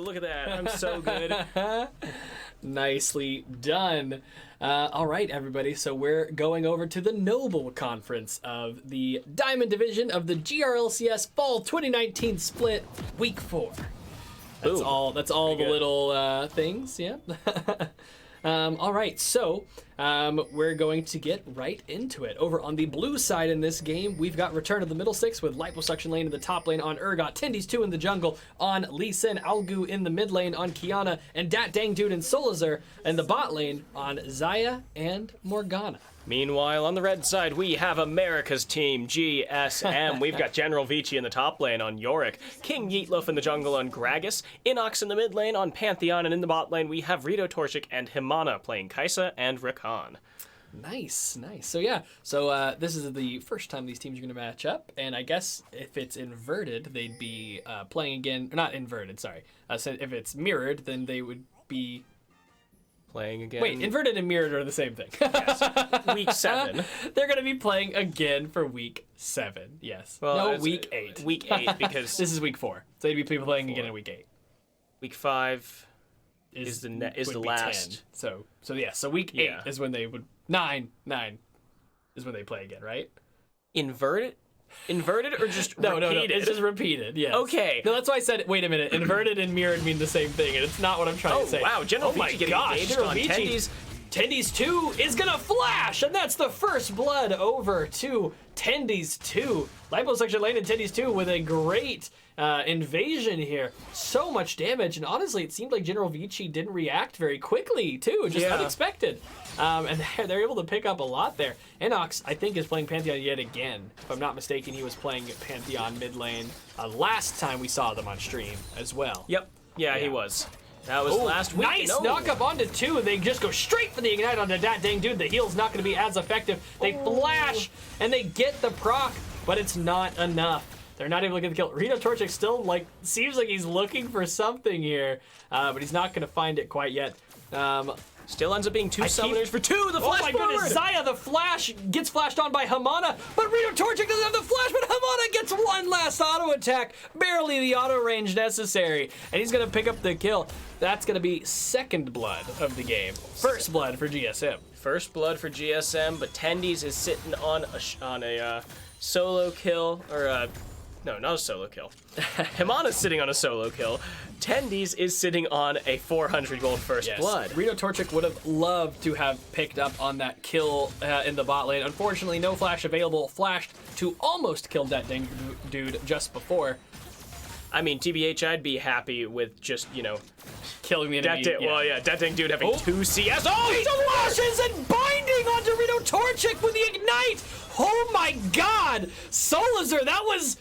look at that. I'm so good. Nicely done. All right, everybody. So we're going over to the Noble Conference of the Diamond Division of the GRLCS Fall 2019 Split, Week 4. That's Boom. all. That's all Pretty the good. little things. Yeah. All right, so we're going to get right into it. Over on the blue side in this game, we've got Return of the Middle Six with Liposuction Lane in the top lane on Urgot, Tendies 2 in the jungle on Lee Sin, Algu in the mid lane on Kiana, and Dat Dang Dude and Solazar in the bot lane on Zaya and Morgana. Meanwhile, on the red side, we have America's team, GSM. We've got General Vici in the top lane on Yorick, King Yeetloaf in the jungle on Gragas, Inox in the mid lane on Pantheon, and in the bot lane, we have Rito Torchic and Himana playing Kaisa and Rakan. Nice. So this is the first time these teams are going to match up, and I guess if it's inverted, they'd be playing again. Not inverted, sorry. So if it's mirrored, then they would be Playing again. Wait, inverted and mirrored are the same thing. Week 7. They're going to be playing again for week 7. Yes. Well, no, it's week 8. Week 8 because This is week 4. So they'd be playing again in week 8. week 5 is the would be last. 10. So week 8 Yeah. is when they would 9 is when they play again, right? Inverted or just No, repeated? it's just repeated. Yes. Okay. No, that's why I said. Wait a minute. Inverted and mirrored mean the same thing, and it's not what I'm trying Oh, to say. wow. General my Vici getting gosh, engaged General on Vici. Tendies. Tendies 2 is gonna flash, and that's the first blood over to Tendies 2. Liposuction Lane and Tendies 2 with a great invasion here. So much damage, and honestly, it seemed like General Vici didn't react very quickly, too. Just Yeah. unexpected. And they're able to pick up a lot there. Inox, I think, is playing Pantheon yet again. If I'm not mistaken, he was playing Pantheon mid lane last time we saw them on stream as well. Yep. Yeah, he Yeah. was. That was last week. Nice No. knock up onto 2. They just go straight for the ignite onto that dang dude. The heal's not going to be as effective. They flash and they get the proc, but it's not enough. They're not able to get the kill. Rito Torchic still seems like he's looking for something here, but he's not going to find it quite yet. Still ends up being 2 summoners for 2. The flash Oh my forward. goodness, Zaya, the flash gets flashed on by Himana, but Rito Torchic doesn't have the flash, but Himana gets one last auto attack, barely the auto range necessary, and he's gonna pick up the kill. That's gonna be second blood of the game. First blood for GSM. First blood for GSM, but Tendies is sitting on a solo kill, or no, not a solo kill. Himana's sitting on a solo kill. Tendies is sitting on a 400 gold first blood. Rito Torchic would have loved to have picked up on that kill in the bot lane. Unfortunately, no flash available. Flashed to almost kill that dang dude just before. I mean, TBH, I'd be happy with just, Killing the enemy. that dang dude having 2 CS. Oh, He flashes and binding onto Rito Torchic with the ignite. Oh my God, Solazar, that was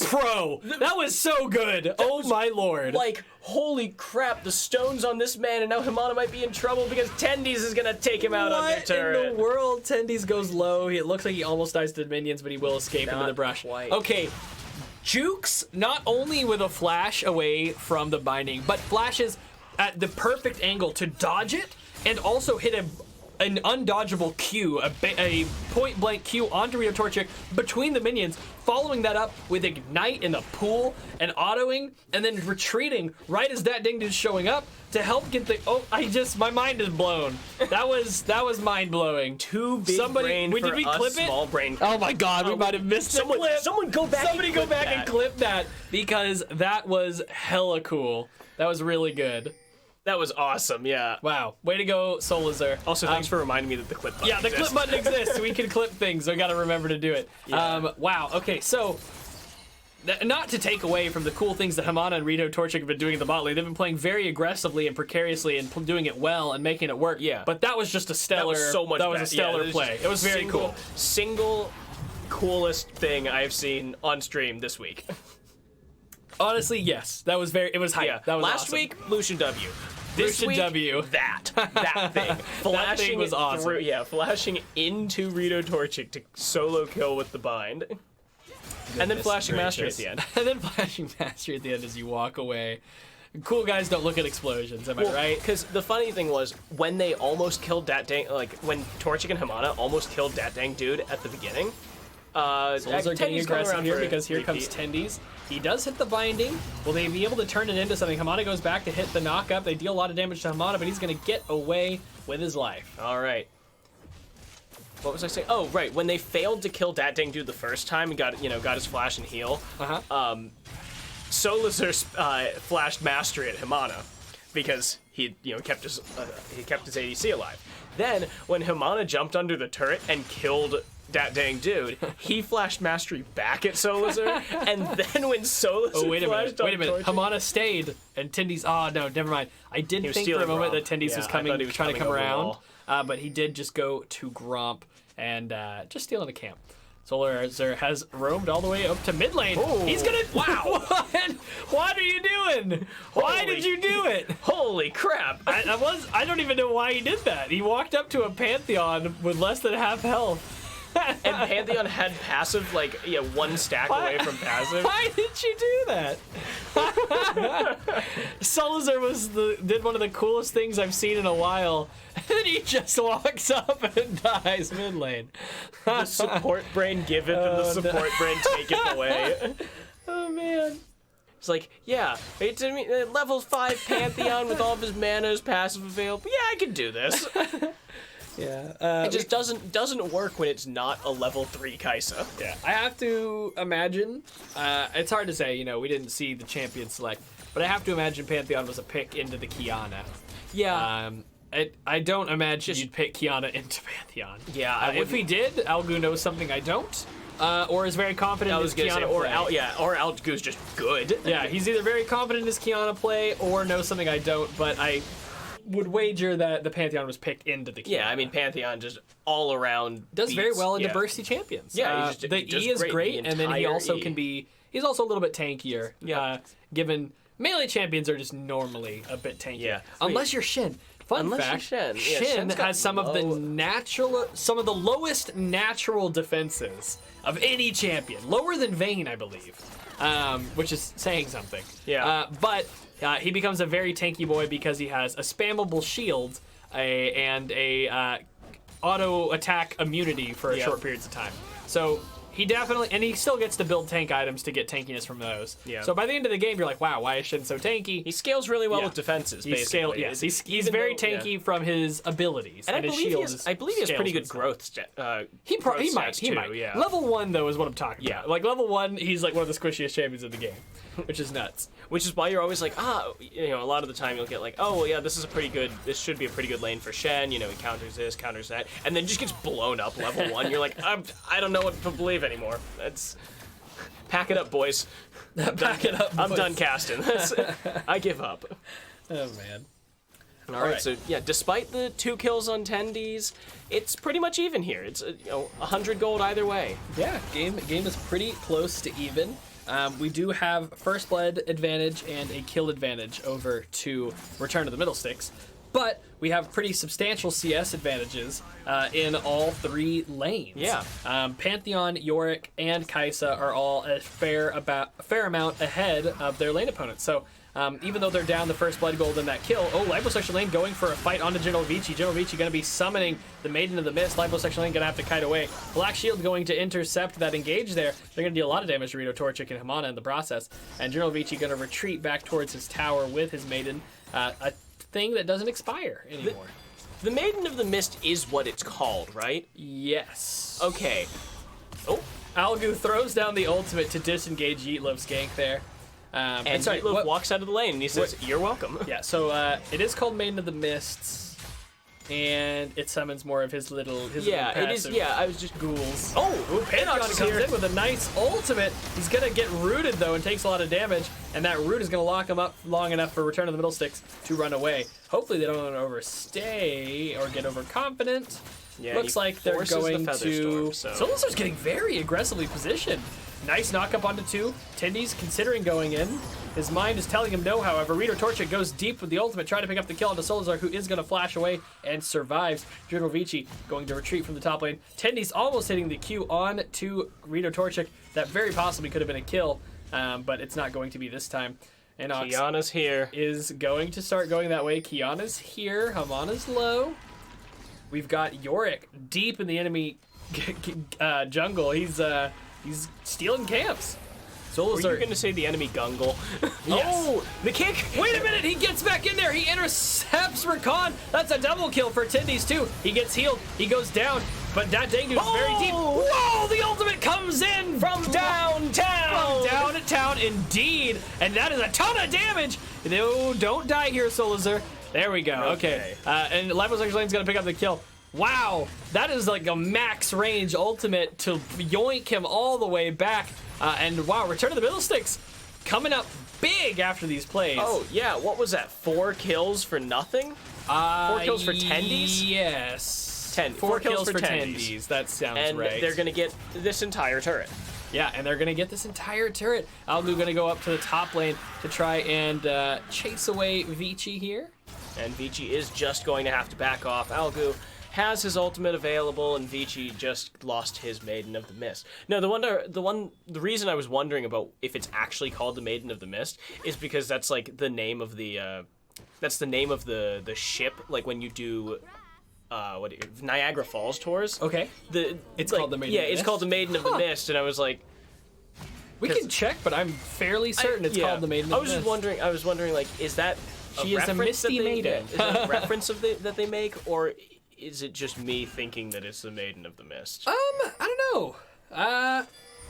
pro. That was so good. Oh my lord. like, holy crap, the stones on this man, and now Himana might be in trouble because Tendies is gonna take him out on their What turret. in the world? Tendies goes low. It looks like he almost dies to the minions, but he will escape into Not the brush. quite. Okay. Jukes not only with a flash away from the binding, but flashes at the perfect angle to dodge it and also hit an undodgeable Q, a point blank Q onto Rito Torchic between the minions, following that up with Ignite in the pool and autoing, and then retreating right as that ding is showing up to help get the. Oh, my mind is blown. That was mind blowing. Too big brain for did we us clip it? small brain. Oh my God, we might have missed the clip. Someone go back. Somebody go back and clip that because that was hella cool. That was really good. That was awesome. Yeah. Wow, way to go, Solazar. Also, thanks for reminding me that the clip button Yeah, the exists. clip button exists. We can clip things. So I got to remember to do it. Yeah. Wow. Okay, so not to take away from the cool things that Himana and Rito Torchic have been doing in the bot lane. They've been playing very aggressively and precariously and doing it well and making it work. Yeah. But that was just a stellar. That was so much. That was a better. Yeah, stellar was play. It was very single, cool. Single coolest thing I've seen on stream this week. Honestly, yes. That was very. It was hype. Yeah. That was Last awesome. week, Lucian W. This Lucian week, W. that thing. Flashing was awesome. through, flashing into Rito Torchic to solo kill with the bind. And then flashing mastery at the end. And then flashing mastery at the end as you walk away. Cool guys don't look at explosions, am I right? Because the funny thing was, when they almost killed that dang, when Torchic and Himana almost killed that dang dude at the beginning, Souls are getting Tendy's coming aggressive around here for a because here comes repeat. Tendies. He does hit the binding. Will they be able to turn it into something? Hamada goes back to hit the knock-up. They deal a lot of damage to Hamada, but he's going to get away with his life. All right. What was I saying? Oh, right. When they failed to kill Dat Dang Dude the first time and got his flash and heal, Solazur flashed Mastery at Himana because he kept his ADC alive. Then when Himana jumped under the turret and killed Dat Dang Dude, he flashed Mastery back at Solazur, and then when Solazur flashed on Torchic, Hamada stayed, and Tendies. Oh no, never mind. I did think for a moment that Tendies was coming, trying to come around, but he did just go to Gromp and just stealing a camp. Solazur has roamed all the way up to mid lane. Ooh. He's gonna. Wow! What are you doing? Why did you do it? Holy crap! I don't even know why he did that. He walked up to a Pantheon with less than half health. And Pantheon had passive, one stack away from passive. Why did you do that? Solazur did one of the coolest things I've seen in a while, and then he just walks up and dies mid lane. The support brain give it, and the support brain take it away. Oh man. It's like, yeah, it's level 5 Pantheon with all of his mana as passive available. Yeah, I can do this. Yeah. It just doesn't work when it's not a level 3 Kaisa. Yeah. I have to imagine, it's hard to say, we didn't see the champion select, but I have to imagine Pantheon was a pick into the Kiana. Yeah. I don't imagine you'd pick Kiana into Pantheon. Yeah. If he did, Algu knows something I don't. Or is very confident in his Kiana play. Or Algu's just good. Yeah, he's either very confident in his Kiana play or knows something I don't, but I would wager that the Pantheon was picked into the Kiana. Yeah, I mean, Pantheon just all around does beats, very well into bursty champions. Yeah, the E is great, and then he also can be, he's also a little bit tankier. Yeah. Given melee champions are just normally a bit tankier. Yeah. Unless you're Shin. Fun fact, Shin. Yeah, Shin Shin's got has some of the lowest natural defenses of any champion. Lower than Vayne, I believe. Which is saying something. Yeah. But he becomes a very tanky boy because he has a spammable shield and a auto attack immunity for short periods of time. So he definitely, and he still gets to build tank items to get tankiness from those. Yeah. So by the end of the game, you're like, wow, why is Shin so tanky? He scales really well with defenses, basically. He's very tanky from his abilities. And I his believe shield he has pretty good growth. He might. Yeah. Level 1 though is what I'm talking Yeah. about. Like level 1, he's like one of the squishiest champions in the game, which is nuts. Which is why you're always like, a lot of the time you'll get like, oh, well, yeah, this should be a pretty good lane for Shen. He counters this, counters that, and then just gets blown up level 1. You're like, I don't know what to believe anymore. Pack it up, boys. Pack it up, boys. I'm done casting. I give up. Oh man. All right, so yeah, despite the 2 kills on 10Ds, it's pretty much even here. It's 100 gold either way. Yeah, game is pretty close to even. We do have first blood advantage and a kill advantage over to Return to the Middle Sticks, but we have pretty substantial CS advantages in all 3 lanes. Yeah. Pantheon, Yorick, and Kaisa are all a fair amount ahead of their lane opponents. So even though they're down the first blood gold in that kill, Liposexual Lane going for a fight onto General Vici. General Vici going to be summoning the Maiden of the Mist. Liposexual Lane going to have to kite away. Black Shield going to intercept that engage there. They're going to deal a lot of damage to Rito Torchic and Hamana in the process. And General Vici going to retreat back towards his tower with his Maiden. A thing that doesn't expire anymore. The Maiden of the Mist is what it's called, right? Yes. Okay. Oh. Algu throws down the ultimate to disengage Yeetloaf's gank there. And Yeetloaf walks out of the lane and he says, "You're welcome." Yeah, so it is called Maiden of the Mists, and it summons more of his little it is. Yeah, I was just ghouls. Oh, Pantheon comes in with a nice ultimate. He's gonna get rooted though and takes a lot of damage, and that root is gonna lock him up long enough for Return of the Middle Sticks to run away. Hopefully they don't overstay or get overconfident. Yeah, looks like they're going to. So. Solazur's getting very aggressively positioned. Nice knock up onto 2. Tendy's considering going in. His mind is telling him no, however. Rito Torchic goes deep with the ultimate, trying to pick up the kill onto Solazur, who is going to flash away and survives. General Vici going to retreat from the top lane. Tendy's almost hitting the Q on to Rito Torchic. That very possibly could have been a kill, but it's not going to be this time. And Kiana's here. Is going to start going that way. Kiana's here. Hamana's low. We've got Yorick deep in the enemy jungle. He's stealing camps. Were Solazar. you going to say the enemy Gungle? Yes. Oh, the kick! Wait a minute, he gets back in there. He intercepts Rakan. That's a double kill for Tendies too. He gets healed. He goes down, but that Dangu is very deep. Whoa, the ultimate comes in From downtown! From downtown, indeed. And that is a ton of damage. No, don't die here, Solazar. There we go. Okay. And Level 6 Lane's going to pick up the kill. Wow, that is like a max range ultimate to yoink him all the way back. And wow, Return of the Fiddlesticks coming up big after these plays. Oh, yeah, what was that? 4 kills for nothing? 4 kills for Tendies? Yes. 4 kills for Tendies. That sounds and right. they're going to get this entire turret. Yeah, and they're going to get this entire turret. Algu going to go up to the top lane to try and chase away Vici here. And Vici is just going to have to back off. Algu has his ultimate available, and Vici just lost his Maiden of the Mist. No, the reason I was wondering about if it's actually called the Maiden of the Mist is because that's like the name of the ship. Like when you do Niagara Falls tours. Okay. It's called the Maiden of the It's Mist? called the Maiden of the Mist, and I was like, We can check, but I'm fairly certain it's called the Maiden of the Mist. I was wondering, like, is that She is a misty maiden. Is that a reference that they make, or is it just me thinking that it's the Maiden of the Mist? I don't know.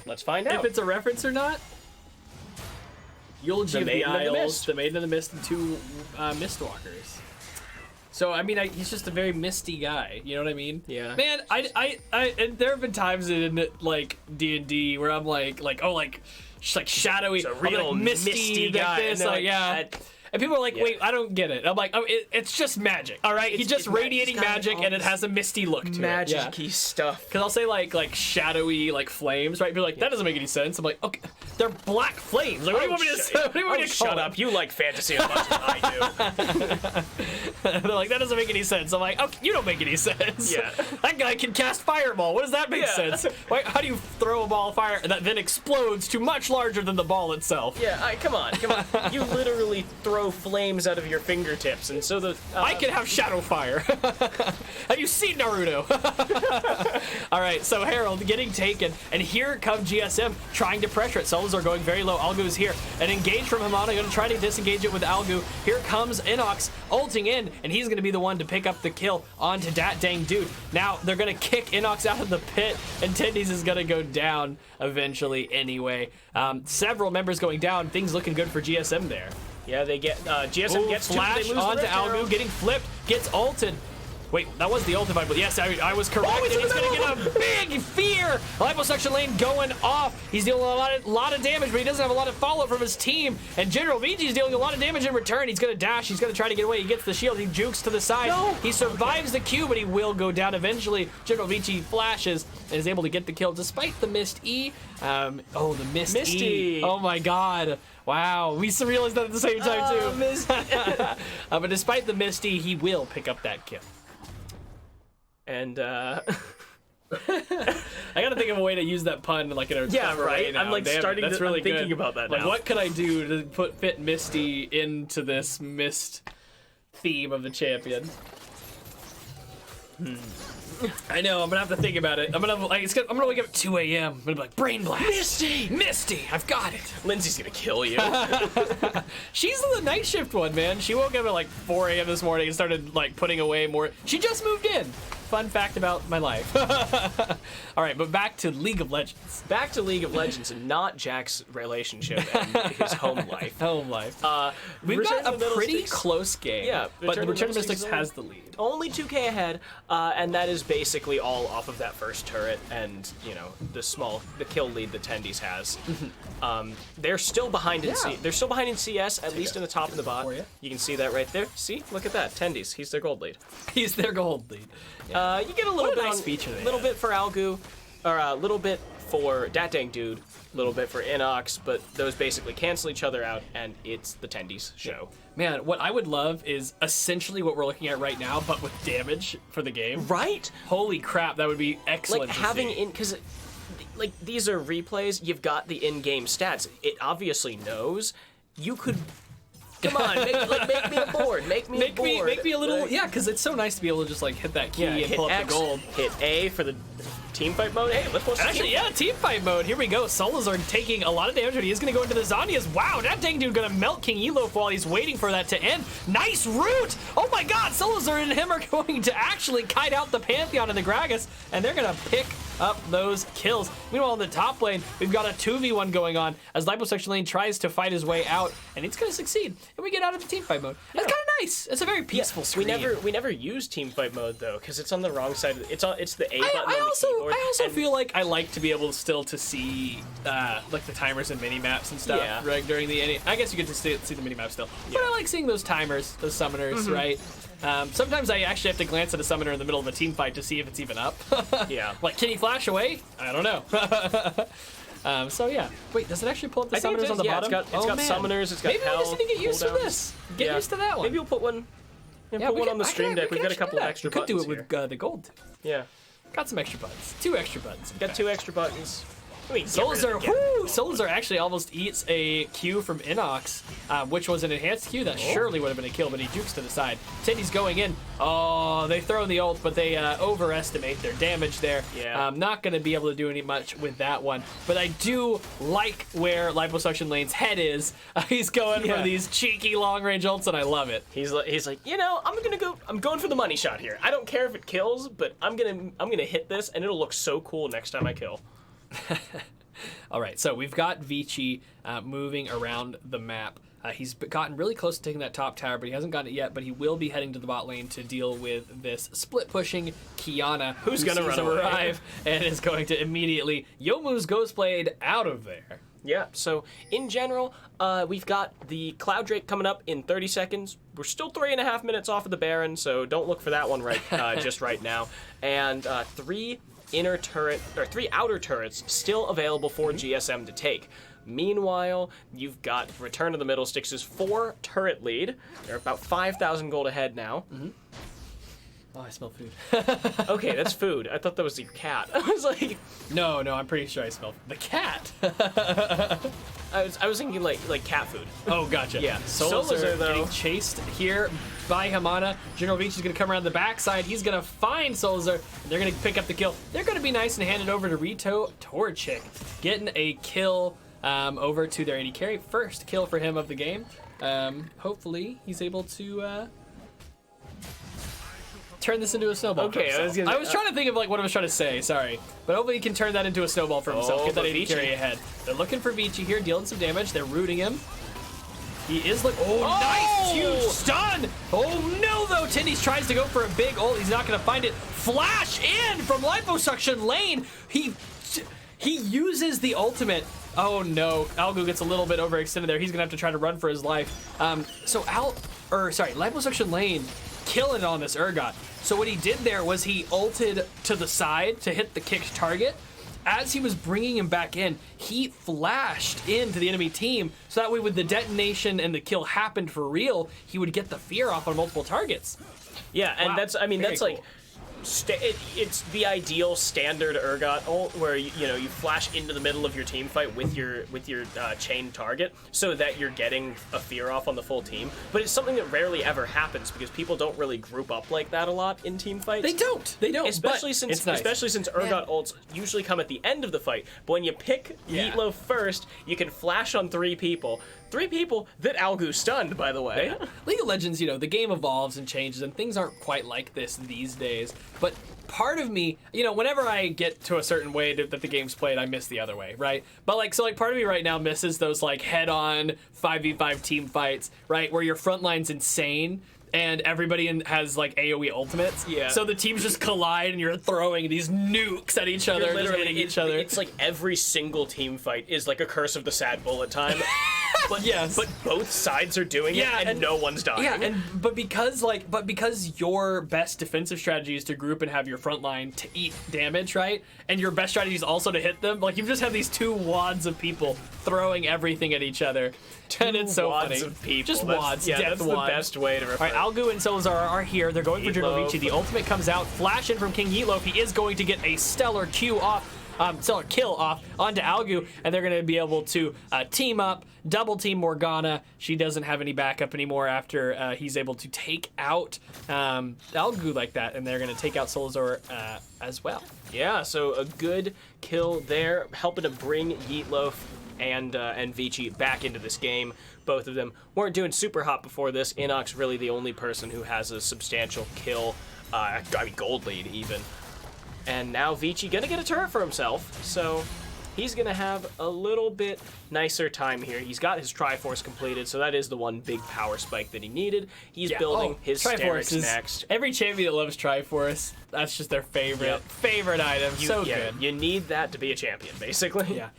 Let's find If out. it's a reference or not. Eulogy of the Maiden of the Isles, Mist. the Maiden of the Mist, and 2 Mistwalkers. So I mean, he's just a very misty guy. You know what I mean? Yeah. Man, I and there have been times in like D&D where I'm like shadowy, It's a I'm real like misty guy. like this, And they're like, yeah. that- And people are like, wait, I don't get it. I'm like, oh, it's just magic, all right? He's just it's radiating got magic, all and it this has a misty look to it. Yeah. magic-y stuff. Because I'll say like shadowy like flames, right? People are like, that doesn't make any sense. I'm like, okay, they're black flames. Like, what do you want me to say? What do you want me to call shut them? up. You like fantasy as much as I do. They're like, that doesn't make any sense. I'm like, okay, you don't make any sense. Yeah. That guy can cast fireball. What does that make Yeah. sense? Why, how do you throw a ball of fire that then explodes to much larger than the ball itself? Yeah, come on. You literally throw flames out of your fingertips, and so the... I can have shadow fire. Have you seen Naruto? All right, so Harold getting taken, and here comes GSM trying to pressure it. Solos are going very low. Algu's here. An engage from Hamana, going to try to disengage it with Algu. Here comes Inox ulting in, and he's going to be the one to pick up the kill onto that dang dude. Now they're going to kick Inox out of the pit, and Tendies is going to go down eventually anyway. Several members going down. Things looking good for GSM there. Yeah, they get... GSM gets flash two, they lose onto the Rift Arrow. Algu, getting flipped, gets ulted. Wait, that was the ultimate, but yes, I was correct. Oh, And he's gonna get a big fear. Liposuction lane going off. He's dealing a lot of damage, but he doesn't have a lot of follow from his team. And General Vici is dealing a lot of damage in return. He's gonna dash. He's gonna try to get away. He gets the shield. He jukes to the side. No. He survives the Q, but he will go down eventually. General Vici flashes and is able to get the kill despite the missed E. Oh, the missed Misty. E. Oh my God. Wow, we realized that at the same time too. Misty. But despite the Misty, he will pick up that kill. And, I gotta think of a way to use that pun like in a Yeah, clever right? way now. I'm, like, Damn it, starting that's to- really I'm thinking good. about that Like, now. what could I do to fit Misty into this mist theme of the champion? I know. I'm gonna have to think about it. I'm gonna wake up at 2 a.m. I'm gonna be like, brain blast. Misty. I've got it. Lindsay's gonna kill you. She's the night shift one, man. She woke up at like 4 a.m. this morning and started like putting away more. She just moved in. Fun fact about my life. All right, but back to League of Legends. Back to League of Legends and not Jack's relationship and his home life. Home life. We've Return got of the a pretty Fiddlesticks. close game. Yeah, but the Return of Fiddlesticks Mystics has the lead. Only 2K ahead, and that is basically all off of that first turret and, you know, the kill lead that Tendies has. They're still behind in Yeah. they're still behind in CS, at least in the top and the bot. for you. You can see that right there. See? Look at that. Tendies. He's their gold lead. He's their gold lead. You get a little What a bit nice on, feature they little have. bit for Algu, or a little bit for Dat Dang Dude, a little bit for Inox, but those basically cancel each other out, and it's the Tendies show. Man, what I would love is essentially what we're looking at right now, but with damage for the game. Right? Holy crap, that would be excellent. Like to having see. because like these are replays, you've got the in-game stats. It obviously knows. You could Come on, make me a board. Make me a board. Make me a little, Like, yeah, because it's so nice to be able to just like hit that key and hit pull up X, the gold. hit A for the team fight mode. Hey, let's watch the Actually, team yeah, fight. team fight mode. Here we go. Solazar taking a lot of damage, but he is going to go into the Zanyas. Wow, that dang dude going to melt King Elof while he's waiting for that to end. Nice root! Oh my god, Solazar and him are going to actually kite out the Pantheon and the Gragas, and they're going to pick up those kills. Meanwhile, in the top lane, we've got a 2v1 going on as Liposuction Lane tries to fight his way out, and it's going to succeed. And we get out of the team fight mode. That's kind of nice. It's a very peaceful screen. We never use team fight mode though, because it's on the wrong side. It's the A button on the keyboard. I also and- feel like I like to be able still to see like the timers and mini maps and stuff. Yeah. Right during the. I guess you get to see the mini map still, but I like seeing those timers, those summoners, right? Sometimes I actually have to glance at a summoner in the middle of a team fight to see if it's even up. Yeah. Like, can he flash away? I don't know. So yeah. Wait, does it actually pull up the I think it summoners on does, the yeah, bottom? It's got man. summoners. It's got Maybe I just health, need to get used to cooldowns. this. Get used to that one. Maybe we'll put one. Yeah, put one on the stream deck. We've got a couple of extra We could buttons do it with here. the gold. Yeah, Got some extra buttons. 2 extra buttons. in got fact. 2 extra buttons. Solazar actually almost eats a Q from Inox, which was an enhanced Q that surely would have been a kill, but he jukes to the side. Tindy's going in. Oh, they throw in the ult, but they overestimate their damage there. Yeah. Not going to be able to do any much with that one. But I do like where Liposuction Lane's head is. He's going for these cheeky long-range ults, and I love it. He's like, I'm going for the money shot here. I don't care if it kills, but I'm gonna hit this, and it'll look so cool next time I kill. All right, so we've got Vici moving around the map. He's gotten really close to taking that top tower, but he hasn't gotten it yet. But he will be heading to the bot lane to deal with this split-pushing Kiana, Who's gonna sees run him away. arrive and is going to immediately Youmuu's Ghostblade out of there. Yeah, so in general, we've got the Cloud Drake coming up in 30 seconds. We're still 3.5 minutes off of the Baron, so don't look for that one just right now. And 3 outer turrets still available for GSM to take. Meanwhile, you've got Return of the Middlesticks' 4 turret lead. They're about 5,000 gold ahead now. Oh, I smell food. Okay, that's food. I thought that was your cat. I was like, No, I'm pretty sure I smell the cat. I was thinking like cat food. Oh, gotcha. Yeah, Solazar Solazar, though. getting chased here by Hamana. General Vici is going to come around the backside. He's going to find Solazar, and they're going to pick up the kill. They're going to be nice and hand it over to Rito Torchic, getting a kill over to their AD carry. First kill for him of the game. Hopefully, he's able to turn this into a snowball. Okay, for himself. I was trying to think of like what I was trying to say. Sorry, but hopefully he can turn that into a snowball for himself. Get that but AD Vici. carry ahead. They're looking for Vici here, dealing some damage. They're rooting him. He is like, nice huge stun. Oh no, though. Tindy's tries to go for a big ult. He's not going to find it. Flash in from Liposuction Lane. He uses the ultimate. Oh no, Algu gets a little bit overextended there. He's going to have to try to run for his life. Liposuction Lane killing it on this Urgot. So what he did there was he ulted to the side to hit the kicked target. As he was bringing him back in, he flashed into the enemy team, so that way when the detonation and the kill happened for real, he would get the fear off on multiple targets. Yeah, and Wow, that's very like cool. it's the ideal standard Urgot ult where you flash into the middle of your team fight with your chain target so that you're getting a fear off on the full team. But it's something that rarely ever happens because people don't really group up like that a lot in team fights. They don't. Especially but since it's nice. Urgot ults usually come at the end of the fight. But when you pick Meatloaf first, you can flash on 3 people. 3 people that Algu stunned, by the way. Yeah. League of Legends, the game evolves and changes, and things aren't quite like this these days. But part of me, whenever I get to a certain way that the game's played, I miss the other way, right? But part of me right now misses those head-on 5v5 team fights, right, where your front line's insane. And everybody has AoE ultimates. Yeah. So the teams just collide and you're throwing these nukes at each other, just hitting each other. It's like every single team fight is like a Curse of the Sad Bullet time. But yes. But both sides are doing it and no one's dying. Yeah, but because your best defensive strategy is to group and have your front line to eat damage, right? And your best strategy is also to hit them. You just have these 2 wads of people throwing everything at each other. And it's so wads funny. of people. Just That's- wads. Yeah, death that's wads. the best way to refer. All right, Algu and Solazar are here. They're going for General Meatloaf. Vici. The ultimate comes out. Flash in from King Elof. He is going to get a stellar Q off. Stellar Kill off onto Algu, and they're going to be able to team up, double team Morgana. She doesn't have any backup anymore after he's able to take out Algu like that, and they're going to take out Solazor as well. Yeah, so a good kill there, helping to bring Yeetloaf and Vici back into this game. Both of them weren't doing super hot before this. Inox really the only person who has a substantial kill, gold lead even. And now Vici gonna get a turret for himself, so he's gonna have a little bit nicer time here. He's got his Triforce completed, so that is the one big power spike that he needed. He's building his Sterix next. Every champion that loves Triforce, that's just their favorite item. Good. You need that to be a champion, basically. Yeah.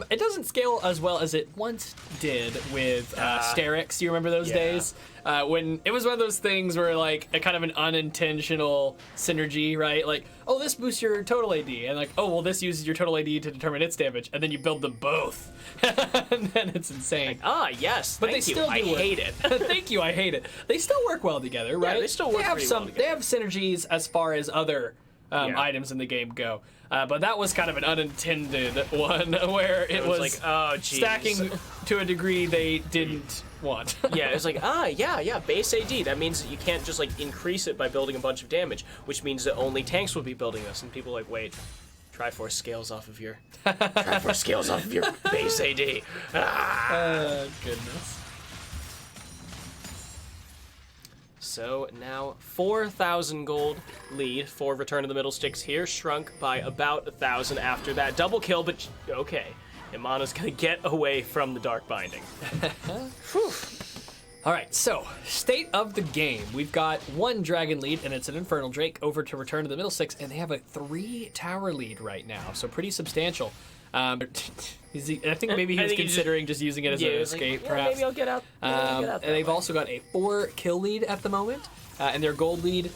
It doesn't scale as well as it once did with Sterix. You remember those days? When it was one of those things where, like, a kind of an unintentional synergy, right? Like, oh, this boosts your total AD, and like, oh, well, this uses your total AD to determine its damage, and then you build them both, and then it's insane. Yes, but they still I hate it. Thank you, I hate it. They still work well together, right? Yeah, they still work pretty well together. They have synergies as far as other items in the game go. But that was kind of an unintended one where it was like, oh, geez. Stacking to a degree they didn't want. Yeah, it's like, base AD. That means that you can't just like increase it by building a bunch of damage, which means that only tanks will be building this. And people are like, wait, Triforce scales off of your base AD. Goodness. So now 4,000 gold lead for Return of the Middle Sticks here, shrunk by about 1,000 after that double kill, but okay. Imana's gonna get away from the Dark Binding. All right, so state of the game. We've got one dragon lead, and it's an Infernal Drake over to Return of the Middle Sticks, and they have a 3-tower lead right now, so pretty substantial. I think maybe he was considering just using it as an escape, perhaps. Maybe I'll get out. And they've also got a 4-kill lead at the moment, and their gold lead,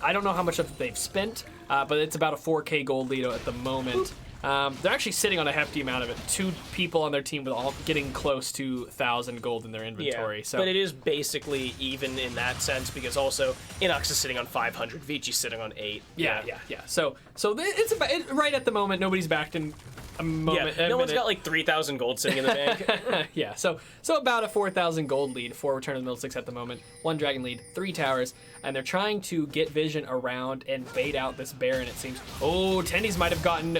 I don't know how much of it they've spent, but it's about a 4K gold lead at the moment. They're actually sitting on a hefty amount of it. 2 people on their team with all getting close to 1,000 gold in their inventory. So, but it is basically even in that sense because also Inox is sitting on 500, Vici's sitting on 8. Yeah. So it's about right at the moment. Nobody's backed in a moment. No one's got like 3,000 gold sitting in the bank. Yeah. So about a 4,000 gold lead for Return of the Middle Six at the moment. 1 dragon lead, 3 towers, and they're trying to get vision around and bait out this Baron. It seems. Oh, Tendies might have gotten.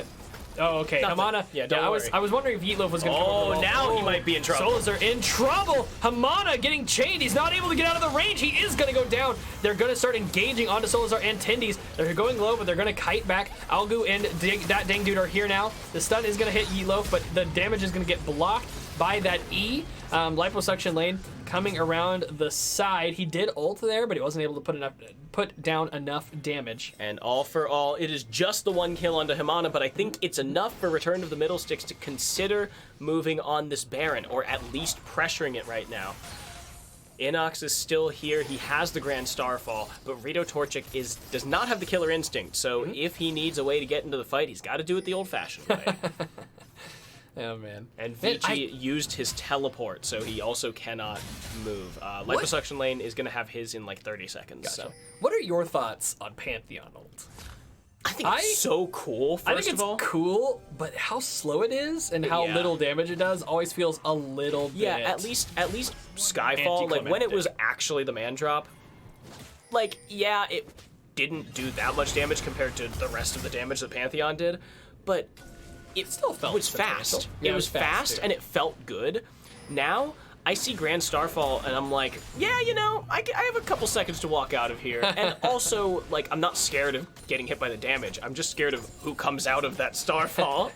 Oh, okay. Hamana. Yeah, don't worry. I was wondering if Yeetloaf was going to come over. Oh, now he might be in trouble. Souls are in trouble. Hamana getting chained. He's not able to get out of the range. He is going to go down. They're going to start engaging onto Solazar and Tendies. They're going low, but they're going to kite back. Algu and that dang dude are here now. The stun is going to hit Yeetloaf, but the damage is going to get blocked by that E. Liposuction lane coming around the side. He did ult there, but he wasn't able to put down enough damage. And all for all, it is just the 1 kill onto Hamana, but I think it's enough for Return of the Middle Sticks to consider moving on this Baron, or at least pressuring it right now. Inox is still here. He has the Grand Starfall, but Rito Torchic does not have the killer instinct, so if he needs a way to get into the fight, he's got to do it the old-fashioned way. Oh, man. And Vici used his teleport, so he also cannot move. Liposuction lane is going to have his in like 30 seconds. Gotcha. So. What are your thoughts on Pantheon ult? I think it's so cool, I think it's cool, but how slow it is and how little damage it does always feels a little bit... Yeah, at least Skyfall, like when it was actually the man drop, like, yeah, it didn't do that much damage compared to the rest of the damage that Pantheon did, but... It still felt fast. Yeah, it was fast and it felt good. Now, I see Grand Starfall and I'm like, yeah, you know, I have a couple seconds to walk out of here. And also, like, I'm not scared of getting hit by the damage. I'm just scared of who comes out of that Starfall.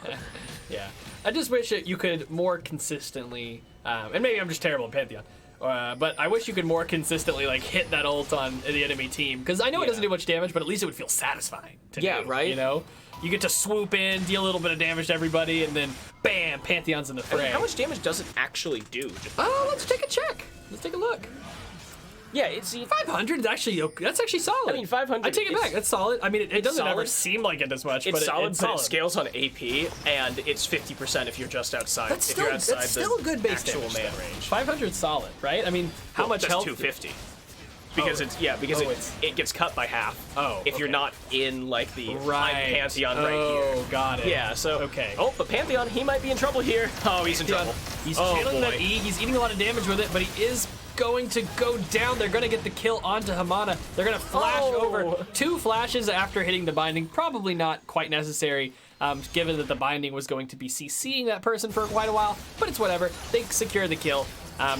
Yeah. I just wish that you could more consistently, and maybe I'm just terrible at Pantheon, but I wish you could more consistently like hit that ult on the enemy team. Because I know it doesn't do much damage, but at least it would feel satisfying to do, right? You know? You get to swoop in, deal a little bit of damage to everybody, and then bam, Pantheon's in the fray. I mean, how much damage does it actually do? Let's take a check. Let's take a look. Yeah, it's 500 is actually that's actually solid. I mean, 500. I take it back. That's solid. I mean, it doesn't ever seem like it as much, it's but solid. It's but solid. It scales on AP, and it's 50% if you're just outside. That's if you're outside still a good base actual damage, man range. 500 solid, right? I mean, how much that's health? 250. because it gets cut by half. Oh, if you're okay. not in like the Right. Pantheon right here. Oh, got it. Yeah, so Okay. Oh, but Pantheon, he might be in trouble here. Oh, he's in trouble. He's Oh, channeling boy. that E. He's eating a lot of damage with it, but he is going to go down. They're going to get the kill onto Hamana. They're going to flash over 2 flashes after hitting the binding. Probably not quite necessary, given that the binding was going to be CCing that person for quite a while, but it's whatever. They secure the kill.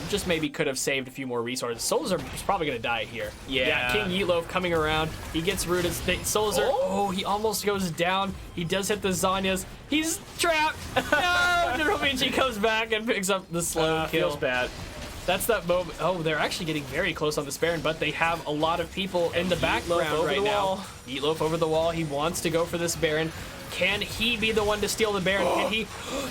Just maybe could have saved a few more resources. Solazar is probably going to die here. Yeah. King Yeatloaf coming around. He gets rooted. Solazar, he almost goes down. He does hit the Zanyas. He's trapped. No, Nerovici comes back and picks up the slow kill. Feels bad. That's that moment. Oh, they're actually getting very close on this Baron, but they have a lot of people in the background over right the now. wall. Yeatloaf over the wall. He wants to go for this Baron. Can he be the one to steal the Baron? Can he?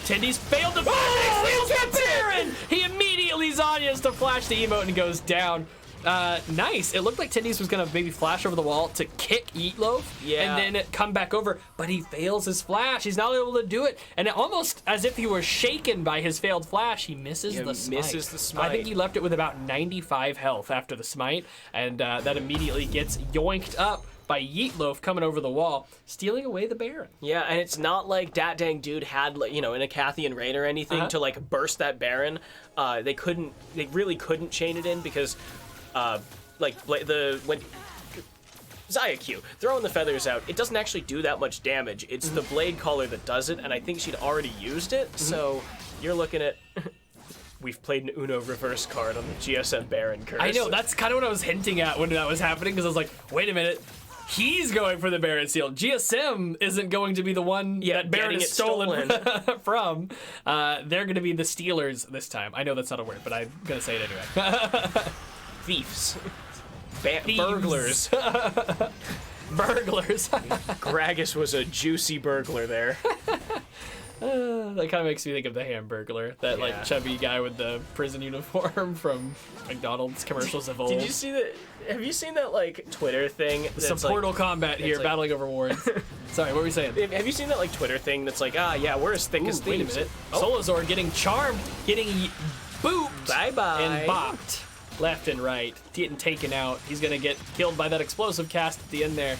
Tendy's failed to steals the Baron! He immediately Zanya's to flash the emote and goes down. Nice. It looked like Tendy's was gonna maybe flash over the wall to kick Yeatloaf and then come back over, but he fails his flash. He's not able to do it, and it almost as if he was shaken by his failed flash, he misses the smite. I think he left it with about 95 health after the smite, and that immediately gets yoinked up by Yeatloaf coming over the wall, stealing away the Baron. Yeah, and it's not like Dat Dang Dude had, like, in a Cathian raid or anything to like burst that Baron. They really couldn't chain it in because when Xayah Q throwing the feathers out, it doesn't actually do that much damage. It's the Blade Caller that does it, and I think she'd already used it. So you're looking at. We've played an Uno reverse card on the GSM Baron curse. I know, that's kind of what I was hinting at when that was happening, because I was like, wait a minute. He's going for the Baron seal. GSM isn't going to be the one that Baron is stolen from. They're going to be the stealers this time. I know that's not a word, but I'm going to say it anyway. Thieves. Thieves. Burglars. Burglars. Gragas was a juicy burglar there. That kind of makes me think of the Hamburglar, that like chubby guy with the prison uniform from McDonald's commercials of old. Did you see that? Have you seen that like Twitter thing? Some Portal combat here, like- bottling over wards. Sorry, what were we saying? Have you seen that like Twitter thing that's like, we're as thick as Wait a thieves? minute. Oh, Solazar getting charmed, getting booped bye-bye. and bopped left and right, getting taken out. He's gonna get killed by that explosive cask at the end there,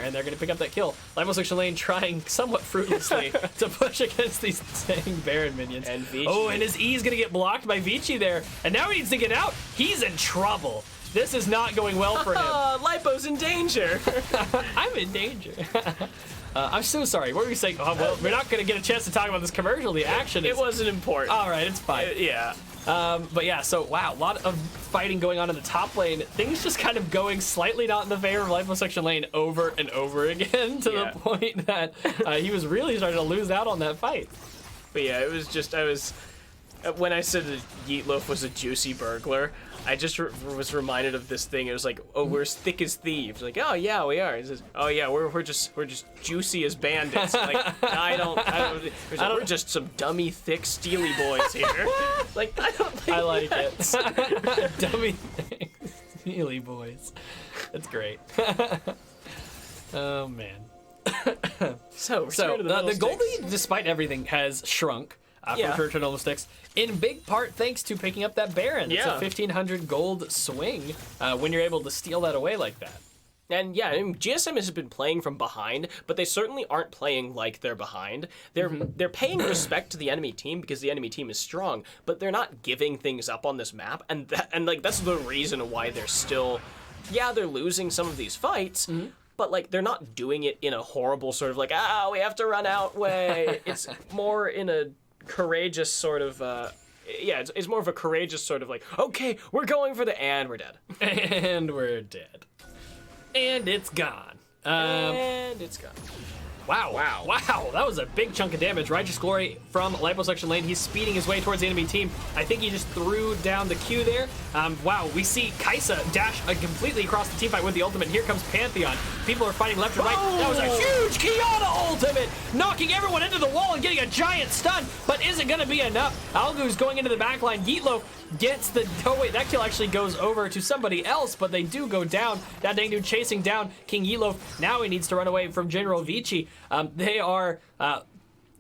and they're gonna pick up that kill. Liposexual Lane trying somewhat fruitlessly to push against these dang Baron minions. And Vici. Oh, and his E is gonna get blocked by Vici there, and now he needs to get out. He's in trouble. This is not going well for him. Lipo's in danger. I'm in danger. I'm so sorry. What were we saying? Oh, well, we're not going to get a chance to talk about this commercial. The action is... It wasn't important. All right, it's fine. Yeah. But yeah, so wow, a lot of fighting going on in the top lane. Things just kind of going slightly not in the favor of Liposuction Lane over and over again to the point that he was really starting to lose out on that fight. But yeah, it was just, when I said that Yeatloaf was a juicy burglar, I just was reminded of this thing. It was like, oh, we're as thick as thieves. Like, oh yeah, we are. He says, oh yeah, we're just juicy as bandits. Like, I don't. We're just some dummy, thick, steely boys here. Like, I don't think. I like it. Dummy things, steely boys. That's great. Oh man. So the gold lead, despite everything, has shrunk. From Return Sticks, in big part thanks to picking up that Baron. It's a 1,500 gold swing when you're able to steal that away like that. And yeah, I mean, GSM has been playing from behind, but they certainly aren't playing like they're behind. They're paying respect to the enemy team because the enemy team is strong, but they're not giving things up on this map, and that's the reason why they're still, they're losing some of these fights. But like they're not doing it in a horrible sort of like, we have to run out way. It's more in a courageous sort of it's more of a courageous sort of like, okay, we're going for and we're dead. And we're dead. And it's gone. And it's gone. Wow, that was a big chunk of damage. Righteous Glory from Liposuction Lane. He's speeding his way towards the enemy team. I think he just threw down the Q there. Wow, we see Kaisa dash completely across the team fight with the ultimate. Here comes Pantheon. People are fighting left and right. That was a huge Kiana ultimate, knocking everyone into the wall and getting a giant stun, but isn't going to be enough. Algu's going into the back line. Yeatloaf gets the... Oh, wait, that kill actually goes over to somebody else, but they do go down. That dang dude chasing down King Yeatloaf. Now he needs to run away from General Vici. They are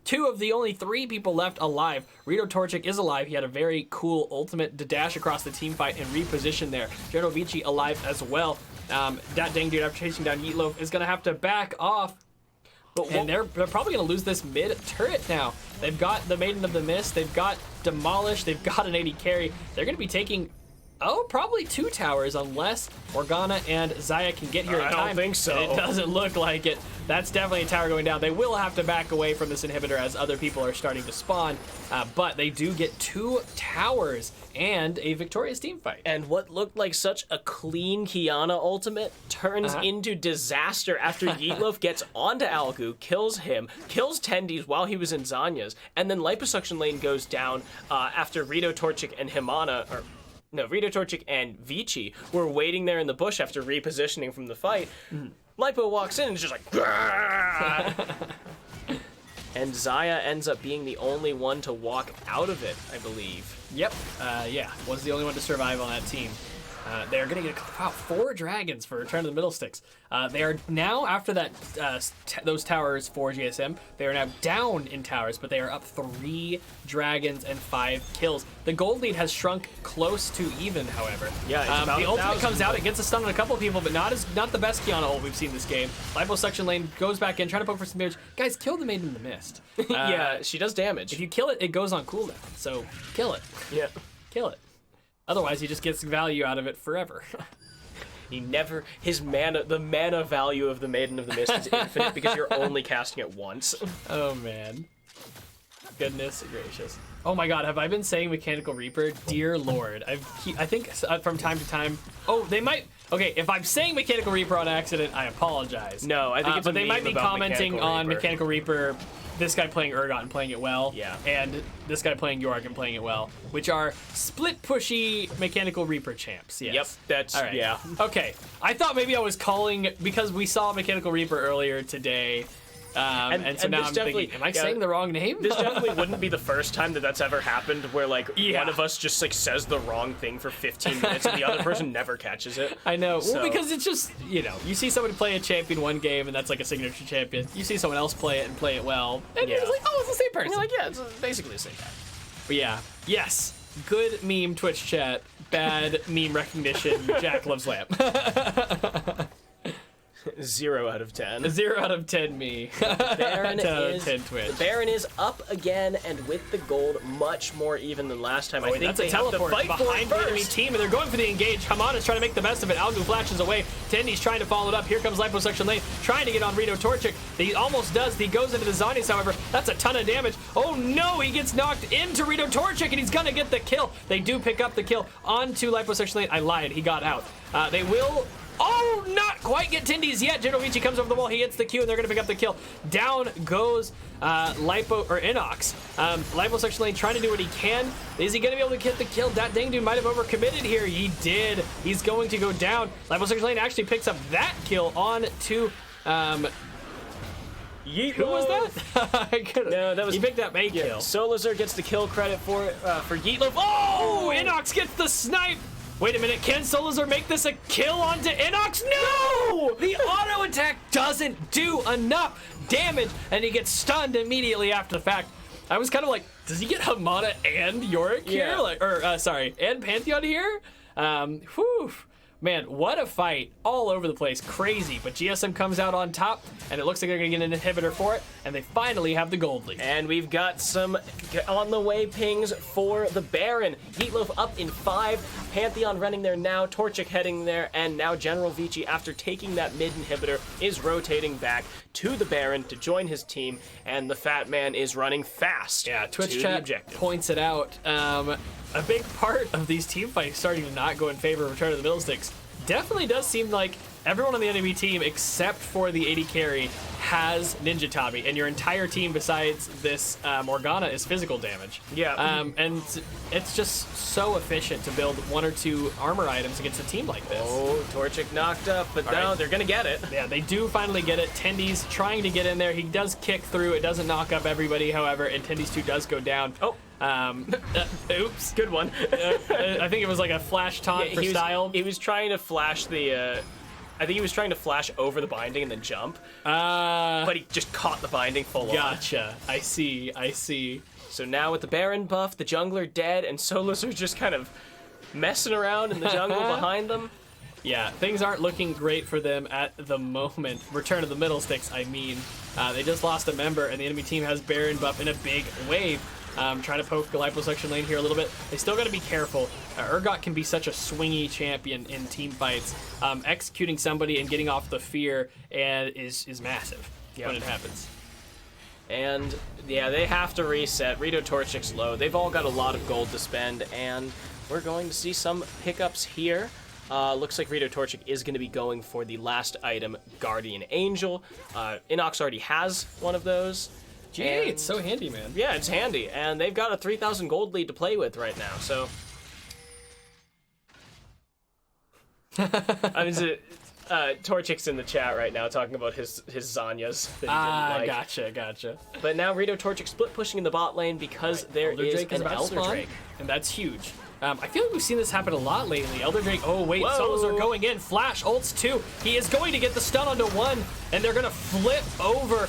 two of the only three people left alive. Rito Torchic is alive. He had a very cool ultimate to dash across the team fight and reposition there. General Vici alive as well. That dang dude, after chasing down Yeetloaf, is going to have to back off. And they're probably going to lose this mid turret now. They've got the Maiden of the Mist. They've got Demolish. They've got an AD carry. They're going to be taking... probably 2 towers unless Morgana and Xayah can get here in time. I don't think so. And it doesn't look like it. That's definitely a tower going down. They will have to back away from this inhibitor as other people are starting to spawn, but they do get 2 towers and a victorious team fight. And what looked like such a clean Kiana ultimate turns into disaster after Yeetloaf gets onto Algu, kills him, kills Tendies while he was in Zanya's, and then Liposuction Lane goes down after Rito Torchic and Rito Torchic and Vici were waiting there in the bush after repositioning from the fight. Lipo walks in and is just like, "Grrrr!" And Xayah ends up being the only one to walk out of it, I believe. Yep. Yeah, was the only one to survive on that team. They're going to get 4 dragons for Return to the Middle Sticks. They are now, after that, those towers for GSM, they are now down in towers, but they are up 3 dragons and 5 kills. The gold lead has shrunk close to even, however. Yeah, it's about the ultimate 1,000. comes out, it gets a stun on a couple of people, but not the best Kiana ult we've seen this game. Liposuction Lane goes back in, trying to poke for some damage. Guys, kill the Maiden in the Mist. Yeah, she does damage. If you kill it, it goes on cooldown, so kill it. Yeah. Kill it. Otherwise, he just gets value out of it forever. He never, the mana value of the Maiden of the Mist is infinite because you're only casting it once. Oh, man. Goodness gracious. Oh my god, have I been saying Mechanical Reaper? Dear Lord. I think from time to time... Oh, they might... Okay, if I'm saying Mechanical Reaper on accident, I apologize. No, I think it's a but they might meme be about commenting on Mechanical Reaper, this guy playing Urgot and playing it well. Yeah. And this guy playing Yorick and playing it well, which are split pushy Mechanical Reaper champs. Yes. Yep, that's, All right. yeah. Okay, I thought maybe I was calling, because we saw Mechanical Reaper earlier today, and so now I'm thinking, am I saying the wrong name? This definitely wouldn't be the first time that's ever happened where, like, one of us just, like, says the wrong thing for 15 minutes and the other person never catches it. I know. So. Well, because it's just, you see somebody play a champion one game and that's like a signature champion. You see someone else play it and play it well, and you're just like, oh, it's the same person. You're like, yeah, it's basically the same guy. But yeah, yes, good meme Twitch chat, bad meme recognition, Jack loves lamp. 0 out of 10. 0 out of 10 me. Baron 10 out of is 10 Twitch. The Baron is up again, and with the gold, much more even than last time. I think that's they a have to teleport fight for behind it the enemy first. team, and they're going for the engage. Hamada's trying to make the best of it. Algu flashes away. Tendi's trying to follow it up. Here comes Liposuction Lane, trying to get on Rito Torchic. He almost does. He goes into the Zanies, however. That's a ton of damage. Oh no, he gets knocked into Rito Torchic, and he's gonna get the kill. They do pick up the kill onto Liposuction Lane. I lied. He got out. They will... Oh, not quite get Tendies yet. General Vici comes over the wall. He hits the Q, and they're going to pick up the kill. Down goes Inox. Liposuction Lane trying to do what he can. Is he going to be able to get the kill? That dang dude might have overcommitted here. He did. He's going to go down. Liposuction Lane actually picks up that kill on to... Who was that? No, that was... He picked up a kill. Solazar gets the kill credit for Yeetloaf. Oh! Inox gets the snipe! Wait a minute, can Solazar make this a kill onto Inox? No! The auto attack doesn't do enough damage, and he gets stunned immediately after the fact. I was kind of like, does he get Hamada and Yorick here? Yeah. And Pantheon here? Whew. Man, what a fight. All over the place. Crazy. But GSM comes out on top, and it looks like they're going to get an inhibitor for it, and they finally have the gold lead. And we've got some on-the-way pings for the Baron. Yeetloaf up in 5. Pantheon running there now. Torchic heading there. And now General Vici, after taking that mid inhibitor, is rotating back to the Baron to join his team. And the Fat Man is running fast. Yeah, Twitch to chat the objective. points it out. A big part of these team fights starting to not go in favor of Return to the Middle Sticks definitely does seem like everyone on the enemy team except for the AD carry has Ninja Tabi, and your entire team besides this Morgana is physical damage. Yeah. And it's just so efficient to build 1 or 2 armor items against a team like this. Oh, Torchic knocked up, but no, they're going to get it. Yeah, they do finally get it. Tendi's trying to get in there. He does kick through. It doesn't knock up everybody, however, and Tendi's 2 does go down. Oh. Oops. Good one. I think it was like a flash taunt for style. He was trying to flash the I think he was trying to flash over the binding and then jump, but he just caught the binding full on. Gotcha. I see. So now with the Baron buff, the jungler dead, and Solus are just kind of messing around in the jungle behind them. Yeah, things aren't looking great for them at the moment. Return of the middle sticks, I mean. They just lost a member, and the enemy team has Baron buff in a big wave. Trying to poke the liposuction lane here a little bit. They still got to be careful. Urgot can be such a swingy champion in team fights. Executing somebody and getting off the fear is massive when it happens. And yeah, they have to reset. Rito Torchic's low. They've all got a lot of gold to spend, and we're going to see some hiccups here. Looks like Rito Torchic is going to be going for the last item, Guardian Angel. Inox already has one of those. Gee, it's so handy, man. Yeah, it's handy, and they've got a 3,000 gold lead to play with right now, so... I mean, Torchic's in the chat right now talking about his Zanyas that he didn't like. Gotcha. But now Rito Torchic split pushing in the bot lane because there is an Elder Drake. And that's huge. I feel like we've seen this happen a lot lately. Elder Drake, oh wait, Whoa. solos are going in. Flash ults too. He is going to get the stun onto one, and they're gonna flip over.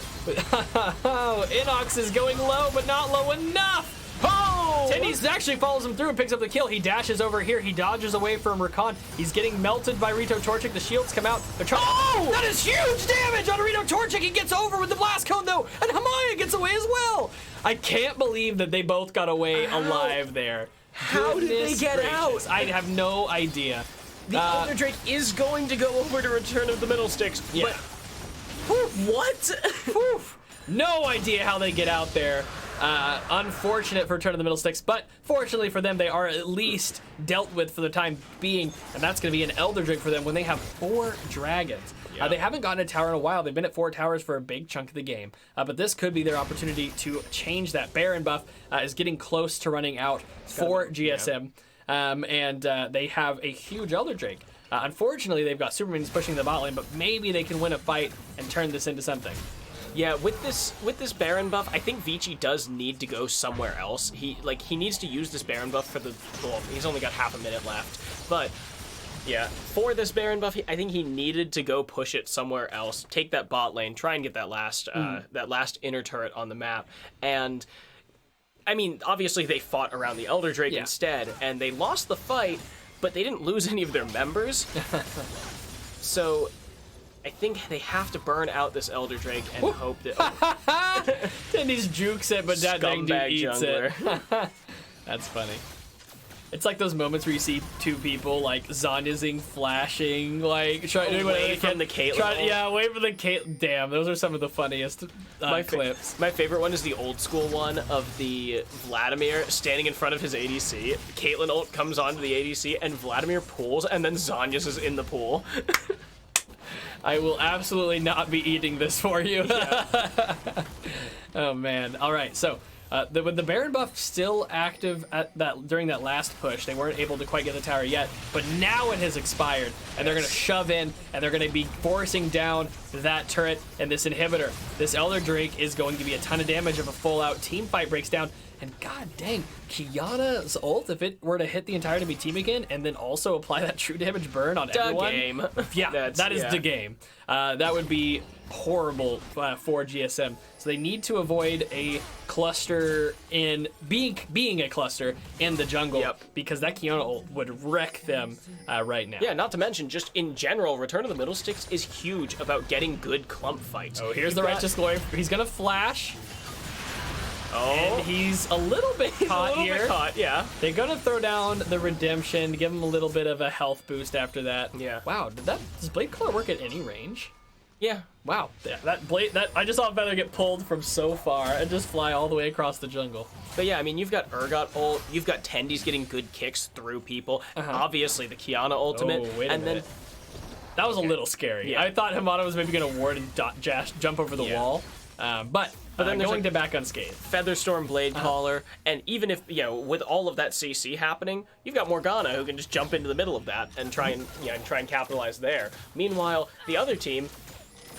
Inox is going low, but not low enough. Oh! Tendies actually follows him through and picks up the kill. He dashes over here. He dodges away from Rakan. He's getting melted by Rito Torchic. The shields come out. They're trying. Oh! That is huge damage on Rito Torchic. He gets over with the blast cone though, and Hamaya gets away as well. I can't believe that they both got away alive there. How did they get out? I have no idea. The Elder Drake is going to go over to Return of the Middle Sticks, but... What? No idea how they get out there. Unfortunate for Return of the Middle Sticks, but fortunately for them, they are at least dealt with for the time being, and that's going to be an Elder Drake for them when they have 4 dragons. They haven't gotten a tower in a while. They've been at 4 towers for a big chunk of the game, but this could be their opportunity to change that. Baron buff is getting close to running out for GSM, and they have a huge Elder Drake. Unfortunately, they've got Supermans pushing the bot lane, but maybe they can win a fight and turn this into something. Yeah, with this Baron buff, I think Vici does need to go somewhere else. He needs to use this Baron buff for the... Well, he's only got half a minute left, but... Yeah, for this Baron buff, I think he needed to go push it somewhere else, take that bot lane, try and get that last inner turret on the map. And, I mean, obviously they fought around the Elder Drake instead, and they lost the fight, but they didn't lose any of their members. So, I think they have to burn out this Elder Drake and hope that... Tendies jukes it, but that thing eats jungler. it. That's funny. It's like those moments where you see 2 people like Zanyazing, flashing, like trying to away from the Caitlyn. Yeah, away from the Caitlyn. Damn, those are some of the funniest clips. My favorite one is the old school one of the Vladimir standing in front of his ADC. Caitlyn ult comes onto the ADC and Vladimir pulls, and then Zanyas is in the pool. I will absolutely not be eating this for you. Yeah. Oh man. All right, so. With the Baron buff still active during that last push, they weren't able to quite get the tower yet, but now it has expired, and they're going to shove in, and they're going to be forcing down that turret and this inhibitor. This Elder Drake is going to be a ton of damage if a full-out team fight breaks down, and god dang, Kiana's ult, if it were to hit the entire enemy team again, and then also apply that true damage burn on everyone. Game. Yeah, that is the game. That would be horrible for GSM. So they need to avoid a cluster in being a cluster in the jungle because that Kiana ult would wreck them right now. Yeah, not to mention just in general, Return of the Middle Sticks is huge about getting good clump fights. Oh, here's the Righteous Glory. He's gonna flash. Oh, and he's a little bit caught here. Yeah. They're gonna throw down the redemption, give him a little bit of a health boost after that. Yeah. Wow, does Blade Collar work at any range? Yeah. Wow, that I just saw Feather get pulled from so far and just fly all the way across the jungle. But yeah, I mean, you've got Urgot ult, you've got Tendies getting good kicks through people. Obviously, the Kiana ultimate, wait a minute. That was a little scary. Yeah. I thought Hamada was maybe gonna ward and jump over the wall, but then going to back unscathed. Featherstorm Blade Caller, and even if with all of that CC happening, you've got Morgana who can just jump into the middle of that and try and capitalize there. Meanwhile, the other team.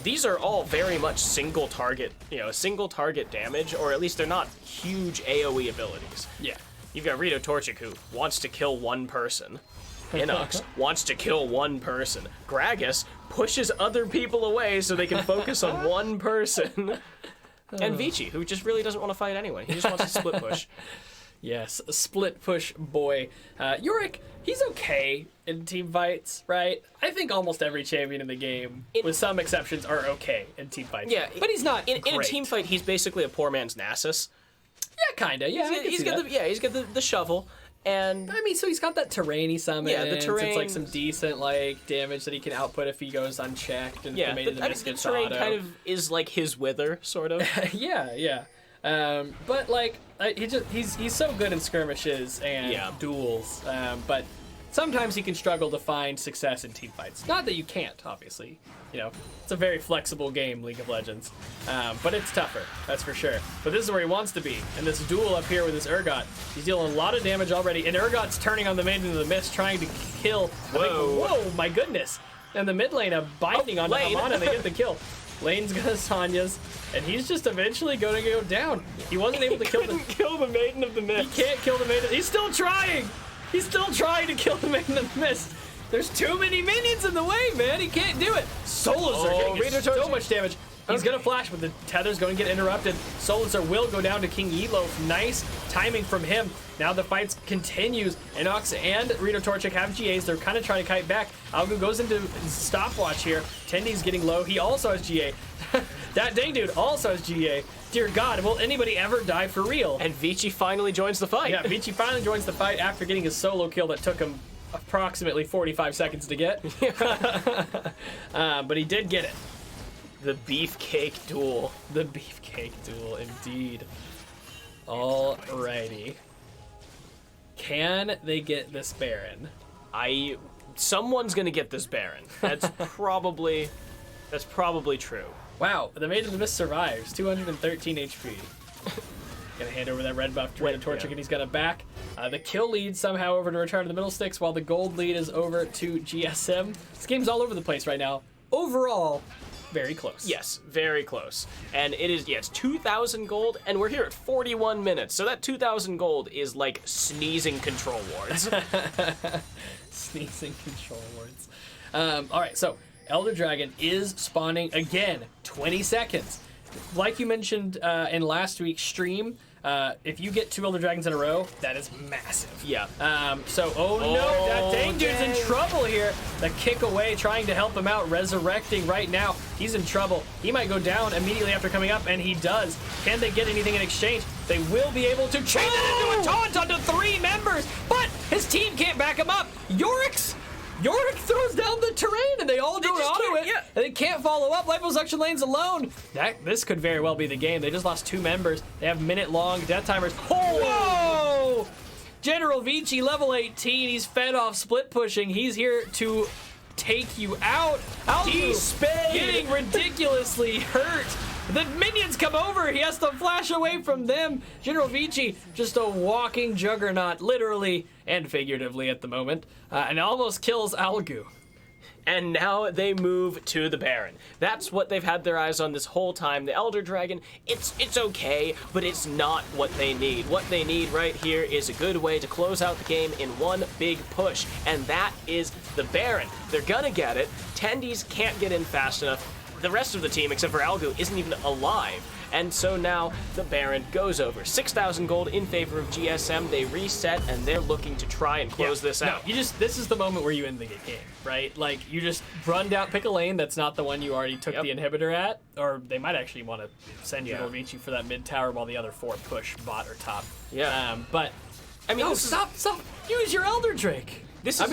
These are all very much single target damage, or at least they're not huge AoE abilities. Yeah. You've got Rito Torchic who wants to kill one person. Inox wants to kill one person. Gragas pushes other people away so they can focus on one person. And Vici, who just really doesn't want to fight anyway. He just wants to split push. Yes, a split push boy. Yorick, he's okay in team fights, right? I think almost every champion in the game, with some exceptions, are okay in team fights. Yeah, but he's not in a great. team fight. He's basically a poor man's Nasus. Yeah, kinda. Yeah, He's got the shovel, and I mean, so he's got that terrain he summons. Yeah, the terrain. It's like some decent like damage that he can output if he goes unchecked and the Maiden of the Mist the gets terrain auto. kind of is like his wither, sort of. Yeah. But like he's so good in skirmishes and duels. But sometimes he can struggle to find success in team fights. Not that you can't, obviously. You know, it's a very flexible game, League of Legends. But it's tougher, that's for sure. But this is where he wants to be. And this duel up here with this Urgot, he's dealing a lot of damage already. And Urgot's turning on the Maiden of the Mist, trying to kill. Whoa, my goodness. And the mid lane binding on Hamana, and they get the kill. Lane's gonna Sonya's, and he's just eventually going to go down. He wasn't able to kill the Maiden of the Mist. He can't kill the Maiden. He's still trying. He's still trying to kill the Maiden of the Mist. There's too many minions in the way, man. He can't do it. Solos are getting so much damage. He's gonna flash, but the tether's gonna get interrupted. Solar will go down to King Elof. Nice timing from him. Now the fight continues. Inox and Rito Torchic have GAs. They're kind of trying to kite back. Algu goes into stopwatch here. Tendi's getting low. He also has GA. That dang dude also has GA. Dear God, will anybody ever die for real? And Vici finally joins the fight. Yeah, Vici finally joins the fight after getting a solo kill that took him approximately 45 seconds to get. But he did get it. The beefcake duel. The beefcake duel, indeed. Alrighty. Can they get this Baron? Someone's gonna get this Baron. That's probably true. Wow, the Maiden of the Mist survives. 213 HP. Gonna hand over that red buff to Rito Torchic, and he's gonna back. The kill lead somehow over to Return to the Middle Sticks, while the gold lead is over to GSM. This game's all over the place right now. Overall, very close. Yes, very close. And it's 2,000 gold, and we're here at 41 minutes. So that 2,000 gold is like sneezing control wards. Sneezing control wards. All right, so Elder Dragon is spawning again. 20 seconds. Like you mentioned in last week's stream, if you get 2 Elder Dragons in a row, that is massive. Yeah. No, that dang dude's in trouble here. The kick away, trying to help him out, resurrecting right now. He's in trouble. He might go down immediately after coming up, and he does. Can they get anything in exchange? They will be able to chain it into a taunt onto 3 members, but his team can't back him up. Yorick throws down the terrain, and they all don't auto it, and they can't follow up. Liposuction lane's alone. This could very well be the game. They just lost 2 members. They have minute-long death timers. Whoa! General Vici, level 18. He's fed off split pushing. He's here to take you out. He's getting ridiculously hurt. The minions come over. He has to flash away from them. General Vici, just a walking juggernaut, literally and figuratively at the moment, and almost kills Algu. And now they move to the Baron. That's what they've had their eyes on this whole time. The Elder Dragon, it's okay, but it's not what they need. What they need right here is a good way to close out the game in one big push, and that is the Baron. They're gonna get it. Tendies can't get in fast enough. The rest of the team, except for Algu, isn't even alive. And so now the Baron goes over. 6,000 gold in favor of GSM. They reset, and they're looking to try and close this out. No, this is the moment where you end the game, right? Like, you just run down, pick a lane that's not the one you already took the inhibitor at, or they might actually want to send you Vici for that mid tower while the other 4 push bot or top. Yeah. But, I mean, stop. Use your Elder Drake. This is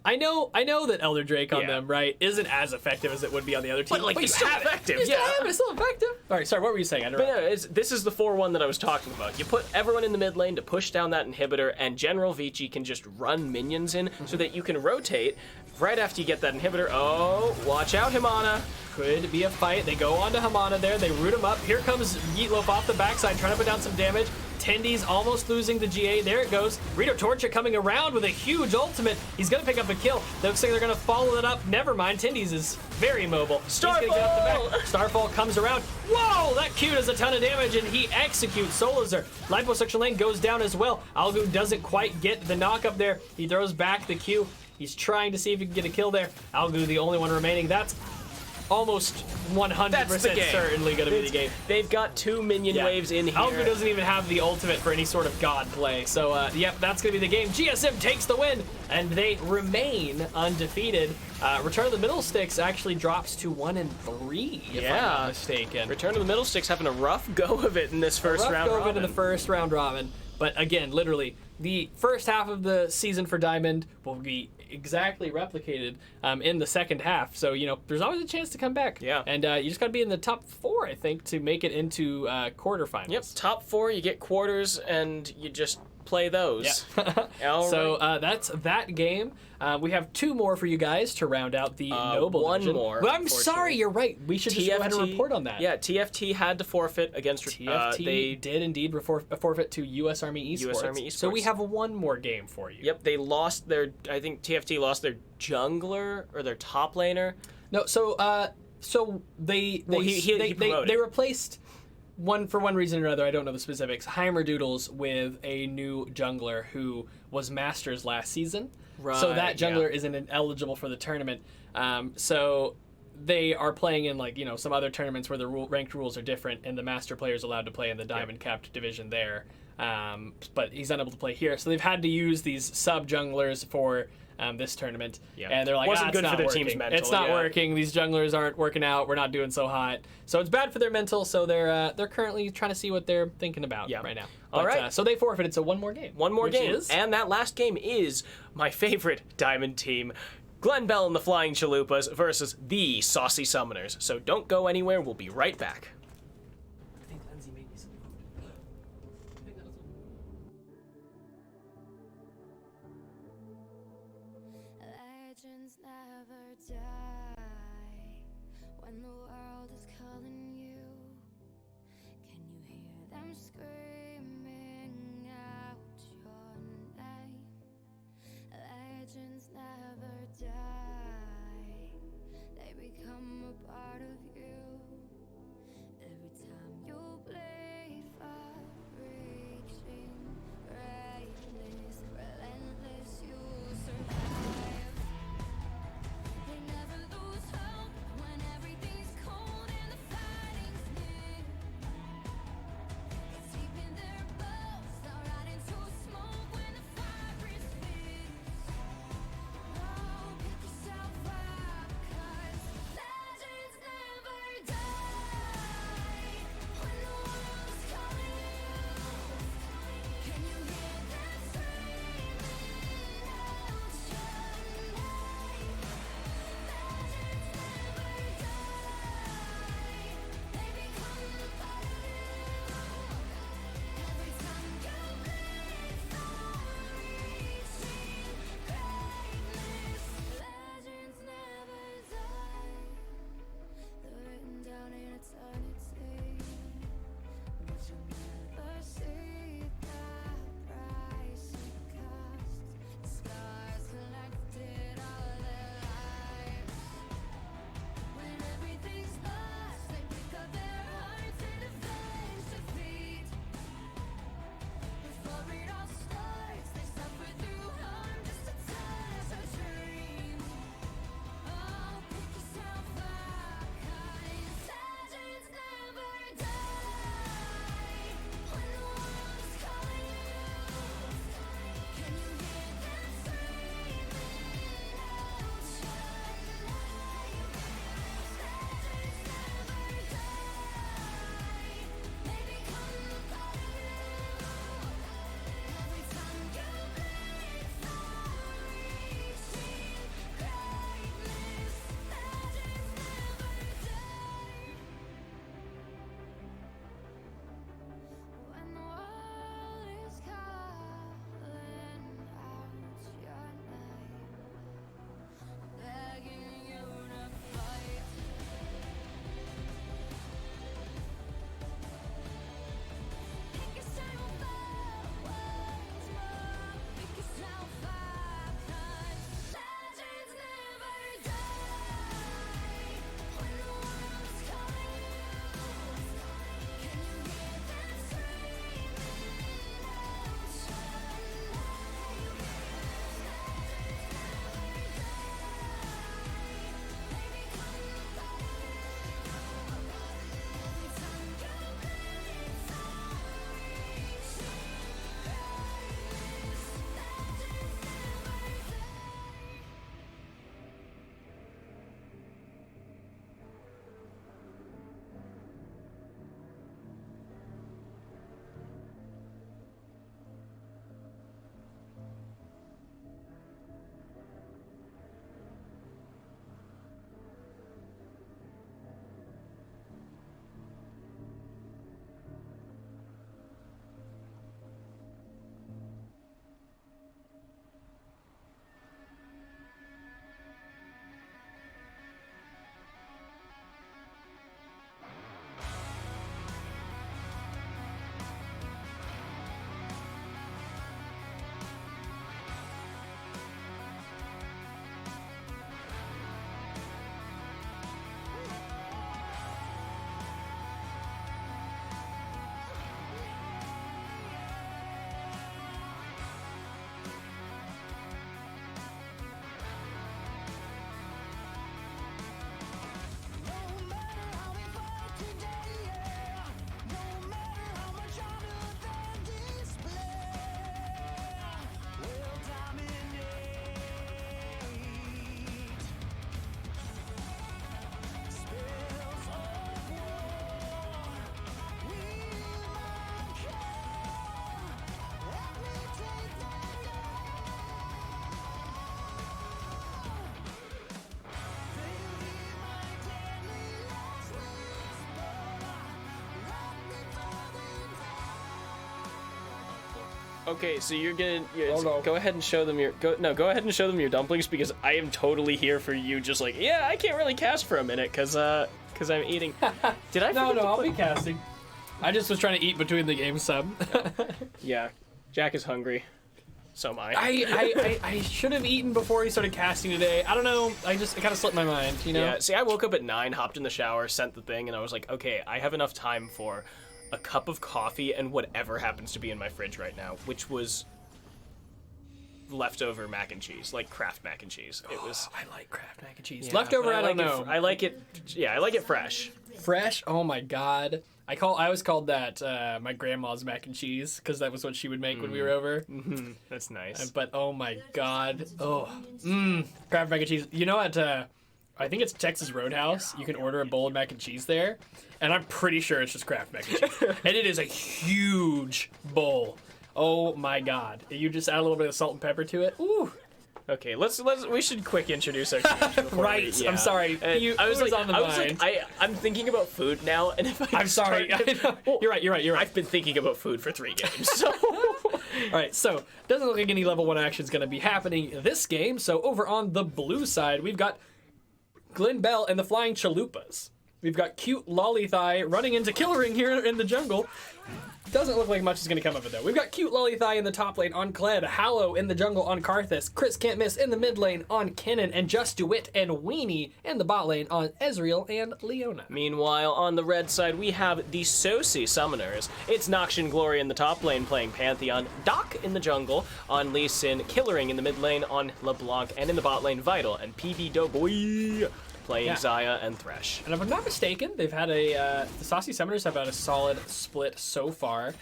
I know that Elder Drake on them, right, isn't as effective as it would be on the other team. But it's still effective. It's still effective. All right, sorry, what were you saying? This is the 4-1 that I was talking about. You put everyone in the mid lane to push down that inhibitor, and General Vici can just run minions in so that you can rotate right after you get that inhibitor. Oh, watch out, Hamana. Could be a fight. They go on to Hamana there. They root him up. Here comes Yeetloaf off the backside, trying to put down some damage. Tendy's almost losing the GA. There it goes. Rito Torcha coming around with a huge ultimate. He's going to pick up a kill. Looks like they're going to follow it up. Never mind. Tendy's is very mobile. Starfall! Starfall comes around. Whoa! That Q does a ton of damage, and he executes Solazar. Liposuction lane goes down as well. Algu doesn't quite get the knock up there. He throws back the Q. He's trying to see if he can get a kill there. Algu, the only one remaining. That's almost 100% certainly going to be the game. They've got 2 minion waves in here. Algu doesn't even have the ultimate for any sort of god play. So, yep, that's going to be the game. GSM takes the win, and they remain undefeated. Return of the Middle Sticks actually drops to 1-3, if I'm not mistaken. Return of the Middle Sticks having a rough go of it in this first round robin. Rough go of it in the first round robin. But again, literally, the first half of the season for Diamond will be exactly replicated in the second half. So, you know, there's always a chance to come back. Yeah. And you just got to be in the top 4, I think, to make it into quarterfinals. Yep, top 4, you get quarters, and you just play those. Yeah. So that's that game. We have 2 more for you guys to round out the Noble one Division. more, Well, I'm sorry, you're right. We should just go ahead and report on that. Yeah, TFT had to forfeit against... TFT they did indeed forfeit to US Army Esports. US Army Esports. So we have one more game for you. Yep, they lost their... I think TFT lost their jungler, or their top laner. No, so they replaced one for one reason or another. I don't know the specifics. Heimerdoodles with a new jungler who was Masters last season. Right, so that jungler isn't eligible for the tournament. So they are playing in, like, you know, some other tournaments where the ranked rules are different, and the master player is allowed to play in the diamond capped division there. But he's unable to play here, so they've had to use these sub junglers for this tournament. Yeah. And they're like, Wasn't good it's for not their team's working. mental, It's not yeah. working. These junglers aren't working out. We're not doing so hot. So it's bad for their mental. So they're currently trying to see what they're thinking about right now. All But, right. So they forfeited. So one more game. One more game. Is? And that last game is my favorite Diamond team, Glen Bell and the Flying Chalupas versus the Saucy Summoners. So don't go anywhere. We'll be right back. I think Lindsay made me some food. I think that was Legends never die when the world is calling you. Can you hear them screaming out your name? Legends never die, they become a part of you. Every time you bleed far reaching greatness, relentless you survive. They never lose hope when everything's cold and the fighting's near. It's deep Okay, so you're gonna Oh, no. go ahead and show them your go ahead and show them your dumplings because I am totally here for you. Just like I can't really cast for a minute because I'm eating. Did I? No, forget to I'll put- be casting. I just was trying to eat between the games some. Yeah, Jack is hungry. So am I. I should have eaten before he started casting today. I don't know. It kind of slipped my mind, you know? Yeah. See, I woke up at 9, hopped in the shower, sent the thing, and I was like, okay, I have enough time for a cup of coffee and whatever happens to be in my fridge right now, which was leftover mac and cheese, like Kraft mac and cheese. It was I like Kraft mac and cheese. yeah, Leftover, but I don't like know. I like it. Yeah, I like it fresh. Fresh? Oh my god. I always called that my grandma's mac and cheese because that was what she would make when we were over. That's nice. But oh my god. Oh. Kraft mac and cheese. You know at I think it's Texas Roadhouse. You can order a bowl of mac and cheese there. And I'm pretty sure it's just Kraft mac and cheese. And it is a huge bowl. Oh my god. You just add a little bit of salt and pepper to it. Ooh. Okay, we should quick introduce our games before Right. we- yeah. I'm sorry. I was food is like, on the I was mind. like, I'm thinking about food now, and if I I'm sorry. start- You're right. I've been thinking about food for 3 games. So All right, so doesn't look like any level 1 action is going to be happening this game. So over on the blue side, we've got Glen Bell and the Flying Chalupas. We've got cute Lollythigh running into Killering here in the jungle. Doesn't look like much is going to come of it, though. We've got cute Lollythigh in the top lane on Kled, Hallow in the jungle on Karthus, Chris Can't Miss in the mid lane on Kennen, and Just Do It and Weenie in the bot lane on Ezreal and Leona. meanwhile, on the red side, we have the Sosi Summoners. It's Noxian Glory in the top lane playing Pantheon, Doc in the jungle on Lee Sin, Killering in the mid lane on LeBlanc, and in the bot lane Vital, and PB Doughboy playing Yeah. Xayah and Thresh. And if I'm not mistaken, they've had the Saucy Summoners have had a solid split so far.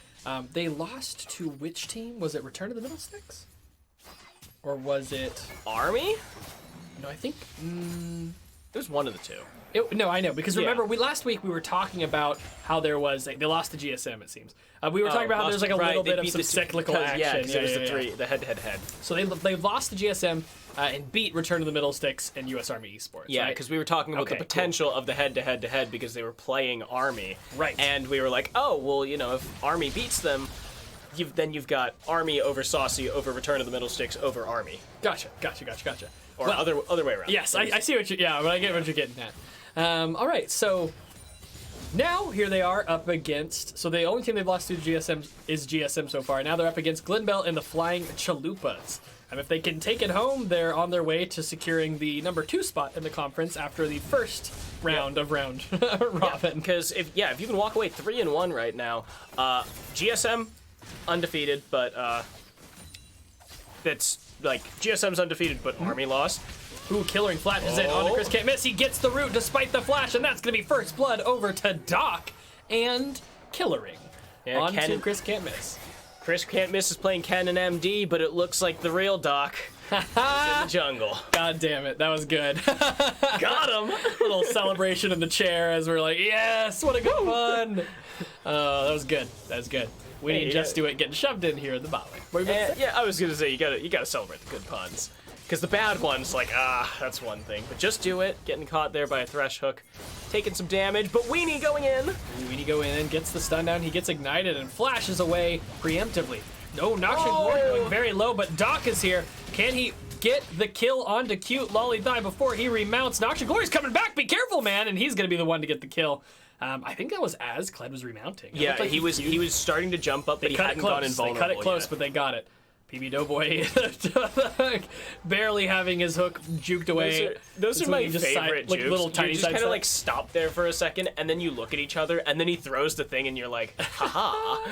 They lost to which team? Was it Return to the Middle Sticks? Or was it... Army? No, I think... It was one of the two. No, I know, because Yeah. remember, last week we were talking about how there was... They lost the GSM, it seems. We were talking about how there's like a little bit of some cyclical action. Yeah, because it was yeah. the head-to-head. So they lost the GSM and beat Return to the Middle Sticks and US Army Esports. Yeah, right? because we were talking about Okay, the potential of the head-to-head because they were playing Army. Right. And we were like, oh, well, if Army beats them, you've got Army over Saucy over Return of the Middle Sticks over Army. Gotcha. Or Well, other way around. Yes, I see what you... Yeah, but I get what you're getting at. All right, so... Now, here they are up against... So the only team they've lost to GSM is GSM so far. Now they're up against Glen Bell and the Flying Chalupas. And if they can take it home, they're on their way to securing the number 2 spot in the conference after the first round of round robin. Because if you can walk away 3-1 right now, GSM undefeated, but that's like GSM's undefeated, but Army lost. Ooh, Killering flashes in onto Chris Can't Miss. He gets the root despite the flash, and that's going to be first blood over to Doc and Killering. Yeah, On Ken- to Chris Can't Miss. Chris Can't Miss is playing Ken and MD, but it looks like the real Doc is in the jungle. God damn it, that was good. Got him! Little celebration in the chair as we're like, yes, what a good one. That was good. We Hey, need Just Do It getting shoved in here in the bot lane. What were you gonna say? Yeah, I was gonna say you gotta celebrate the good puns, because the bad ones like that's one thing, but Just Do It getting caught there by a Thresh hook, taking some damage, but Weenie going in. Weenie go in and gets the stun down. He gets ignited and flashes away preemptively. No, Noxian Glory going very low, but Doc is here. Can he get the kill onto cute Lollythigh before he remounts? Noxian Glory's coming back. Be careful, man. And he's going to be the one to get the kill. I think that was as Kled was remounting. It Yeah, looked like he was starting to jump up, but he hadn't gone invulnerable. They cut it close, yet. but they got it. PB Doughboy barely having his hook juked away. Those That's are when my he just favorite like jukes. little tiny you just side kind of step. like stop there for a second, and then you look at each other, and then he throws the thing, and you're like, haha.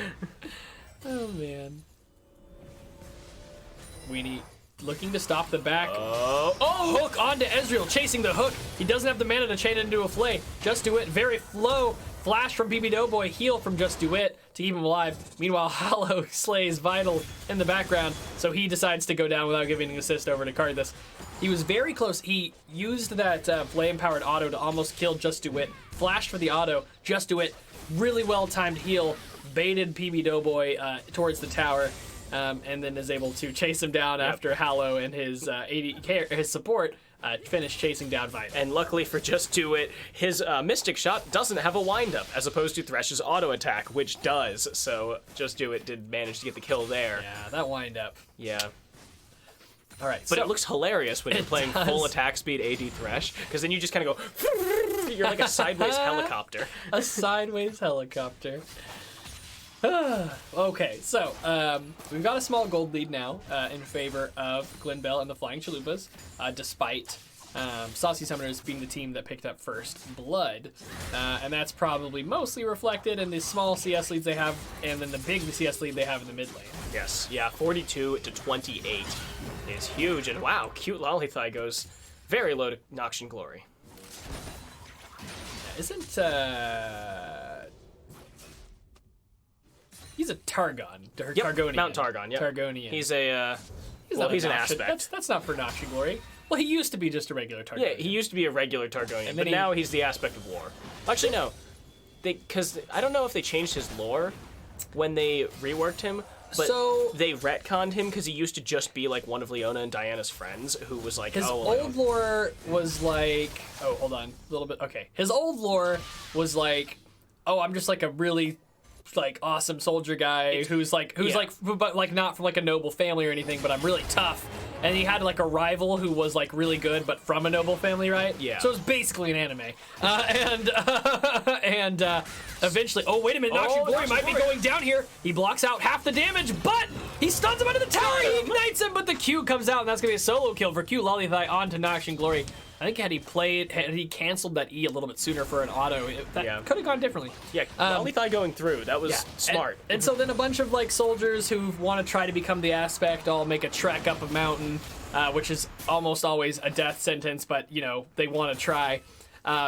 Oh man. Weenie looking to stop the back. Oh, Hook onto Ezreal, chasing the hook. He doesn't have the mana to chain it into a flay. Just Do It, very flow. Flash from PB Doughboy, heal from Just Do It to keep him alive. Meanwhile, Hallow slays Vital in the background, so he decides to go down without giving an assist over to Karthus. He was very close. He used that flame-powered auto to almost kill Just Do It. Flashed for the auto. Just Do It, really well-timed heal. Baited PB Doughboy towards the tower. And then is able to chase him down after Hallow and his his support finish chasing down Vital. And luckily for Just Do It, his Mystic Shot doesn't have a windup, as opposed to Thresh's auto attack, which does. So Just Do It did manage to get the kill there. Yeah, that windup. Yeah. All right, But so it looks hilarious when you're playing does. full attack speed AD Thresh, because then you just kind of go, you're like a sideways helicopter. a sideways helicopter. Okay, so we've got a small gold lead now in favor of Glenbell and the Flying Chalupas, despite Saucy Summoners being the team that picked up first blood. And that's probably mostly reflected in the small CS leads they have, and then the big CS lead they have in the mid lane. Yes, yeah, 42 to 28 is huge, and wow, Cute Lollythigh goes very low to Noxian Glory. Isn't he's a Targon, Yep, Targonian. Mount Targon, yeah. Targonian. He's a, He's well, not a he's an Noxian. aspect. That's not for Noxian Glory. Well, he used to be just a regular Targonian. Yeah, he used to be a regular Targonian, And but then now he's the aspect of war. Actually, no. Because I don't know if they changed his lore when they reworked him, but So- they retconned him because he used to just be like one of Leona and Diana's friends who was like, His oh, old lore was like, oh, hold on, a little bit. Okay, his old lore was like, oh, I'm just like a really like awesome soldier guy who's like but like not from like a noble family or anything, but I'm really tough. And he had like a rival who was like really good, but from a noble family, right? Yeah. So it was basically an anime. And eventually, oh wait a minute, Noxian Glory Noxian might be Glory. going down here. He blocks out half the damage, but he stuns him under the tower. He ignites him, but the Q comes out, and that's gonna be a solo kill for Cute Lollythigh onto Noxian Glory. I think had he canceled that E a little bit sooner for an auto, that could have gone differently. Yeah, Lollythigh going through, that was smart. And so then a bunch of like soldiers who want to try to become the aspect all make a trek up a mountain, which is almost always a death sentence, but you know, they want to try.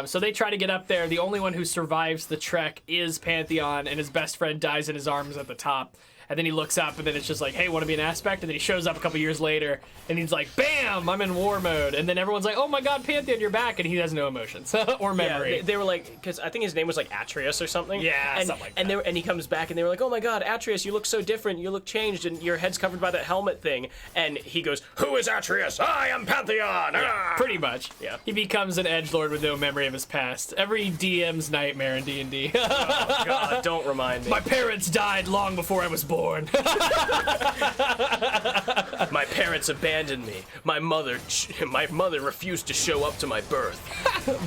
So they try to get up there. The only one who survives the trek is Pantheon, and his best friend dies in his arms at the top. And then he looks up, and then it's just like, hey, want to be an aspect? And then he shows up a couple years later, and he's like, bam, I'm in war mode. And then everyone's like, oh my god, Pantheon, you're back. And he has no emotions or memory. Yeah, they were like, because I think his name was like Atreus or something. Yeah, and, something like and that. And he comes back, and they were like, oh my god, Atreus, you look so different, you look changed, and your head's covered by that helmet thing. And he goes, who is Atreus? I am Pantheon! Ah! Pretty much. Yeah. He becomes an edgelord with no memory of his past. Every DM's nightmare in D&D. Oh god, don't remind me. My parents died long before I was born. My parents abandoned me. My mother refused to show up to my birth.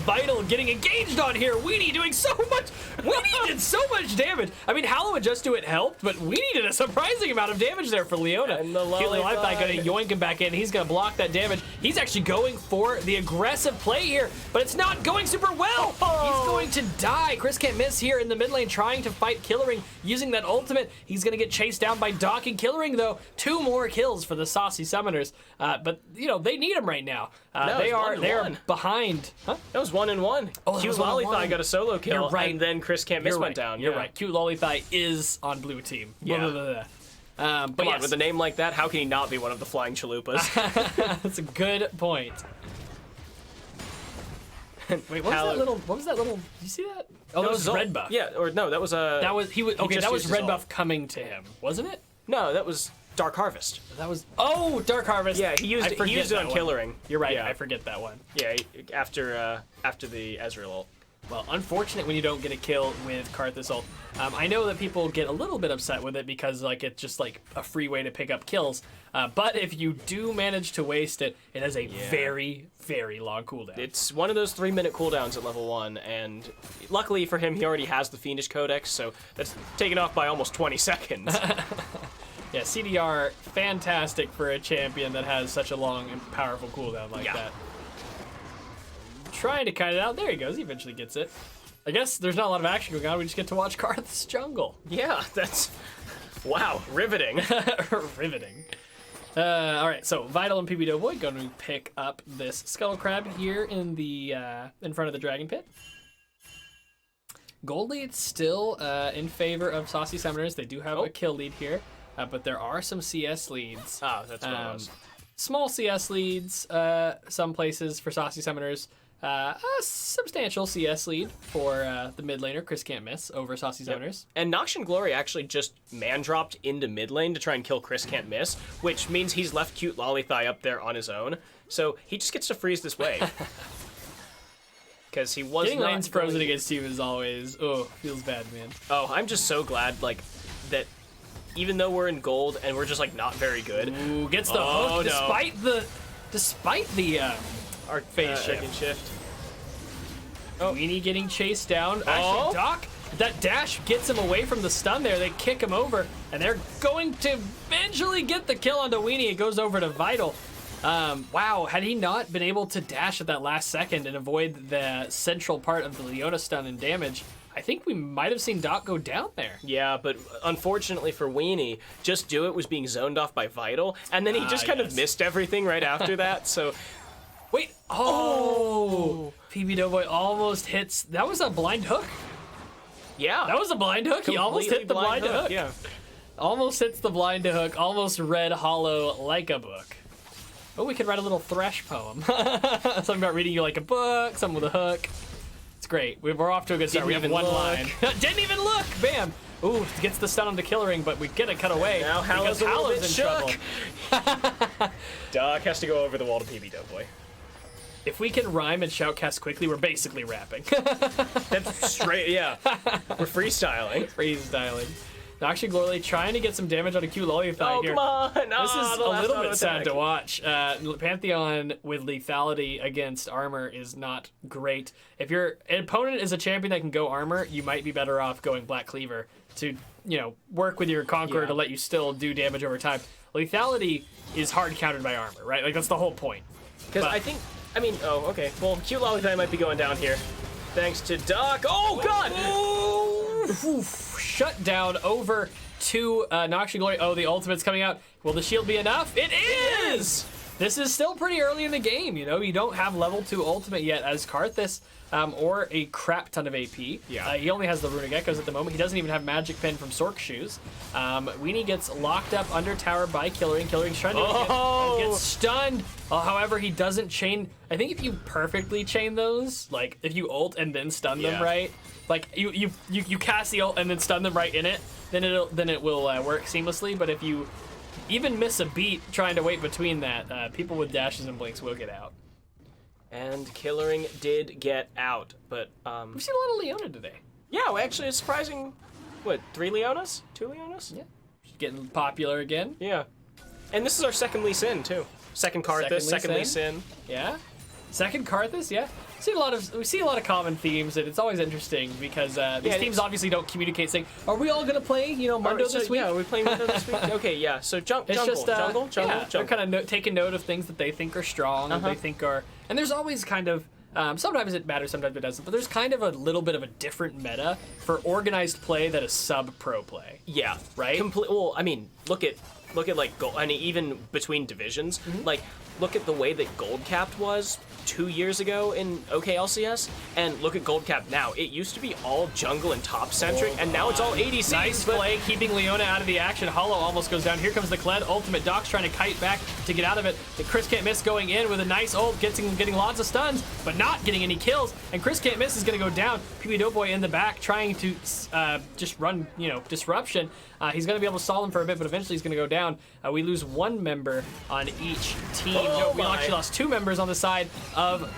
Vital getting engaged on here. Weenie doing so much. Weenie did so much damage. I mean, Hallow and Just Do It helped, but Weenie did a surprising amount of damage there for Leona. And the Cute Lollythigh. gonna yoink him back in. He's gonna block that damage. He's actually going for the aggressive play here, but it's not going super well. He's going to die. Chris can't miss here in the mid lane trying to fight Killering using that ultimate. He's gonna get chased down by Doc and Killering though. 2 more kills for the Saucy Summoners. But you know, they need him right now. No, They it's are 1-1. behind. Huh? That was 1-1. Oh, that Cute was 1-1. Lollythigh got a solo kill, You're right. and then Chris Can't Miss You're went right. down. You're yeah. right. Cute Lollythigh is on blue team. Yeah. Blah, blah, blah, blah. But Come on, yes, with a name like that, how can he not be one of the Flying Chalupas? that's a good point. Wait, what was that little? Did you see that? Oh, that was Zol- red buff. Yeah, or no, that was a. That was okay. just That was used his red ult. buff coming to him, wasn't it? No, that was Dark Harvest. That was Dark Harvest. Yeah, he used I it forget on that one. Killering. You're right. Yeah. I forget that one. Yeah, after the Ezreal ult. Well, unfortunate when you don't get a kill with Karthus ult. I know that people get a little bit upset with it because like it's just like a free way to pick up kills. But if you do manage to waste it, it has a very, very long cooldown. It's one of those 3-minute cooldowns at level 1, and luckily for him, he already has the Fiendish Codex, so that's taken off by almost 20 seconds. Yeah, CDR, fantastic for a champion that has such a long and powerful cooldown like that. Trying to cut it out. There he goes. He eventually gets it. I guess there's not a lot of action going on. We just get to watch Karth's jungle. Yeah, that's... Wow, riveting. Riveting. All right, so Vital and PB Doughboy going to pick up this Scuttle Crab here in the in front of the Dragon Pit. Gold lead still in favor of Saucy Summoners. They do have a kill lead here, but there are some CS leads. Oh, that's what it was. Small CS leads, some places for Saucy Summoners. A substantial CS lead for the mid laner, Chris Can't Miss, over Saucy Summoners. And Noxian Glory actually just man-dropped into mid lane to try and kill Chris Can't Miss, which means he's left Cute Lollythigh up there on his own. So he just gets to freeze this wave. Because he was Getting not lanes frozen going- against you is always, feels bad, man. Oh, I'm just so glad, like, that even though we're in gold and we're just, like, not very good, Ooh, gets the Oh, hook no. despite the our phase shift. second shift. Weenie getting chased down. Oh. Actually, Doc, that dash gets him away from the stun there. They kick him over, and they're going to eventually get the kill onto Weenie. It goes over to Vital. Wow, had he not been able to dash at that last second and avoid the central part of the Leona stun and damage, I think we might have seen Doc go down there. Yeah, but unfortunately for Weenie, Just Do It was being zoned off by Vital, and then he just kind of yes. missed everything right after that, so... Wait, PB Doughboy almost hits, that was a blind hook. Yeah. That was a blind hook. He almost Completely hit the blind hook. Yeah. Almost hits the blind to hook, almost read hollow like a book. Oh, we could write a little thresh poem. Something about reading you like a book, something with a hook. It's great. We're off to a good start. Didn't We have even one look. line. Didn't even look! Bam! Ooh, gets the stun on the Killering, but we get a cut away. Now because Hallow's a little Hallow's bit in trouble. shook. Doc has to go over the wall to PB Doughboy. If we can rhyme and shoutcast quickly, we're basically rapping. That's straight, yeah. We're freestyling. Freestyling. Now, actually, Glorly trying to get some damage on a Q Lollythai Oh, here. come on! This Ah, is the a last little auto bit sad attack. to watch. Pantheon with lethality against armor is not great. If your opponent is a champion that can go armor, you might be better off going Black Cleaver to, work with your Conqueror Yeah. to let you still do damage over time. Lethality is hard countered by armor, right? Like, that's the whole point. Because But- okay. Well, Q Lollithai might be going down here. Thanks to Doc. Oh, God! Oof, shut down over to Noxian Glory. Oh, the ultimate's coming out. Will the shield be enough? It is! This is still pretty early in the game, You don't have level 2 ultimate yet as Karthus or a crap ton of AP. Yeah. He only has the Runic Echoes at the moment. He doesn't even have Magic Pen from Sork Shoes. Weenie gets locked up under tower by Killering. Killering's trying to get stunned. However, he doesn't chain. I think if you perfectly chain those, like if you ult and then stun them Yeah. right, like you cast the ult and then stun them right in it, then it will work seamlessly. But if you even miss a beat trying to wait between that, people with dashes and blinks will get out. And Killering did get out, but We've seen a lot of Leona today. yeah, well, actually, it's surprising. What, 3 Leonas? 2 Leonas? Yeah. She's getting popular again. Yeah. And this is our second Lee Sin too. Second Karthus, second Lee Sin. Yeah. Second Karthus, yeah. We see a lot of common themes, and it's always interesting because these Yeah, teams obviously don't communicate saying, "Are we all gonna play, Mundo So, this week?" Yeah, are we playing Mundo this week? Okay, yeah. So It's jungle, just jungle. They're kind of taking note of things that they think are strong, and they think are, and there's always kind of. Sometimes it matters, sometimes it doesn't. But there's kind of a little bit of a different meta for organized play that is sub-pro play. Yeah. Right? Well, I mean, look at like gold. I mean, even between divisions, like look at the way that gold capped was 2 years ago in OKLCS, and look at gold capped now. It used to be all jungle and top centric, and now it's all ADC. Nice play, keeping Leona out of the action. Hollow almost goes down. Here comes the Kled. Ultimate Doc's trying to kite back to get out of it. The Chris Can't Miss going in with a nice ult, getting lots of stuns, but not getting any kills. And Chris Can't Miss is going to go down. PB Doughboy in the back trying to just run, disruption. He's going to be able to stall him for a bit, but eventually he's going to go down. We lose one member on each team. Oh We my. actually lost 2 members on the side of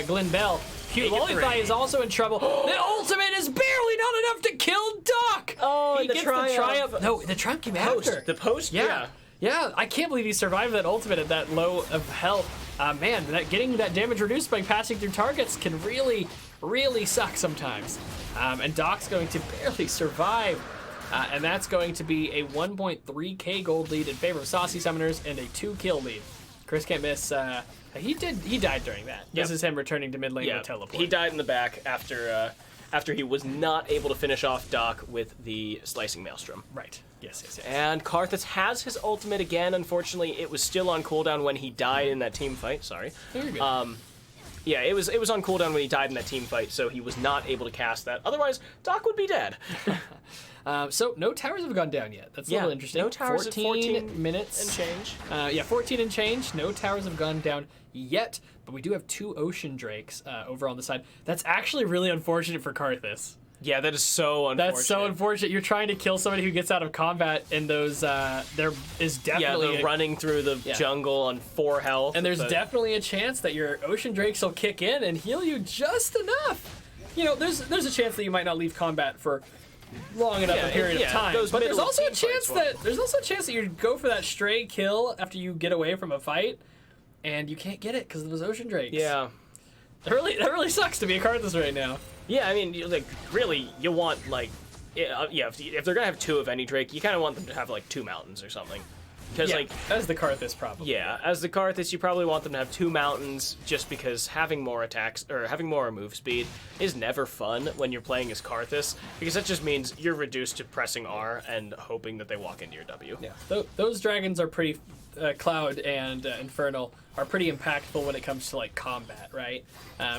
Glen Bell. Cute Take it Lollithai three. is also in trouble. The ultimate is barely not enough to kill Doc. Oh, he and the gets triumph. the triumph. No, the triumph came after. The post. Yeah. Yeah, I can't believe he survived that ultimate at that low of health. Man, getting that damage reduced by passing through targets can really, really suck sometimes. And Doc's going to barely survive. And that's going to be a 1.3k gold lead in favor of Saucy Summoners and a 2-kill lead. Chris Can't Miss, he died during that. This Yep. is him returning to mid lane Yeah. with teleport. He died in the back after he was not able to finish off Doc with the slicing maelstrom. Right. Yes. And Karthus has his ultimate again. Unfortunately, it was still on cooldown when he died in that team fight. Sorry. Very good. Yeah, it was on cooldown when he died in that team fight, so he was not able to cast that. Otherwise, Doc would be dead. So no towers have gone down yet. That's a little interesting. no towers at 14 minutes and change. Yeah, 14 and change. No towers have gone down yet, but we do have 2 ocean drakes over on the side. That's actually really unfortunate for Karthus. Yeah, that is so unfortunate. That's so unfortunate. You're trying to kill somebody who gets out of combat, and those there is Yeah, definitely they're running through the jungle on 4 health. and there's but- definitely a chance that your Ocean Drakes will kick in and heal you just enough. You know, there's a chance that you might not leave combat for long enough a period of time. those But there's middle also a team chance fights that you go for that stray kill after you get away from a fight, and you can't get it because of those Ocean Drakes. Yeah. that really sucks to be a Karthus right now. Yeah, I mean, really, you want, like, if they're gonna have 2 of any Drake, you kind of want them to have, like, 2 mountains or something. Because, Yeah, as the Karthus probably. yeah, as the Karthus, you probably want them to have 2 mountains, just because having more attacks, or having more move speed is never fun when you're playing as Karthus, because that just means you're reduced to pressing R and hoping that they walk into your W. Yeah, those dragons are pretty. Cloud and Infernal are pretty impactful when it comes to like combat, right?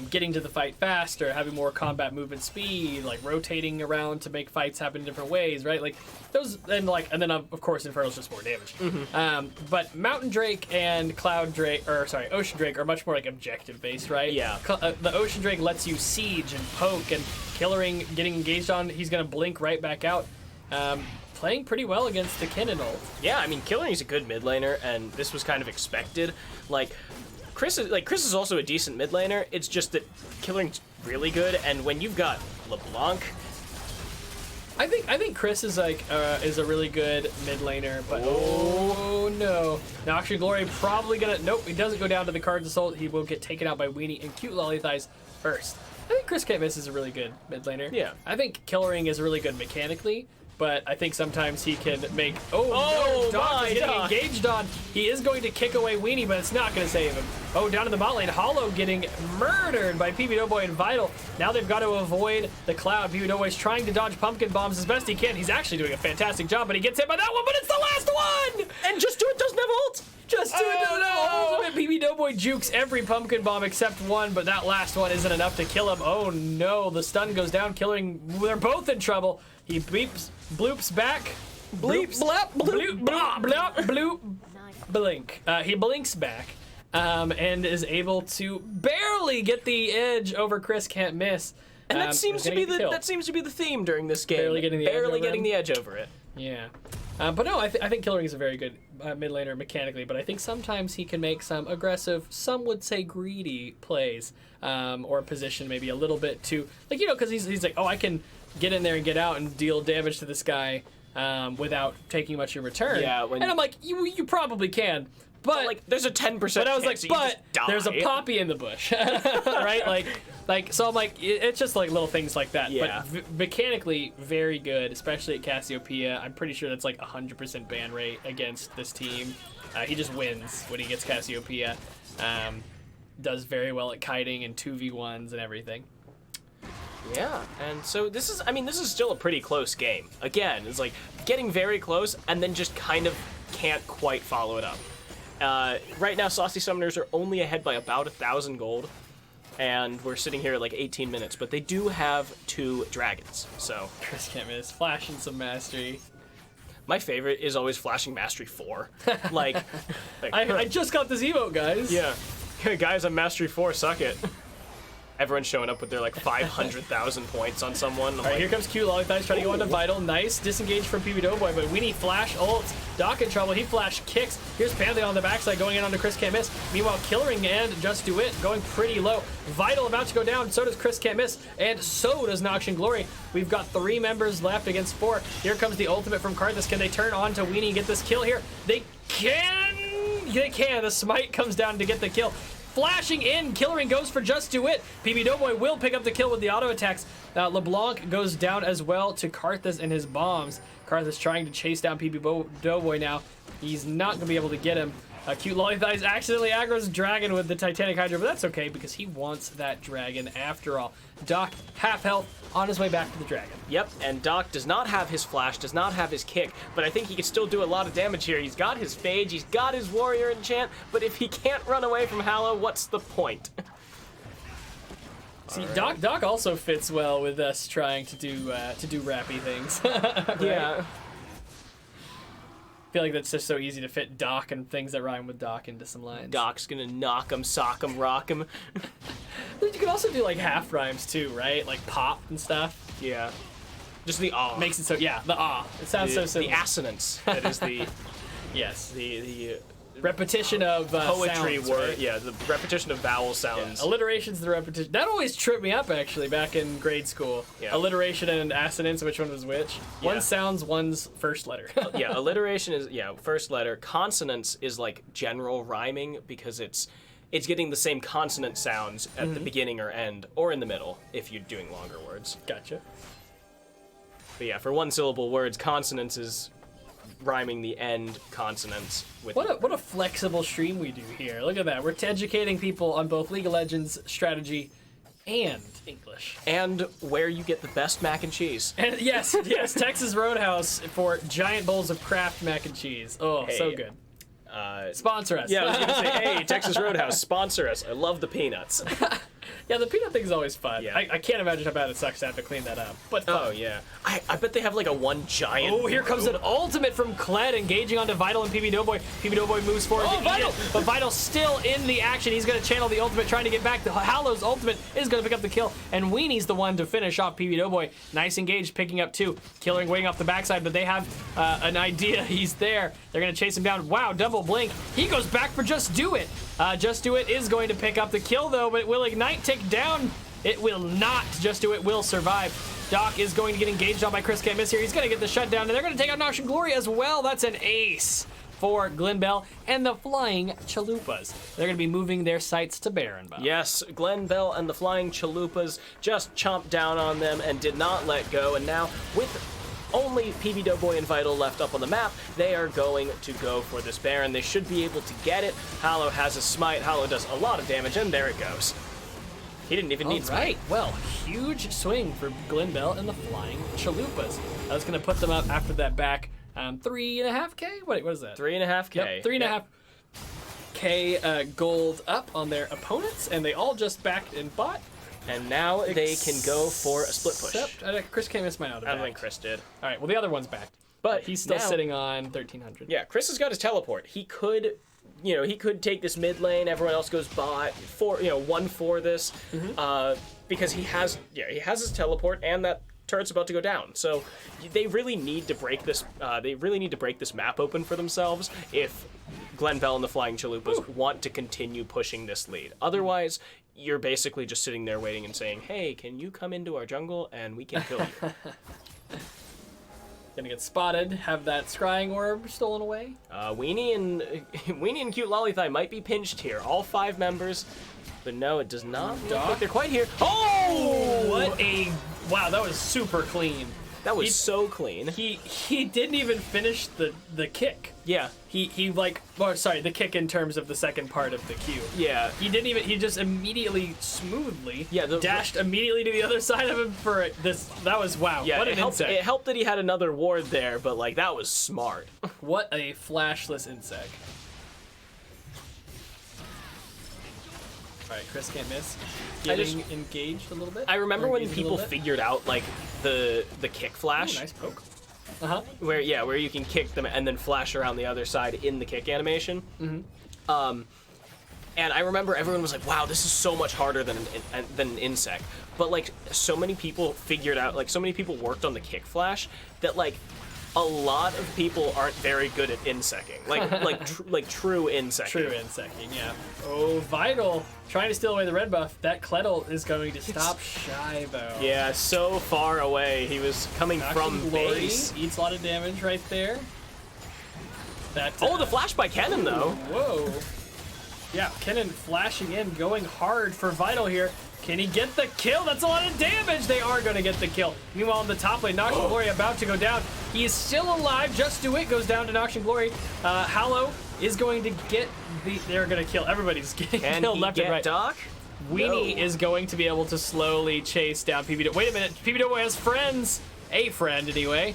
Getting to the fight faster, having more combat movement speed, like rotating around to make fights happen in different ways, right? Like those, and then of course Infernal's just more damage. But Mountain Drake and Ocean Drake are much more like objective based, right? Yeah. The Ocean Drake lets you siege and poke, and Killering getting engaged on, he's gonna blink right back out. Playing pretty well against the Kinnan ult. Yeah, I mean, Killering's a good mid laner, and this was kind of expected. Like, Chris is also a decent mid laner. It's just that Killering's really good, and when you've got LeBlanc, I think Chris is is a really good mid laner, but oh no. Now actually Glory probably gonna he doesn't go down to the Card's Assault. He will get taken out by Weenie and Cute Lolly Thighs first. I think Chris Can't Miss is a really good mid laner. Yeah. I think Killering is really good mechanically, but I think sometimes he can make Oh, no, Doc my is getting Doc. engaged on. He is going to kick away Weenie, but it's not going to save him. Oh, down to the bot lane, Hollow getting murdered by PB Doughboy and Vital. Now they've got to avoid the Cloud. PB Doughboy's trying to dodge pumpkin bombs as best he can. He's actually doing a fantastic job, but he gets hit by that one, but it's the last one! and Just Do It doesn't have ult. Just do it. Oh, no. Ultimate PB Doughboy jukes every pumpkin bomb except one, but that last one isn't enough to kill him. Oh no, the stun goes down, killing. They're both in trouble. He bloops back. Bleeps. Blop, bloop, blop, blop, bloop, blink. He blinks back, and is able to barely get the edge over Chris Can't Miss. And that seems to be kill. the theme during this game. Barely getting the edge over him. the edge over it. Yeah. But no, I think Killering is a very good mid laner mechanically, but I think sometimes he can make some aggressive, some would say greedy plays, or position maybe a little bit too, like, because he's like, oh, I can get in there and get out and deal damage to this guy without taking much in return. Yeah, and I'm like, you probably can. But Like, there's a 10%. but I was like, chance that you but just die. there's a poppy in the bush, right? Like, so I'm like, it's just like little things like that. Yeah. But mechanically, very good, especially at Cassiopeia. I'm pretty sure that's like 100% ban rate against this team. He just wins when he gets Cassiopeia. Does very well at kiting and 2v1s and everything. Yeah, and so this is still a pretty close game. Again, it's like getting very close and then just kind of can't quite follow it up. Right now, Saucy Summoners are only ahead by about 1,000 gold, and we're sitting here at like 18 minutes, but they do have 2 dragons, so. Chris Can't Miss, flashing some mastery. My favorite is always flashing Mastery 4. like I just got this emote, guys. yeah. Guys, I'm Mastery 4, suck it. Everyone's showing up with their like 500,000 points on someone. I'm All right, like, here comes Cute Lolly Thighs trying to go into Vital. Nice disengage from PB Doughboy, but we need flash ults. Doc in trouble. He flash kicks. Here's Pantheon on the backside going in onto Chris Can't Miss. Meanwhile, Killering and Just Do It going pretty low. Vital about to go down. So does Chris Can't Miss, and so does Noxian Glory. We've got 3 members left against 4. Here comes the ultimate from Karthus. Can they turn on to Weenie and get this kill here? They can. They can. The smite comes down to get the kill. Flashing in, Killering goes for Just Do It. PB Doughboy will pick up the kill with the auto attacks. LeBlanc goes down as well to Karthus and his bombs. Karthus trying to chase down PB Doughboy now. He's not going to be able to get him. Cute Lolly Thighs accidentally aggro's Dragon with the Titanic Hydra, but that's okay because he wants that dragon after all. Doc, half health, on his way back to the dragon. yep, and Doc does not have his flash, does not have his kick, but I think he can still do a lot of damage here. He's got his Phage, he's got his Warrior Enchant, but if he can't run away from Hallow, what's the point? See, Doc also fits well with us trying to do rappy things. Right? Yeah. I feel like that's just so easy to fit Doc and things that rhyme with Doc into some lines. Doc's gonna knock him, sock him, rock him. You can also do like half rhymes too, right? Like pop and stuff. Yeah. Just the ah. Makes it so, yeah, the ah. It sounds so simple. The assonance. That is the Yes. the Repetition of poetry sounds, word. right? Yeah, the repetition of vowel Yeah. sounds. Alliteration's the repetition. That always tripped me up, actually, back in grade school. Yeah. Alliteration and assonance, which one was which? Yeah. One sounds one's first letter. Yeah, alliteration is first letter. Consonants is like general rhyming because it's getting the same consonant sounds at the beginning or end or in the middle if you're doing longer words. Gotcha. But yeah, for one syllable words, consonants is rhyming the end consonants with What a flexible stream we do here. Look at that. We're educating people on both League of Legends strategy and English. and where you get the best mac and cheese. And yes, Texas Roadhouse for giant bowls of Kraft mac and cheese. Oh, so Hey. good. Sponsor us. Yeah, I was gonna say, hey, Texas Roadhouse, sponsor us. I love the peanuts. Yeah, the peanut thing's always fun. Yeah. I can't imagine how bad it sucks to have to clean that up. But fun. Oh yeah, I bet they have like a one giant. Oh, here comes an ultimate from Kled, engaging onto Vital and PB Doughboy. PB Doughboy moves forward to Vital! eat it, but Vital's still in the action. He's going to channel the ultimate, trying to get back. The Hallow's ultimate is going to pick up the kill, and Weenie's the one to finish off PB Doughboy. Nice engaged, picking up 2. Killing waiting off the backside, but they have an idea. He's there. They're going to chase him down. Wow, double blink. He goes back for Just Do It. Just Do It is going to pick up the kill, though, but will Ignite take down? It will not. Just Do It will survive. Doc is going to get engaged on by Chris Can't Miss here. He's going to get the shutdown, and they're going to take out Noxian Glory as well. That's an ace for Glen Bell and the Flying Chalupas. They're going to be moving their sights to Baron Buff. Yes, Glen Bell and the Flying Chalupas just chomped down on them and did not let go. And now, with only PB Doughboy and Vital left up on the map, they are going to go for this Baron. They should be able to get it. Hallow has a smite. Hallow does a lot of damage, and there it goes. He didn't even need smite. Right. Well, huge swing for Glen Bell and the Flying Chalupas. That's going to put them up after that back 3.5K? Wait, what is that? 3.5K. Yep, 3.5K gold up on their opponents, and they all just backed and bought. And now they can go for a split push. Except, Chris Can't Miss might not have I don't backed. think Chris did. All right, well, the other one's backed. But He's still now- sitting on 1,300. Yeah, Chris has got his teleport. He could, he could take this mid lane. Everyone else goes bot. 1 for this, because he has his teleport, and that turret's about to go down. So they really need to break this. They really need to break this map open for themselves if Glen Bell and the Flying Chalupas want to continue pushing this lead. Otherwise, you're basically just sitting there waiting and saying, "Hey, can you come into our jungle and we can kill you?" Gonna get spotted, have that scrying orb stolen away. Weenie and Cute Lollythigh might be pinched here. All 5 members, but no, it does not look like they're quite here. Oh! Wow, that was super clean. That was so clean. He didn't even finish the kick. Yeah, The kick in terms of the second part of the Q. yeah. He just immediately, smoothly, Yeah, dashed immediately to the other side of him for this. That was, wow, Yeah, what it an helped, insect. it helped that he had another ward there, but like that was smart. What a flashless insect. All right, Chris Can't Miss. Getting engaged a little bit. I remember Or when engaged a people little bit. figured out like the kick Ooh, flash, nice poke. Uh-huh. where you can kick them and then flash around the other side in the kick animation. Mm-hmm. And I remember everyone was like, "Wow, this is so much harder than an insect." But like, so many people figured out, like, so many people worked on the kick flash that like a lot of people aren't very good at insecting, like true insecting. True insecting, yeah. Oh, Vital trying to steal away the red buff. That Cledel is going to stop shy, though. Yeah, so far away. He was coming Noxian from Glory base. eats a lot of damage right there. That. Oh, the flash by Kennen though. Whoa. Yeah, Kennen flashing in, going hard for Vital here. Can he get the kill? That's a lot of damage. They are going to get the kill. Meanwhile, in the top lane, Noxian Glory about to go down. He is still alive. Just Do It goes down to Noxian Glory. Hallow is going to get the... They're going to kill. Everybody's getting Can killed he left get and right. Doc? Weenie No. is going to be able to slowly chase down PB. Wait a minute. PB has friends. A friend, anyway.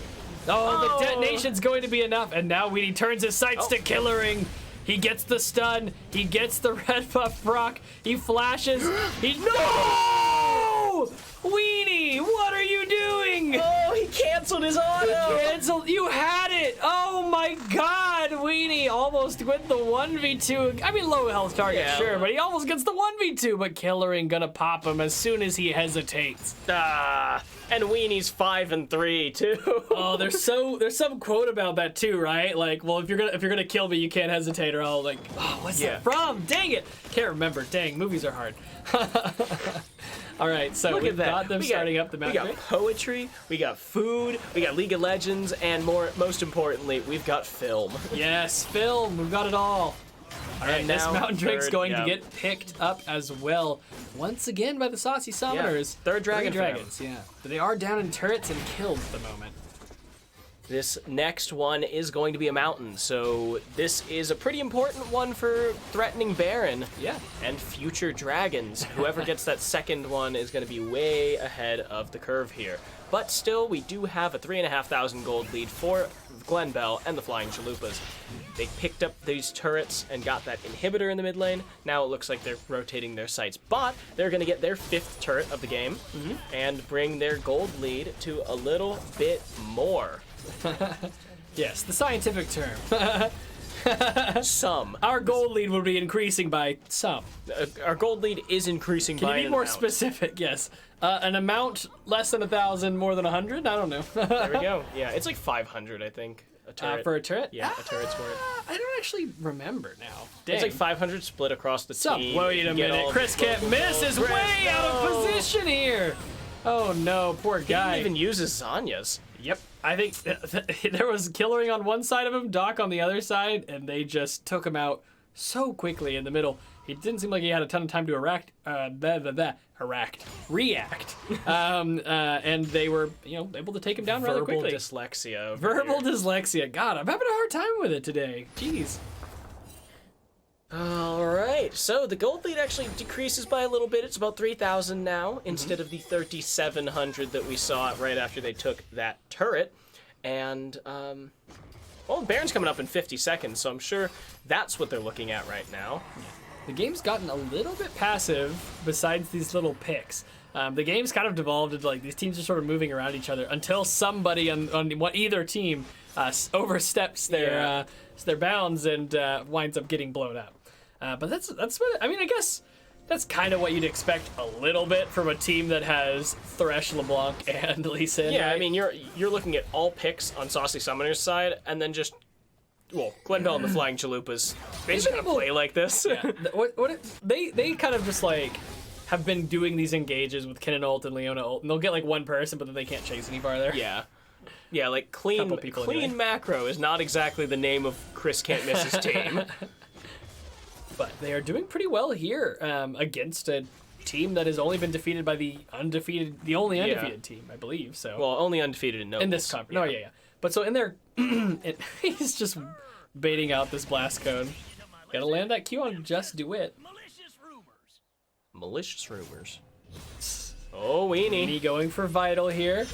Oh, the detonation's going to be enough. And now Weenie turns his sights to Killering. He gets the stun. He gets the red buff proc. He flashes. No! Weenie, what are you doing? Oh, he canceled his auto. You had it. Oh my God, Weenie almost almost with the 1v2. I mean, low health target, Yeah. sure, but he almost gets the 1v2, but Killering gonna pop him as soon as he hesitates. And Weenie's 5 and 3 too. Oh, there's some quote about that too, right? Like, well, if you're gonna kill me, you can't hesitate, or I'll like, oh, what's Yeah. that from? Dang it, can't remember. Dang, movies are hard. All right, so Look we've at that. got them starting up the map. We got poetry, we got food, we got League of Legends, and most importantly, we've got film. Yes, film. We've got it all. All right, And this now mountain drake's third, going yeah. to get picked up as well. Once again by the Saucy Summoners. Third dragon Three for them. dragons, yeah. But they are down in turrets and killed at the moment. This next one is going to be a mountain, so this is a pretty important one for threatening Baron. Yeah. And future dragons. Whoever gets that second one is going to be way ahead of the curve here. But still, we do have a 3,500 gold lead for Glen Bell and the Flying Chalupas. They picked up these turrets and got that inhibitor in the mid lane. Now it looks like they're rotating their sights, but they're going to get their 5th turret of the game and bring their gold lead to a little bit more. Yes, the scientific term. Some. Our gold lead will be increasing by some. Our gold lead is increasing Can by you be an more amount. specific? Yes. An amount less than 1,000, more than 100? I don't know. There we go. Yeah, it's like 500, I think. A turret. For a turret? Yeah, a turret's worth. I don't actually remember now. Dang. It's like 500 split across the So, team. wait You a get minute. all Chris the can't miss. Is Chris, way out of no. position here. Oh no, poor He guy. didn't even use his Zanya's. Yep. I think there was Killering on one side of him, Doc on the other side, and they just took him out so quickly in the middle. He didn't seem like he had a ton of time to react, and they were, able to take him down rather Verbal quickly. dyslexia. over Verbal here. dyslexia. God, I'm having a hard time with it today. Jeez. All right, so the gold lead actually decreases by a little bit. It's about 3,000 now instead of the 3,700 that we saw right after they took that turret. And, well, Baron's coming up in 50 seconds, so I'm sure that's what they're looking at right now. The game's gotten a little bit passive besides these little picks. The game's kind of devolved into like these teams are sort of moving around each other until somebody on either team oversteps their bounds and winds up getting blown up. But that's what I mean. I guess that's kind of what you'd expect a little bit from a team that has Thresh, LeBlanc, and Lee Sin. Yeah, right? I mean, you're looking at all picks on Saucy Summoner's side, and then just, well, Glen Bell and the Flying Chalupas basically gonna play like this. They kind of just like have been doing these engages with Kennen ult and Leona ult, and they'll get like one person, but then they can't chase any farther. Yeah, like clean Couple people anyway. macro is not exactly the name of Chris Can't Miss's team. But they are doing pretty well here against a team that has only been defeated by the only undefeated team, I believe. So Well, only undefeated in Nobles. in this conference, no, yeah. But so in there, he's just baiting out this blast cone. Gotta land that Q on Just Do It. Malicious rumors. Oh, Weenie. Me going for Vital here.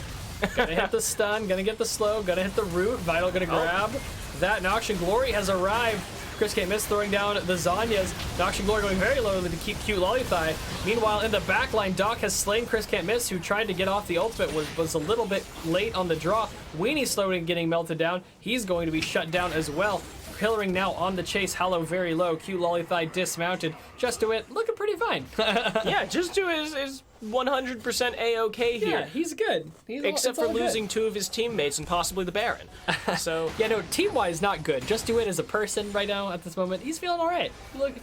Gonna hit the stun, gonna get the slow, gonna hit the root. Vital gonna grab that. Noxian Glory has arrived. Chris can't miss throwing down the Zanyas. Noxian Glory going very low to keep cute Lollithigh. Meanwhile, in the backline, Doc has slain Chris can't miss, who tried to get off the ultimate, was a little bit late on the draw. Weenie slowly getting melted down. He's going to be shut down as well. Killering now on the chase. Hallow very low. Cute Lollithigh dismounted. Just Do It looking pretty fine. Yeah, Just Do It is 100% A-OK here. Yeah, he's good. Except for losing 2 of his teammates and possibly the Baron. So Yeah, no, team-wise, not good. Just Do It as a person right now at this moment. He's feeling all right.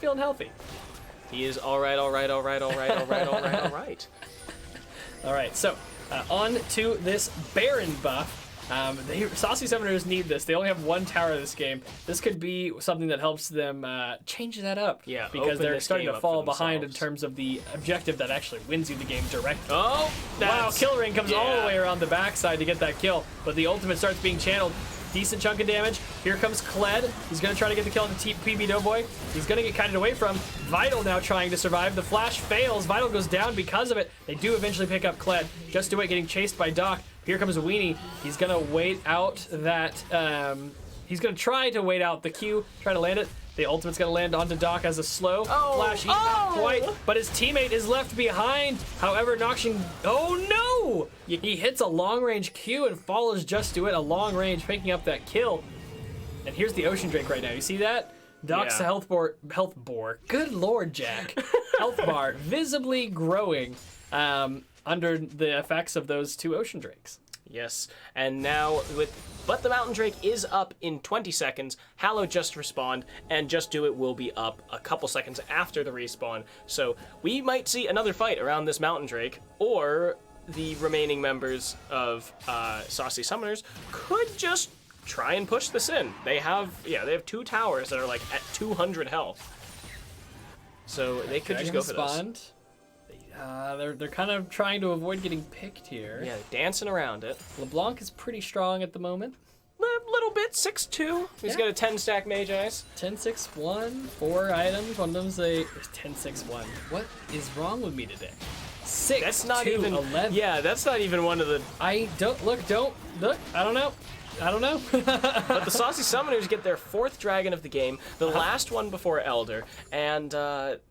Feeling healthy. he is all right. All right, so on to this Baron buff. Saucy Summoners need this. They only have one tower this game. This could be something that helps them change that up. Yeah, because open they're this starting game to up fall for behind in themselves. terms of the objective that actually wins you the game directly. Oh, Wow, Killering comes all the yeah. way around the backside to get that kill, but the ultimate starts being channeled. Decent chunk of damage. Here comes Kled. He's going to try to get the kill on the PB Doughboy. He's going to get kited away from. Vital now trying to survive. The flash fails. Vital goes down because of it. They do eventually pick up Kled. Just Do It getting chased by Doc. Here comes Weenie. He's going to wait out that... he's going to try to wait out the Q, try to land it. The ultimate's going to land onto Doc as a slow. Flash, not quite, but his teammate is left behind. However, Noxian... Oh, no! He hits a long-range Q and follows Just Do It a long range, picking up that kill. And here's the Ocean Drake right now. You see that? Doc's Yeah. health bar. Good lord, Jack. Health bar visibly growing under the effects of those 2 ocean drakes. Yes, and now but the Mountain Drake is up in 20 seconds. Hallow just respawned, and Just Do It will be up a couple seconds after the respawn. So we might see another fight around this Mountain Drake, or the remaining members of Saucy Summoners could just try and push this in. They have 2 towers that are like at 200 health. So they could just go for this. Spawned. They're kind of trying to avoid getting picked here. Yeah, dancing around it. LeBlanc is pretty strong at the moment. A little bit, 6'2". He's Yeah. got a 10-stack Mage Eyes. 10-6-1, 4 items. One of them's a 10-6-1. What is wrong with me today? 6, That's not 2, even 11. Yeah, that's not even one of the. I don't look. I don't know. But the Saucy Summoners get their 4th dragon of the game, the last one before Elder, and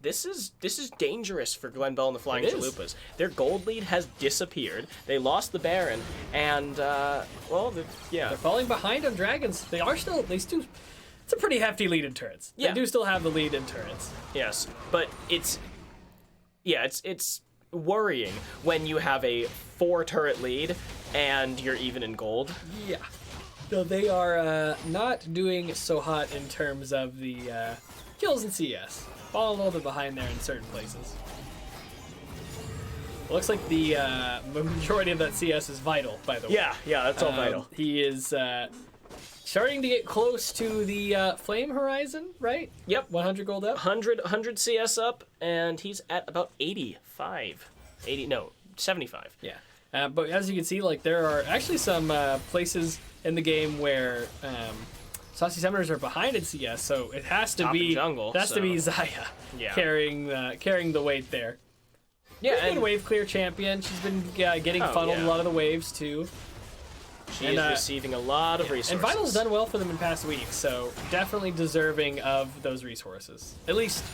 this is dangerous for Glen Bell and the Flying It is. Chalupas. Their gold lead has disappeared. They lost the Baron, and They're falling behind on dragons. They still. It's a pretty hefty lead in turrets. Yeah. They do still have the lead in turrets. yes, but it's worrying when you have a 4-turret lead and you're even in gold. Yeah. So they are not doing so hot in terms of the kills in CS. Falling a little bit behind there in certain places. Looks like the majority of that CS is Vital, by the way. Yeah, that's all vital. He is starting to get close to the flame horizon, right? Yep. 100 gold up. 100 CS up, and he's at about 75. 75. Yeah. But as you can see, like there are actually some places in the game where Saucy Summoners are behind in CS, so it has to Top be and jungle, It has to be so- Xayah Yeah. carrying the weight there. Yeah, She's been and wave clear champion. She's been getting Oh, funneled yeah. a lot of the waves too. she and, is receiving a lot of resources. And Vital's done well for them in past weeks, so definitely deserving of those resources. At least,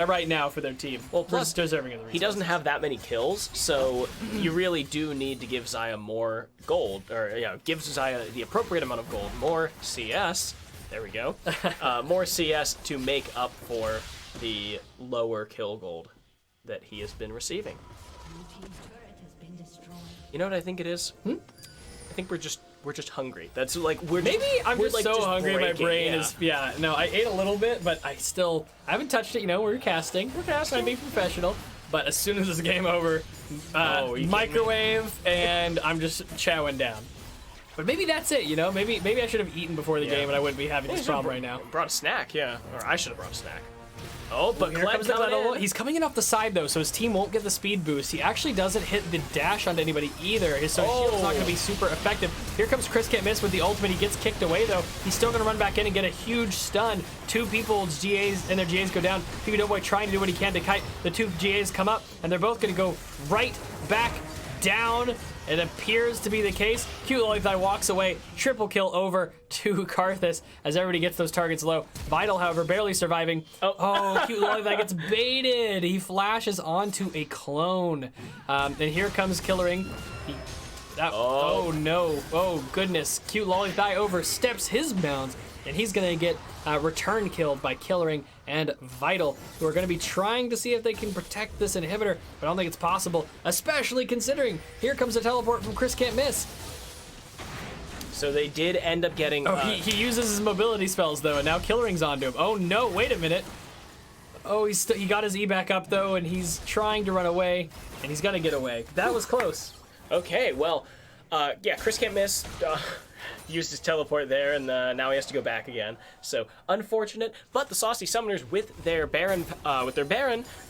right now for their team. Well, plus, deserving of the resources. He doesn't have that many kills, so you really do need to give Xayah more gold, or give Xayah the appropriate amount of gold, more CS. There we go. More CS to make up for the lower kill gold that he has been receiving. You know what I think it is? I think we're just hungry. That's like we're Maybe I'm we're just like so hungry. My breaking, brain yeah. is no. I ate a little bit, but I haven't touched it. We're casting. We're trying to be professional. But as soon as this game over, Oh, you microwave, and I'm just chowing down. But maybe that's it. Maybe I should have eaten before the game, and I wouldn't be having this problem right now. Brought a snack, yeah, or I should have brought a snack. Oh, but Here Kled comes the coming Glenn. in. He's coming in off the side though, so his team won't get the speed boost. He actually doesn't hit the dash onto anybody either. His shield's not going to be super effective. Here comes Chris Can't Miss with the ultimate. He gets kicked away though. He's still going to run back in and get a huge stun. 2 people's GAs and their GAs go down. PB Doughboy trying to do what he can to kite. The 2 GAs come up and they're both going to go right back down. It appears to be the case. Cute Lollipop walks away. Triple kill over to Karthus as everybody gets those targets low. Vital, however, barely surviving. Oh, Cute Lollipop gets baited. He flashes onto a clone. And here comes Killering. Oh no. Oh goodness. Cute Lollipop oversteps his bounds. And he's going to get return killed by Killering and Vital, who are going to be trying to see if they can protect this inhibitor, but I don't think it's possible, especially considering here comes a teleport from Chris Can't Miss. So they did end up getting. He uses his mobility spells, though, and now Killering's onto him. Oh, no, wait a minute. Oh, he got his E back up, though, and he's trying to run away, and he's going to get away. That was close. Okay, well, Chris Can't Miss used his teleport there, and now he has to go back again. So unfortunate, but the Saucy Summoners with their Baron,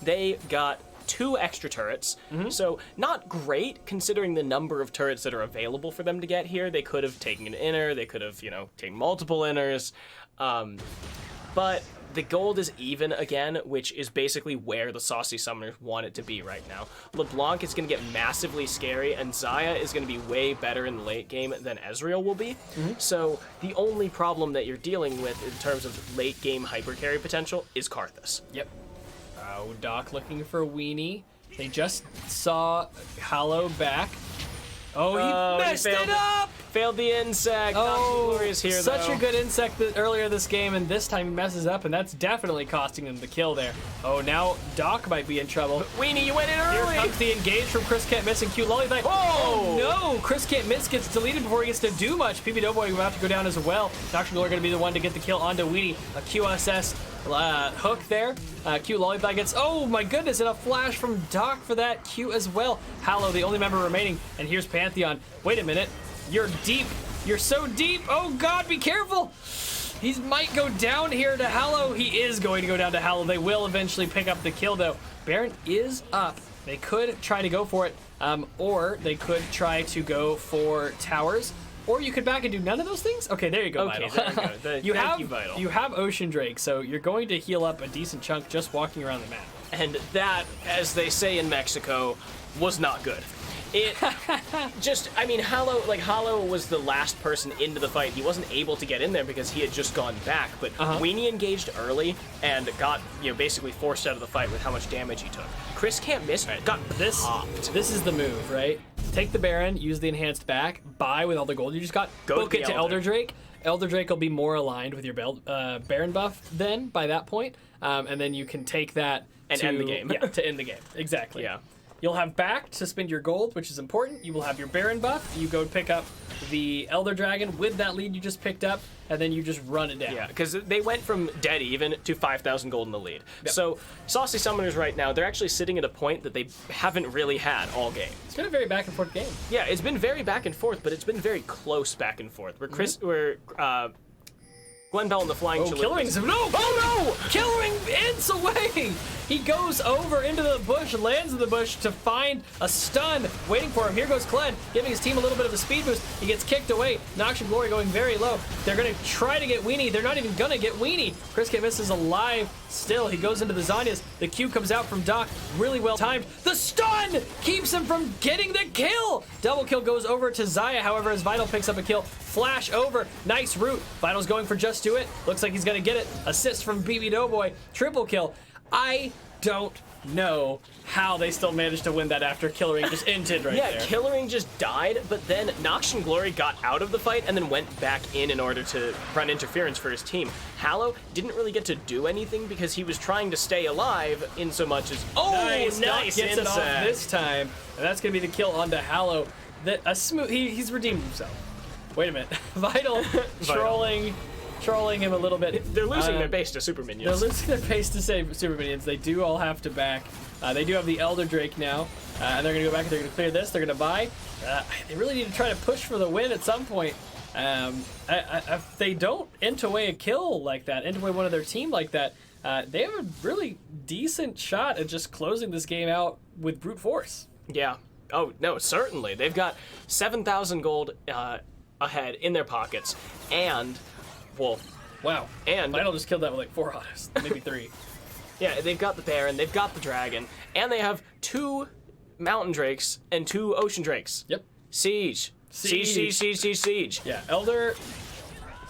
they got 2 extra turrets. So not great considering the number of turrets that are available for them to get here. They could have taken an inner, they could have, taken multiple inners, but the gold is even again, which is basically where the Saucy Summoners want it to be right now. LeBlanc is going to get massively scary, and Xayah is going to be way better in the late game than Ezreal will be. So the only problem that you're dealing with in terms of late game hyper carry potential is Karthus. Yep. Oh, Doc looking for a weenie. They just saw Hallow back. Oh, he messed failed it up! Failed the insect. Oh, Glorious here, such though. a good insect earlier this game, and this time he messes up, and that's definitely costing him the kill there. Oh, now Doc might be in trouble. Weenie, you went in Here early. comes the engage from Chris Can't Miss and Q Lollipop. Oh no! Chris Can't Miss gets deleted before he gets to do much. PB Doughboy about to go down as well. Noxian Glory going to be the one to get the kill onto Weenie. A QSS hook there. Q Lollipop gets, oh my goodness, and a flash from Doc for that Q as well. Hallow, the only member remaining, and here's Pantheon. Wait a minute, you're deep. You're so deep. Oh God, be careful. He might go down here to Hallow. He is going to go down to Hallow. They will eventually pick up the kill though. Baron is up. They could try to go for it, or they could try to go for towers, or you could back and do none of those things. Okay, there you go, Okay, Vital. there we go. you Thank have you, Vital. you have Ocean Drake, so you're going to heal up a decent chunk just walking around the map. And that, as they say in Mexico, was not good. It just, I mean, Hallow was the last person into the fight. He wasn't able to get in there because he had just gone back, but Weenie engaged early and got, basically forced out of the fight with how much damage he took. Chris Can't Miss got popped. This is the move, right? Take the Baron, use the enhanced back, buy with all the gold you just got, book it to Elder Drake. Elder Drake will be more aligned with your Baron buff then by that point, and then you can take that and end the game. Yeah, to end the game. Exactly. Yeah. You'll have back to spend your gold, which is important. You will have your Baron buff. You go pick up the Elder Dragon with that lead you just picked up, and then you just run it down. Yeah, because they went from dead even to 5,000 gold in the lead. Yep. So Saucy Summoners right now, they're actually sitting at a point that they haven't really had all game. It's been a very back and forth game. Yeah, it's been very back and forth, but it's been very close back and forth. Where Gwen Bell and the Flying Chihuahuas. Killering's no! Oh no! Killering ends away! He goes over into the bush, lands in the bush to find a stun waiting for him. Here goes Kled, giving his team a little bit of a speed boost. He gets kicked away. Noxian Glory going very low. They're going to try to get Weenie. They're not even going to get Weenie. Chris Can't Miss is alive still. He goes into the Zanyas. The Q comes out from Doc. Really well timed. The stun keeps him from getting the kill. Double kill goes over to Zaya. However, as Vital picks up a kill, flash over. Nice route. Vital's going for Just Do It. Looks like he's going to get it. Assist from BB Doughboy. Triple kill. I don't know how they still managed to win that after Killering just ended right there. Yeah, Killering just died, but then Noxian Glory got out of the fight and then went back in order to run interference for his team. Hallow didn't really get to do anything because he was trying to stay alive in so much as nice Gets it off this time, and that's gonna be the kill onto Hallow. He's redeemed himself. Wait a minute, Vital trolling him a little bit. They're losing their base to super minions. They're losing their base to save super minions. They do all have to back. They do have the Elder Drake now, and they're going to go back and they're going to clear this. They're going to buy. They really need to try to push for the win at some point. If they don't int away a kill like that, int away one of their team like that, they have a really decent shot at just closing this game out with brute force. Yeah. Oh, no, certainly. They've got 7,000 gold ahead in their pockets, and... Well, wow. And Vital just killed that with like 4 autos, maybe 3. Yeah, they've got the Baron, they've got the Dragon, and they have 2 Mountain Drakes and 2 Ocean Drakes. Yep. Siege. Siege. Yeah, Elder,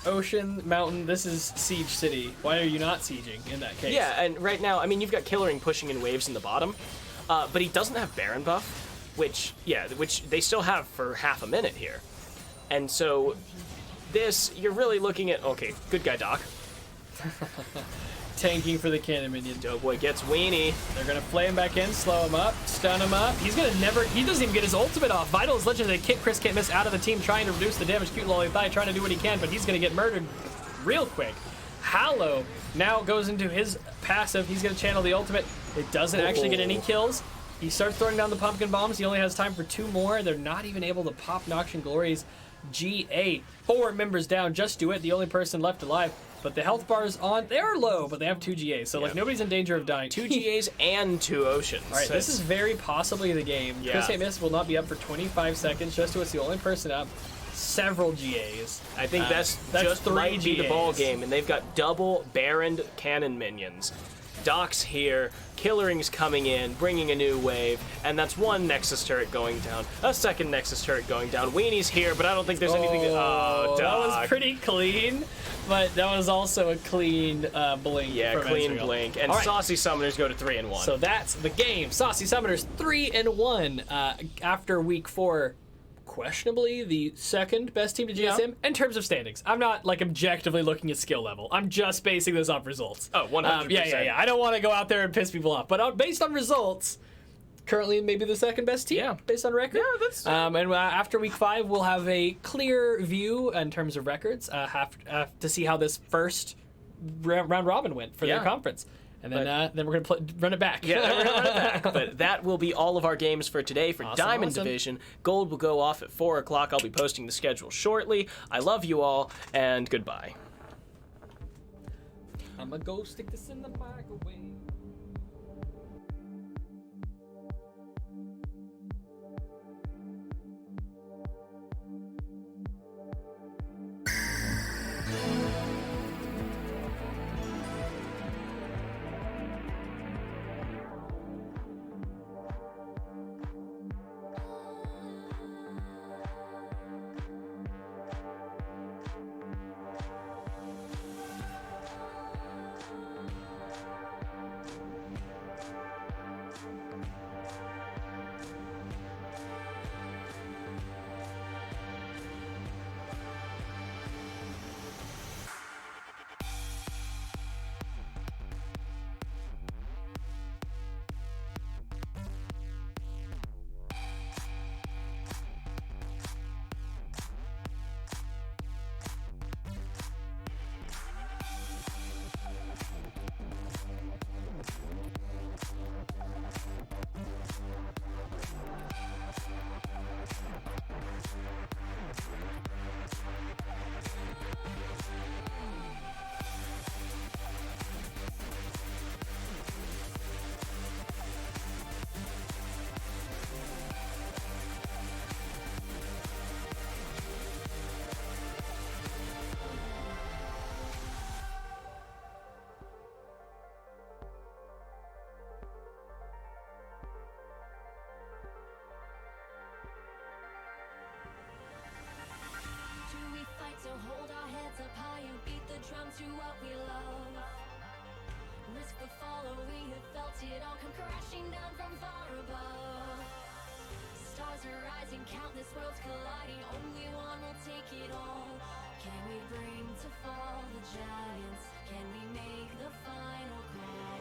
Ocean, Mountain, this is Siege City. Why are you not sieging in that case? Yeah, and right now, I mean, you've got Killering pushing in waves in the bottom, but he doesn't have Baron buff, which they still have for half a minute here. And so... you're really looking at, okay, good guy, Doc. Tanking for the cannon minion. Doughboy gets Weenie. They're gonna play him back in, slow him up, stun him up. He doesn't even get his ultimate off. Vital is legendary. They kick Chris Can't Miss out of the team, trying to reduce the damage. Cute Lollipop trying to do what he can, but he's gonna get murdered real quick. Hallow now goes into his passive. He's gonna channel the ultimate. It doesn't actually get any kills. He starts throwing down the pumpkin bombs. He only has time for 2 more. They're not even able to pop Noxian Glory's GA. 4 members down. Just Do It, the only person left alive. But the health bars on, they're low, but they have 2 GAs. So like nobody's in danger of dying. 2 GAs and 2 Oceans. All right, this is very possibly the game. Yeah. Chris Can't Miss will not be up for 25 seconds. Just Do It's the only person up. Several GAs. I think that's just 3 might be the GAs. ball game, and they've got double Baron cannon minions. Doc's here, Killering's coming in, bringing a new wave, and that's 1 Nexus turret going down, a 2nd Nexus turret going down. Weenie's here, but I don't think there's anything to... Oh, Doc. That was pretty clean, but that was also a clean blink. Yeah, from clean Ezreal. blink. And right. Saucy Summoners go to 3-1. So that's the game. Saucy Summoners 3-1 after week 4. questionably the second best team to GSM in terms of standings. I'm not like objectively looking at skill level. I'm just basing this off results. Oh, 100%. Yeah. I don't want to go out there and piss people off, but based on results, currently maybe the second best team based on record. Yeah, that's... And after week 5, we'll have a clear view in terms of records. Have to see how this first round robin went for their conference. And then we're going to run it back. Yeah, we're gonna run it back. But that will be all of our games for today for Diamond Division. Gold will go off at 4 o'clock. I'll be posting the schedule shortly. I love you all, and goodbye. I'm going to go stick this in the microwave. To hold our heads up high and beat the drum to what we love. Risk the fall, or we have felt it all come crashing down from far above. Stars are rising, countless worlds colliding, only one will take it all. Can we bring to fall the giants? Can we make the final call?